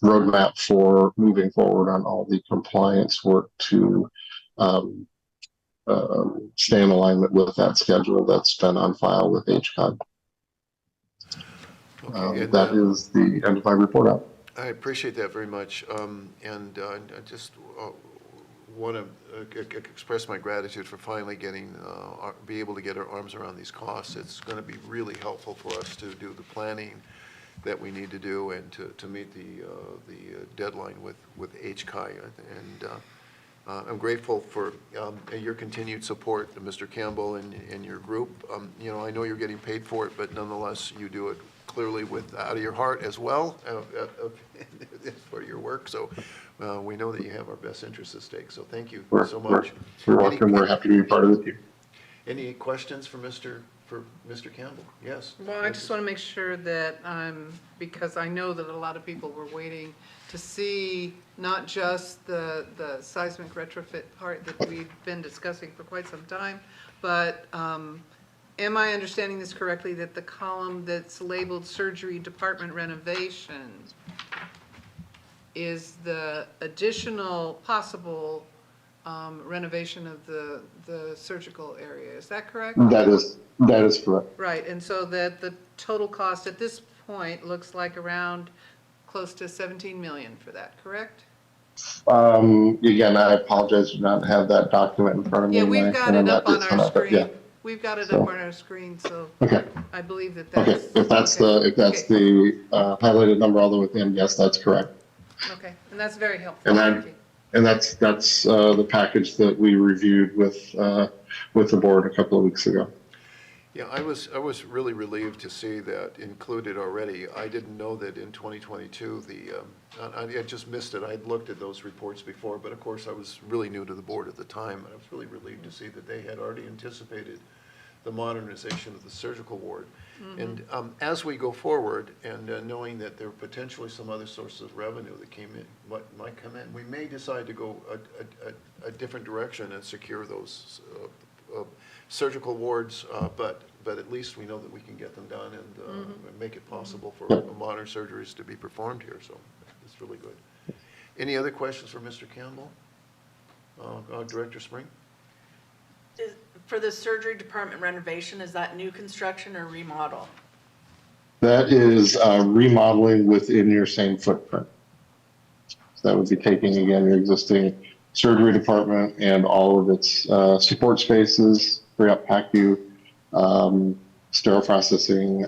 roadmap for moving forward on all the compliance work to stay in alignment with that schedule that's been on file with HCOG. Okay, That is the end of my report out. I appreciate that very much. I just want to express my gratitude for finally getting, be able to get our arms around these costs. It's going to be really helpful for us to do the planning that we need to do and to meet the deadline with HCI. And I'm grateful for your continued support, Mr. Campbell, and your group. You know, I know you're getting paid for it, but nonetheless, you do it clearly out of your heart as well for your work. So we know that you have our best interests at stake. So thank you so much. You're welcome. We're happy to be part of the team. Any questions for Mr. Campbell? Yes. Well, I just want to make sure that because I know that a lot of people were waiting to see not just the seismic retrofit part that we've been discussing for quite some time, but am I understanding this correctly, that the column that's labeled surgery department renovation is the additional possible renovation of the surgical area? Is that correct? That is correct. Right, and so that the total cost at this point looks like around close to 17 million for that, correct? Again, I apologize to not have that document in front of me. Yeah, we've got it up on our screen. Yeah. We've got it up on our screen, so Okay. I believe that Okay, that's. if that's the highlighted number all the way within, yes, that's correct. Okay, and that's very helpful. And Thank you. that's the package that we reviewed with the board a couple of weeks ago. Yeah, I was really relieved to see that included already. I didn't know that in 2022, I just missed it. I'd looked at those reports before, but of course I was really new to the board at the time, and I was really relieved to see that they had already anticipated the modernization of the surgical ward. Mm-hmm. And as we go forward, and knowing that there are potentially some other sources of revenue that might come in, we may decide to go a different direction and secure those surgical wards, but at least we know that we can get them done and make it possible for modern surgeries to be performed here. So it's really good. Any other questions for Mr. Campbell? Director Spring? For the surgery department renovation, is that new construction or remodel? That is remodeling within your same footprint. So that would be taking, again, your existing surgery department and all of its support spaces, pre-op PACU, sterile processing,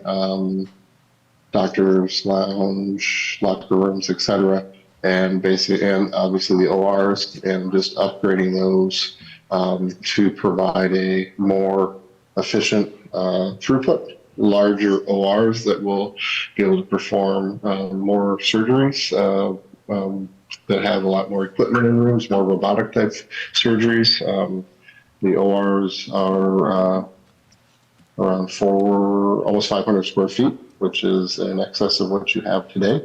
doctor's lounge, locker rooms, etc., and obviously the ORs, and just upgrading those to provide a more efficient throughput, larger ORs that will be able to perform more surgeries that have a lot more equipment in rooms, more robotic type surgeries. The ORs are around almost 500 square feet, which is in excess of what you have today.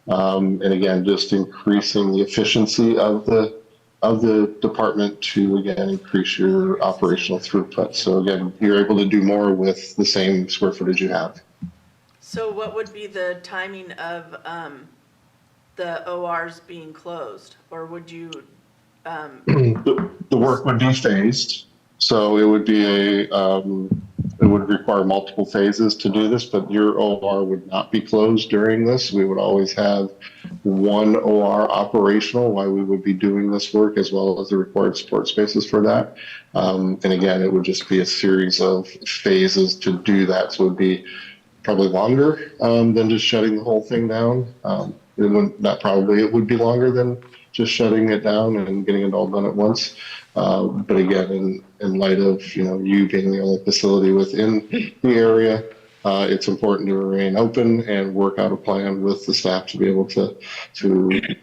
And again, just increasing the efficiency of the department to, again, increase your operational throughput. So again, you're able to do more with the same square footage you have. So what would be the timing of the ORs being closed, or would you? The work would be phased, so it would be it would require multiple phases to do this, but your OR would not be closed during this. We would always have one OR operational while we would be doing this work, as well as the required support spaces for that. And again, it would just be a series of phases to do that. So it would be probably longer than just shutting the whole thing down. It would be longer than just shutting it down and getting it all done at once. But again, in light of, you being the only facility within the area, it's important to remain open and work out a plan with the staff to be able to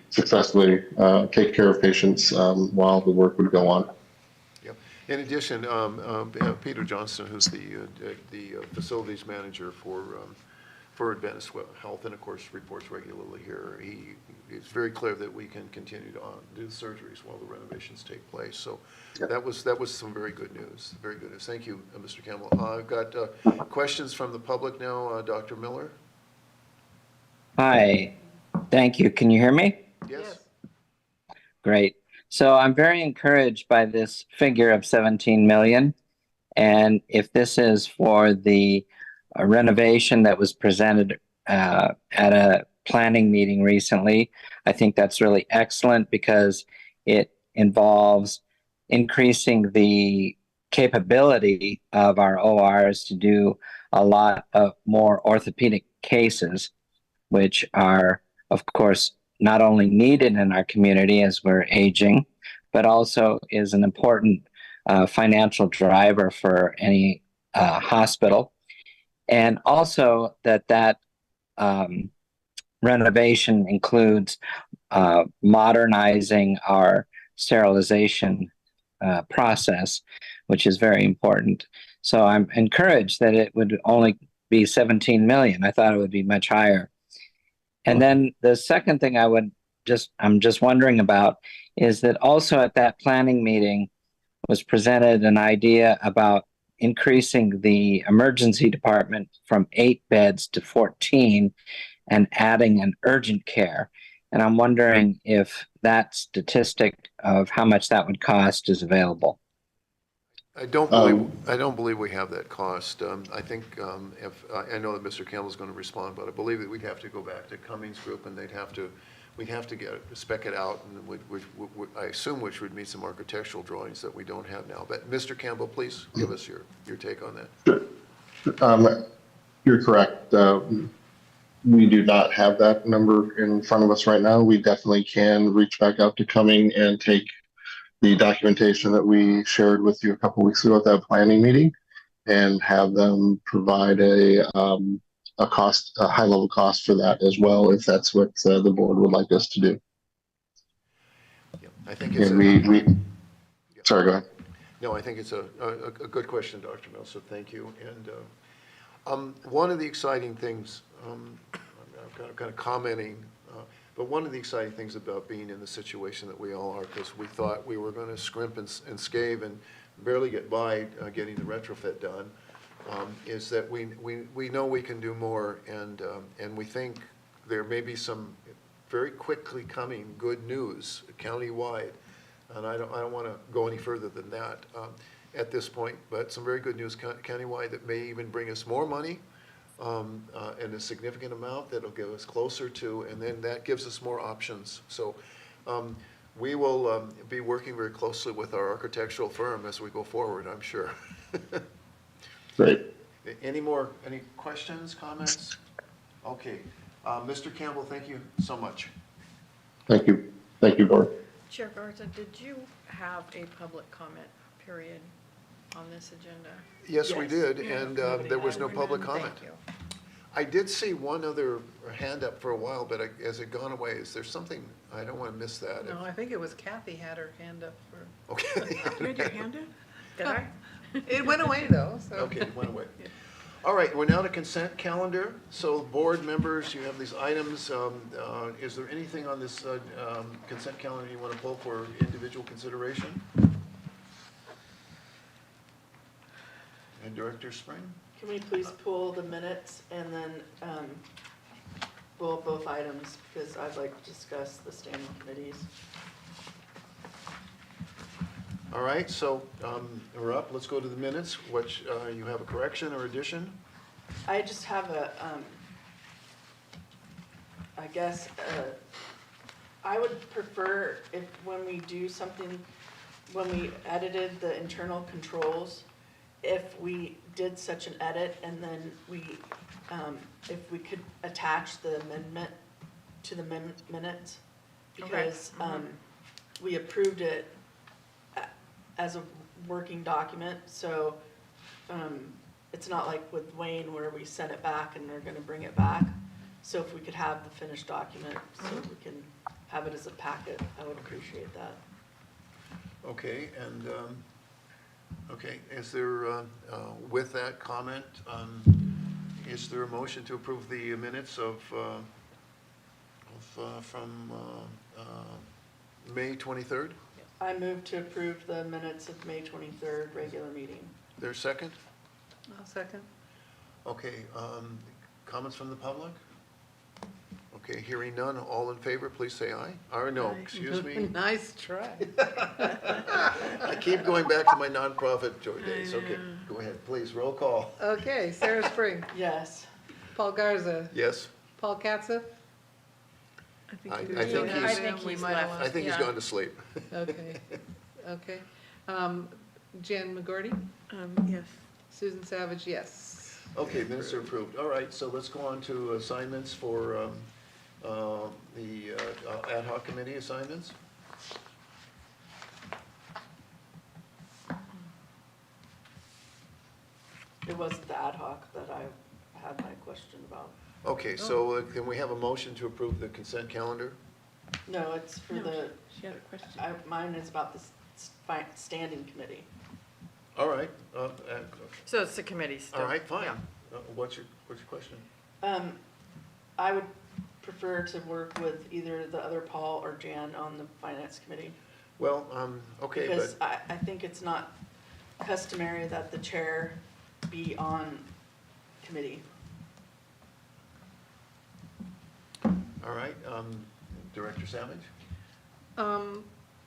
successfully take care of patients while the work would go on. Yep. In addition, Peter Johnston, who's the facilities manager for Adventist Health, and of course reports regularly here, it's very clear that we can continue to do the surgeries while the renovations take place. So that was some very good news. Very good news. Thank you, Mr. Campbell. I've got questions from the public now. Dr. Miller. Hi. Thank you. Can you hear me? Yes. Great. So I'm very encouraged by this figure of 17 million. And if this is for the renovation that was presented at a planning meeting recently, I think that's really excellent because it involves increasing the capability of our ORs to do a lot of more orthopedic cases, which are, of course, not only needed in our community as we're aging, but also is an important financial driver for any hospital. And also that renovation includes modernizing our sterilization process, which is very important. So I'm encouraged that it would only be 17 million. I thought it would be much higher. And then the second thing I'm just wondering about is that also at that planning meeting was presented an idea about increasing the emergency department from 8 beds to 14 and adding an urgent care. And I'm wondering if that statistic of how much that would cost is available. I don't believe we have that cost. I think if I know that Mr. Campbell's going to respond, but I believe that we'd have to go back to Cummings Group and we'd have to spec it out, and I assume which would meet some architectural drawings that we don't have now. But Mr. Campbell, please give us your take on that. Sure. You're correct. We do not have that number in front of us right now. We definitely can reach back out to Cumming and take the documentation that we shared with you a couple weeks ago at that planning meeting and have them provide a high level cost for that as well, if that's what the board would like us to do. Yeah, I think it's sorry, go ahead. No, I think it's a good question, Dr. Mills, so thank you. And one of the exciting things, I'm kind of commenting, but one of the exciting things about being in the situation that we all are, because we thought we were going to scrimp and scave and barely get by getting the retrofit done, is that we know we can do more, and we think there may be some very quickly coming good news countywide, and I don't want to go any further than that at this point, but some very good news countywide that may even bring us more money. And a significant amount that'll get us closer to, and then that gives us more options. So we will be working very closely with our architectural firm as we go forward, I'm sure. Great. Any questions, comments? Okay. Mr. Campbell, thank you so much. Thank you. Thank you, Board. Chair Garza, did you have a public comment period on this agenda? Yes, we did, and there was no public comment. Thank you. I did see one other hand up for a while, but has it gone away? Is there something, I don't want to miss that. No, I think it was Kathy had her hand up for. Okay. You had your hand up? Did I? It went away though, so. Okay, it went away. All right, we're now to consent calendar. So board members, you have these items. Is there anything on this consent calendar you want to pull for individual consideration? And Director Spring? Can we please pull the minutes and then pull both items, because I'd like to discuss the standing committees. All right, so we're up. Let's go to the minutes. Which you have a correction or addition? I just have a, I guess, I would prefer if when we do something, when we edited the internal controls, if we did such an edit and then we, if we could attach the amendment to the minutes, because we approved it as a working document, so it's not like with Wayne where we sent it back and they're gonna bring it back. So if we could have the finished document, so we can have it as a packet, I would appreciate that. Okay, and, okay, is there, with that comment, is there a motion to approve the minutes from May 23rd? I move to approve the minutes of May 23rd, regular meeting. There's a second? I'll second. Okay, comments from the public? Okay, hearing none, all in favor, please say aye. Or no, excuse me. Nice try. I keep going back to my nonprofit days. Okay, go ahead, please, roll call. Okay, Sarah Spring, Yes. Paul Garza, Yes? Paul Katzif. I he think was- he's, I think he's left. I think he's Yeah. gone to sleep. Okay, okay. Jen McGordy, Yes. Susan Savage, yes. Okay, minutes are approved. All right, so let's go on to assignments for the ad hoc committee assignments. It wasn't the ad hoc that I had my question about. Okay, so can we have a motion to approve the consent calendar? No, it's for No, the, She had a question. mine is about the standing committee. All right, So it's the committee still. all right, fine. Yeah. What's your question? I would prefer to work with either the other Paul or Jan on the finance committee. Well, okay, Because but, I think it's not customary that the chair be on committee. all right, Director Savage?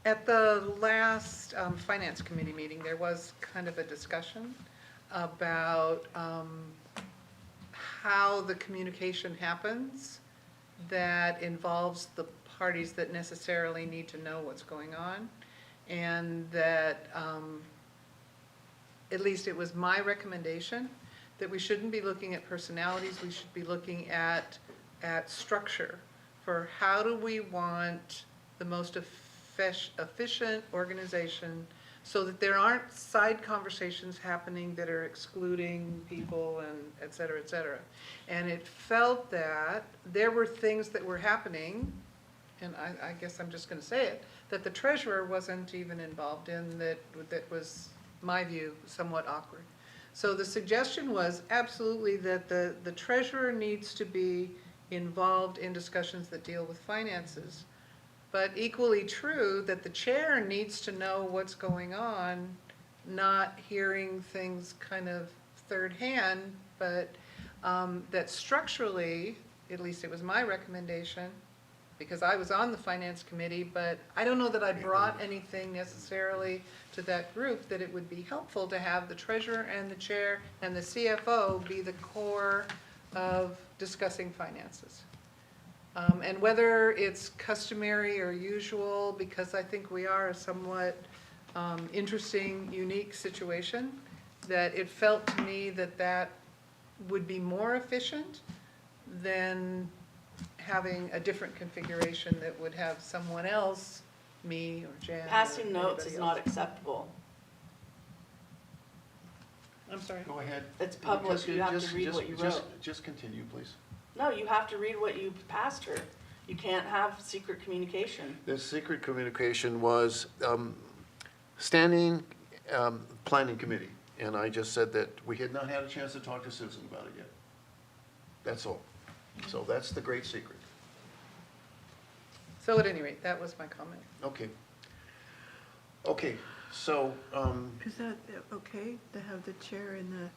At the last Finance Committee meeting, there was kind of a discussion about how the communication happens that involves the parties that necessarily need to know what's going on. And that, at least it was my recommendation, that we shouldn't be looking at personalities, we should be looking at structure for how do we want the most efficient organization so that there aren't side conversations happening that are excluding people and et cetera, et cetera. And it felt that there were things that were happening, and I guess I'm just gonna say it, that the treasurer wasn't even involved in, that was, my view, somewhat awkward. So the suggestion was absolutely that the treasurer needs to be involved in discussions that deal with finances. But equally true that the chair needs to know what's going on, not hearing things kind of third hand, but that structurally, at least it was my recommendation, because I was on the finance committee, but I don't know that I brought anything necessarily to that group, that it would be helpful to have the treasurer and the chair and the CFO be the core of discussing finances. And whether it's customary or usual, because I think we are a somewhat interesting, unique situation, that it felt to me that that would be more efficient than having a different configuration that would have someone else, me or Jan. or Passing notes is anybody not else. acceptable. I'm sorry. Go ahead. It's public, Just- you have just- to read just- what you just- wrote. Just continue, please. No, you have to read what you passed her. You can't have secret communication. The secret communication was standing planning committee, and I just said that we had not had a chance to talk to Susan about it yet. That's all. So that's the great secret. So at any rate, that was my comment. Okay. Okay, so, Is that okay to have the chair and the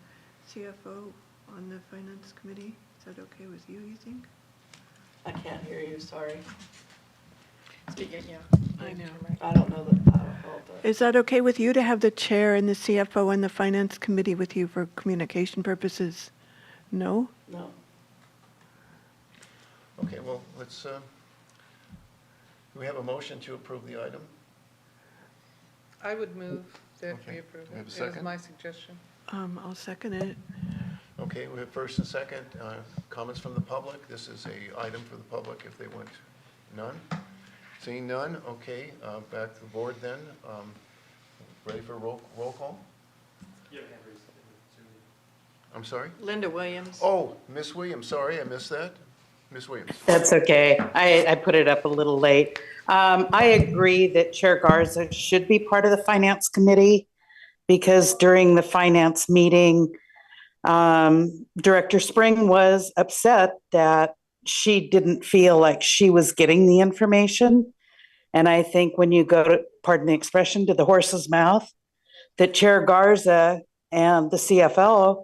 CFO on the finance committee? Is that okay with you think? I can't hear you, sorry. Speaking, yeah. I know. I don't know that, all the. Is that okay with you to have the chair and the CFO and the finance committee with you for communication purposes? No? No. okay, well, let's, do we have a motion to approve the item? I would move that Okay. we approve We have it. a It was second? my suggestion. I'll second it. Okay, we have first and second, comments from the public. This is a item for the public if they want none. Seeing none, okay, back to the board then. Ready for roll call? I'm sorry? Linda Williams. Oh, Miss Williams, sorry, I missed that. Miss Williams. That's okay. I put it up a little late. I agree that Chair Garza should be part of the Finance Committee because during the finance meeting, Director Spring was upset that she didn't feel like she was getting the information. And I think when you go to, pardon the expression, to the horse's mouth, that Chair Garza and the CFO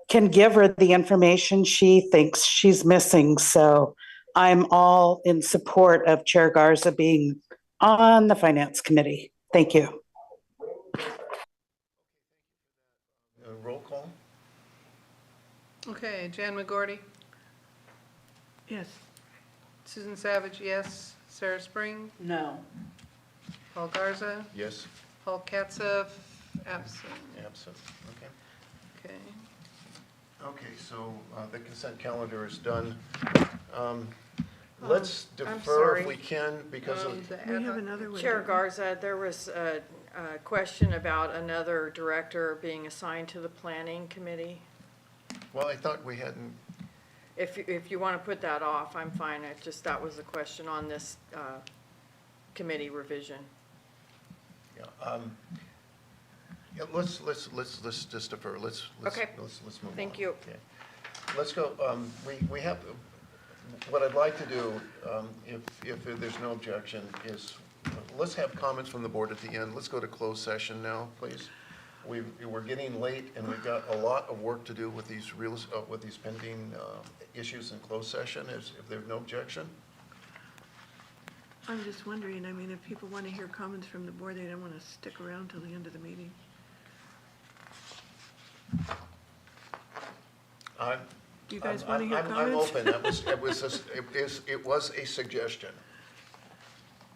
can give her the information she thinks she's missing. So I'm all in support of Chair Garza being on the Finance Committee. Thank you. Roll call? Okay, Jan McGorty, Yes. Susan Savage, yes. Sarah Spring, No. Paul Garza, Yes, Paul Katzef, absent. absent, okay. Okay. Okay, so the consent calendar is done. Let's I'm defer if sorry. we can because of, We have another one. Chair don't we? Garza, there was a question about another director being assigned to the planning committee. well, I thought we hadn't, If you want to put that off, I'm fine. That was a question on this committee revision. yeah. Yeah, let's just defer. Let's Okay. move on. Thank you. Okay. Let's go, we have, what I'd like to do, if there's no objection, is let's have comments from the board at the end. Let's go to closed session now, please. We're getting late and we've got a lot of work to do with these with these pending issues in closed session, if there's no objection. I'm just wondering, I mean, if people want to hear comments from the board, they don't want to stick around till the end of the meeting. Do you guys want to hear I'm comments? open. It was a suggestion.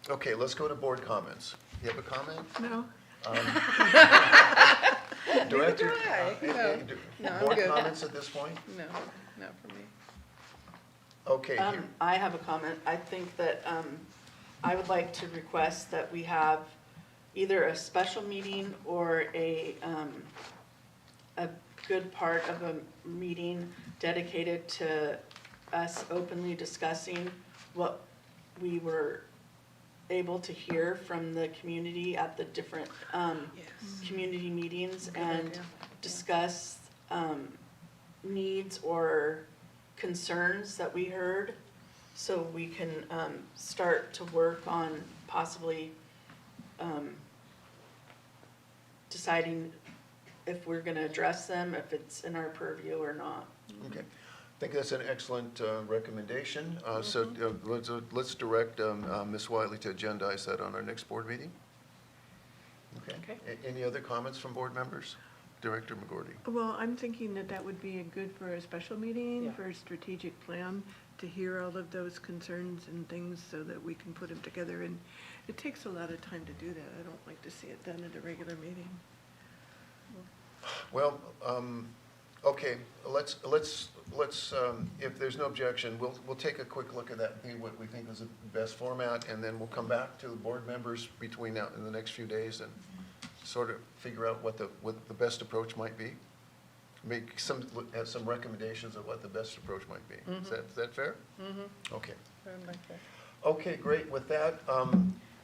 Okay, let's go to board comments. You have a comment? No? Director? No, I'm Board good. comments at this point? No, not for me. Okay, here, I have a comment. I think that, I would like to request that we have either a special meeting or a good part of a meeting dedicated to us openly discussing what we were able to hear from the community at the different, community meetings and discuss, needs or concerns that we heard, so we can start to work on possibly deciding if we're going to address them, if it's in our purview or not. okay. I think that's an excellent recommendation. So let's direct Ms. Wiley to agendize that on our next board meeting. Okay. Any other comments from board members? Director McGorty. Well, I'm thinking that that would be good for a special meeting, Yeah. for a strategic plan, to hear all of those concerns and things so that we can put them together. And it takes a lot of time to do that. I don't like to see it done at a regular meeting. Well, okay, let's, if there's no objection, we'll take a quick look at that, and see what we think is the best format, and then we'll come back to the board members between now and the next few days and sort of figure out what the best approach might be. Have some recommendations of what the best approach might be. Is that fair? Mm-hmm. Okay. Okay, great. With that,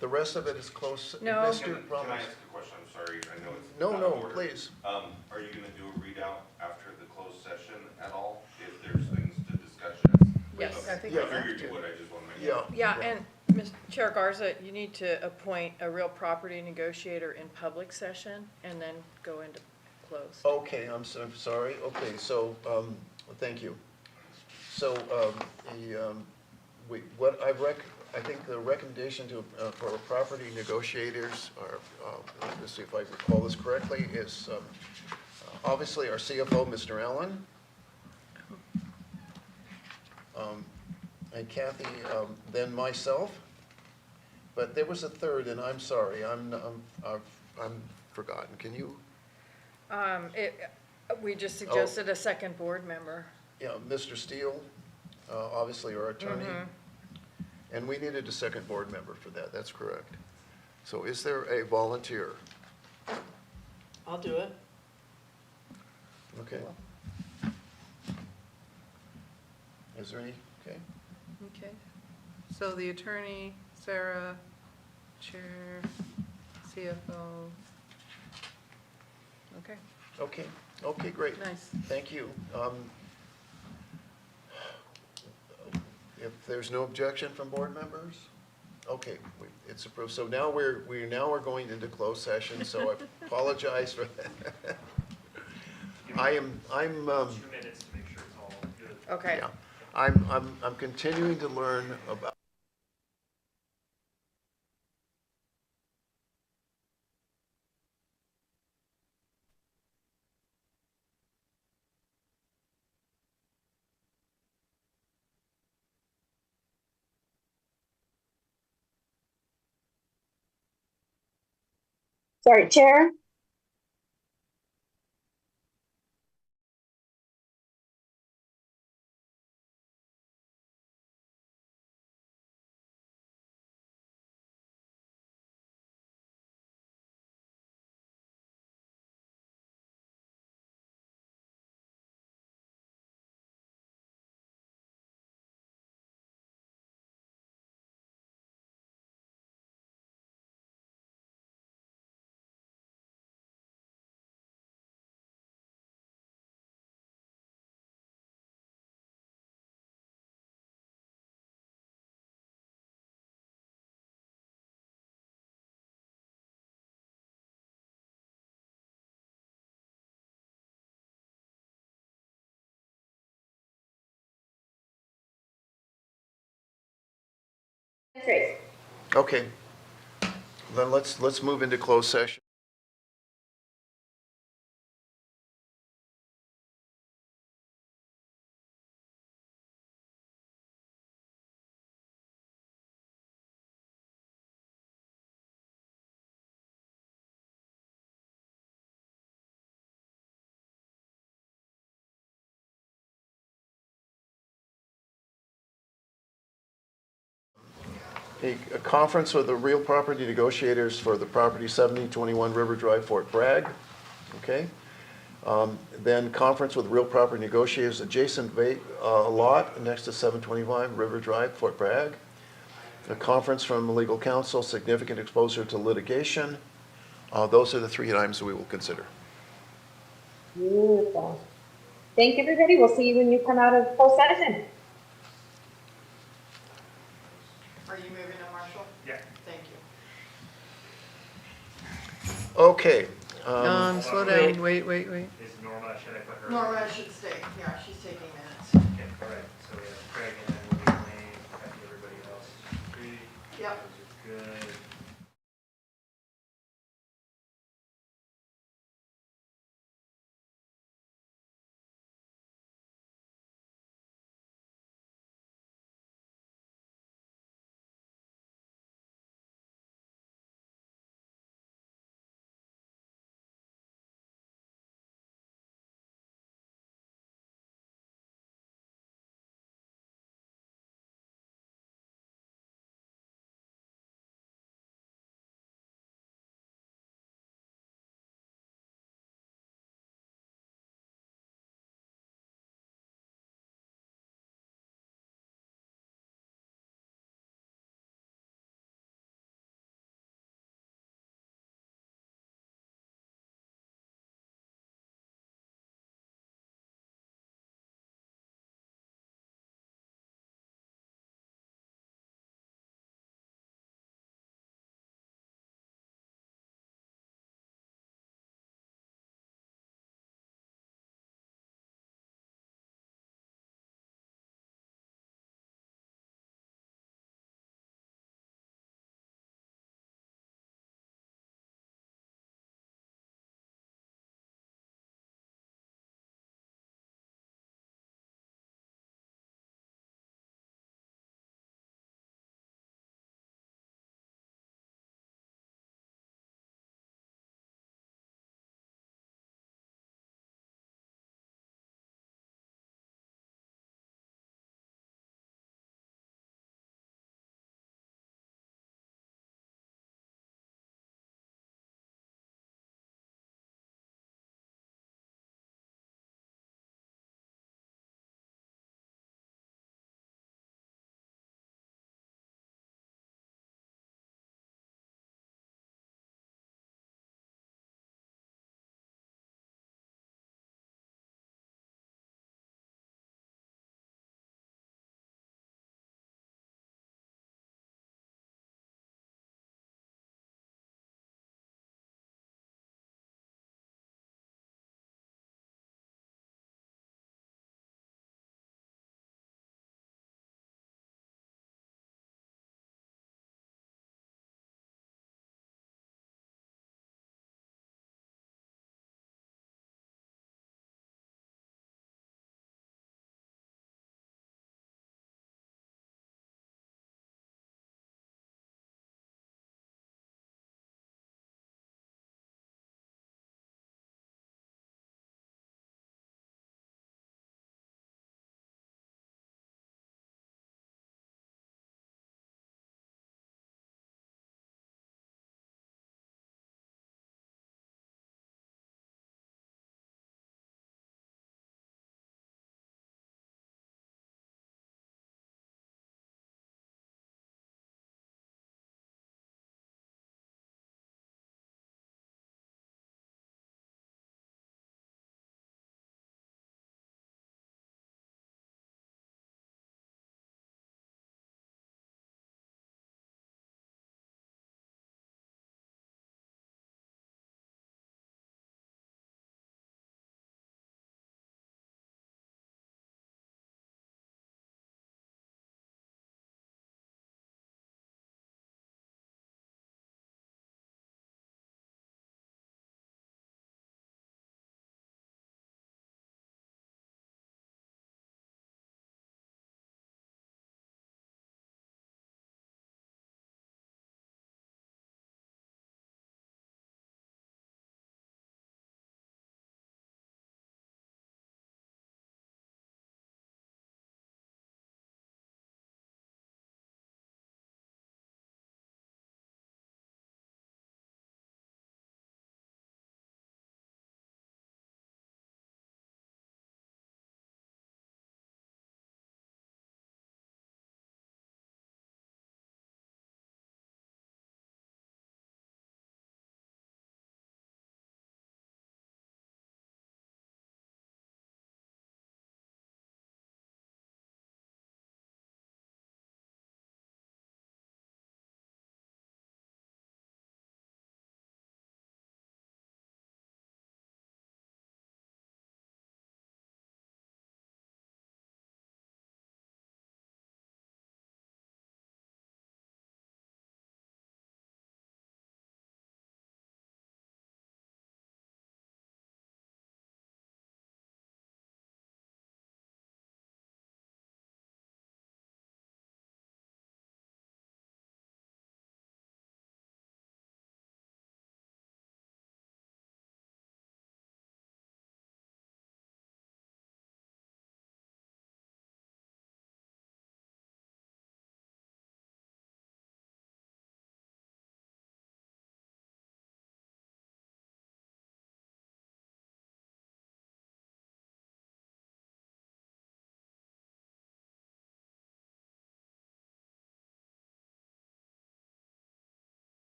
the rest of it is close. No. Mr. Can I Ramos. ask a question? I'm sorry, I know it's No, out no, of order. please. Are you gonna do a readout after the closed session at all, if there's things to discuss? Yes. I think Yeah. we have Figured to. you would, I just wanna make sure. Yeah. Yeah, and Mr. Chair Garza, you need to appoint a real property negotiator in public session and then go into closed. Okay, I'm so sorry. Okay, so, thank you. So, I think the recommendation for property negotiators are, let's see if I recall this correctly, is obviously our CFO, Mr. Allen. And Kathy, then myself. But there was a third, and I'm sorry, I'm forgotten. Can you? We just suggested a second board member. Yeah, Mr. Steele, obviously our attorney. And we needed a second board member for that, that's correct. So is there a volunteer? I'll do it. Okay. Is there any, okay? Okay. So the attorney, Sarah, chair, CFO. Okay, Okay, okay, great. nice. Thank you. If there's no objection from board members? Okay, it's approved. So now we now are going into closed session, so I apologize for that. I'm, 2 minutes to make sure it's all good. Okay. yeah, I'm continuing to learn about. Sorry, Chair. Great. Okay, then let's move into closed session. A conference with the real property negotiators for the property 7021 River Drive, Fort Bragg, okay? Then conference with real property negotiators adjacent lot next to 725 River Drive, Fort Bragg. A conference from legal counsel, significant exposure to litigation. Those are the 3 items that we will consider. Beautiful. Thank you, everybody. We'll see you when you come out of closed session. Are you moving to Marshall? Yeah. Thank you. Okay. Slow down, wait. Is Norma, should I put her? Norma should stay. Yeah, she's taking minutes. Okay, all right, so we have Craig and then we'll be Wayne, everybody else. Agree? Yep. Those are good.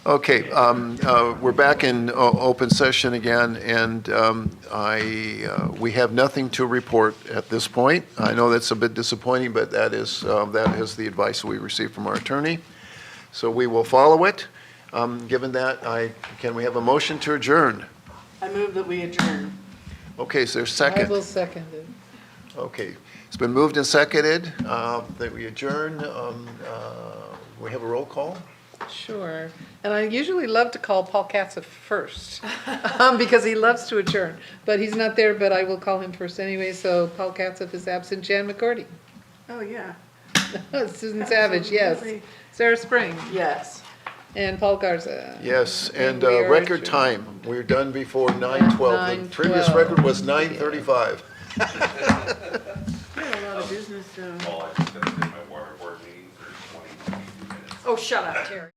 Okay, we're back in open session again, and we have nothing to report at this point. I know that's a bit disappointing, but that is the advice we received from our attorney. So we will follow it. Given that, can we have a motion to adjourn? I move that we adjourn. Okay, so there's I second. will second it. Okay, it's been moved and seconded that we adjourn. We have a roll call? Sure. And I usually love to call Paul Katzif first because he loves to adjourn. But he's not there, but I will call him first anyway. So Paul Katzif is absent. Jan McCarty. Oh, yeah. Susan Savage, yes. Absolutely. Sarah Spring. Yes. And Paul Garza. Yes, and we are record adjourned. time. We're done before 9:12. The previous 9:12. record was 9:35. We had a lot of business, Well, I just gotta say my water board meetings are 20 minutes. Oh, shut up, Terry.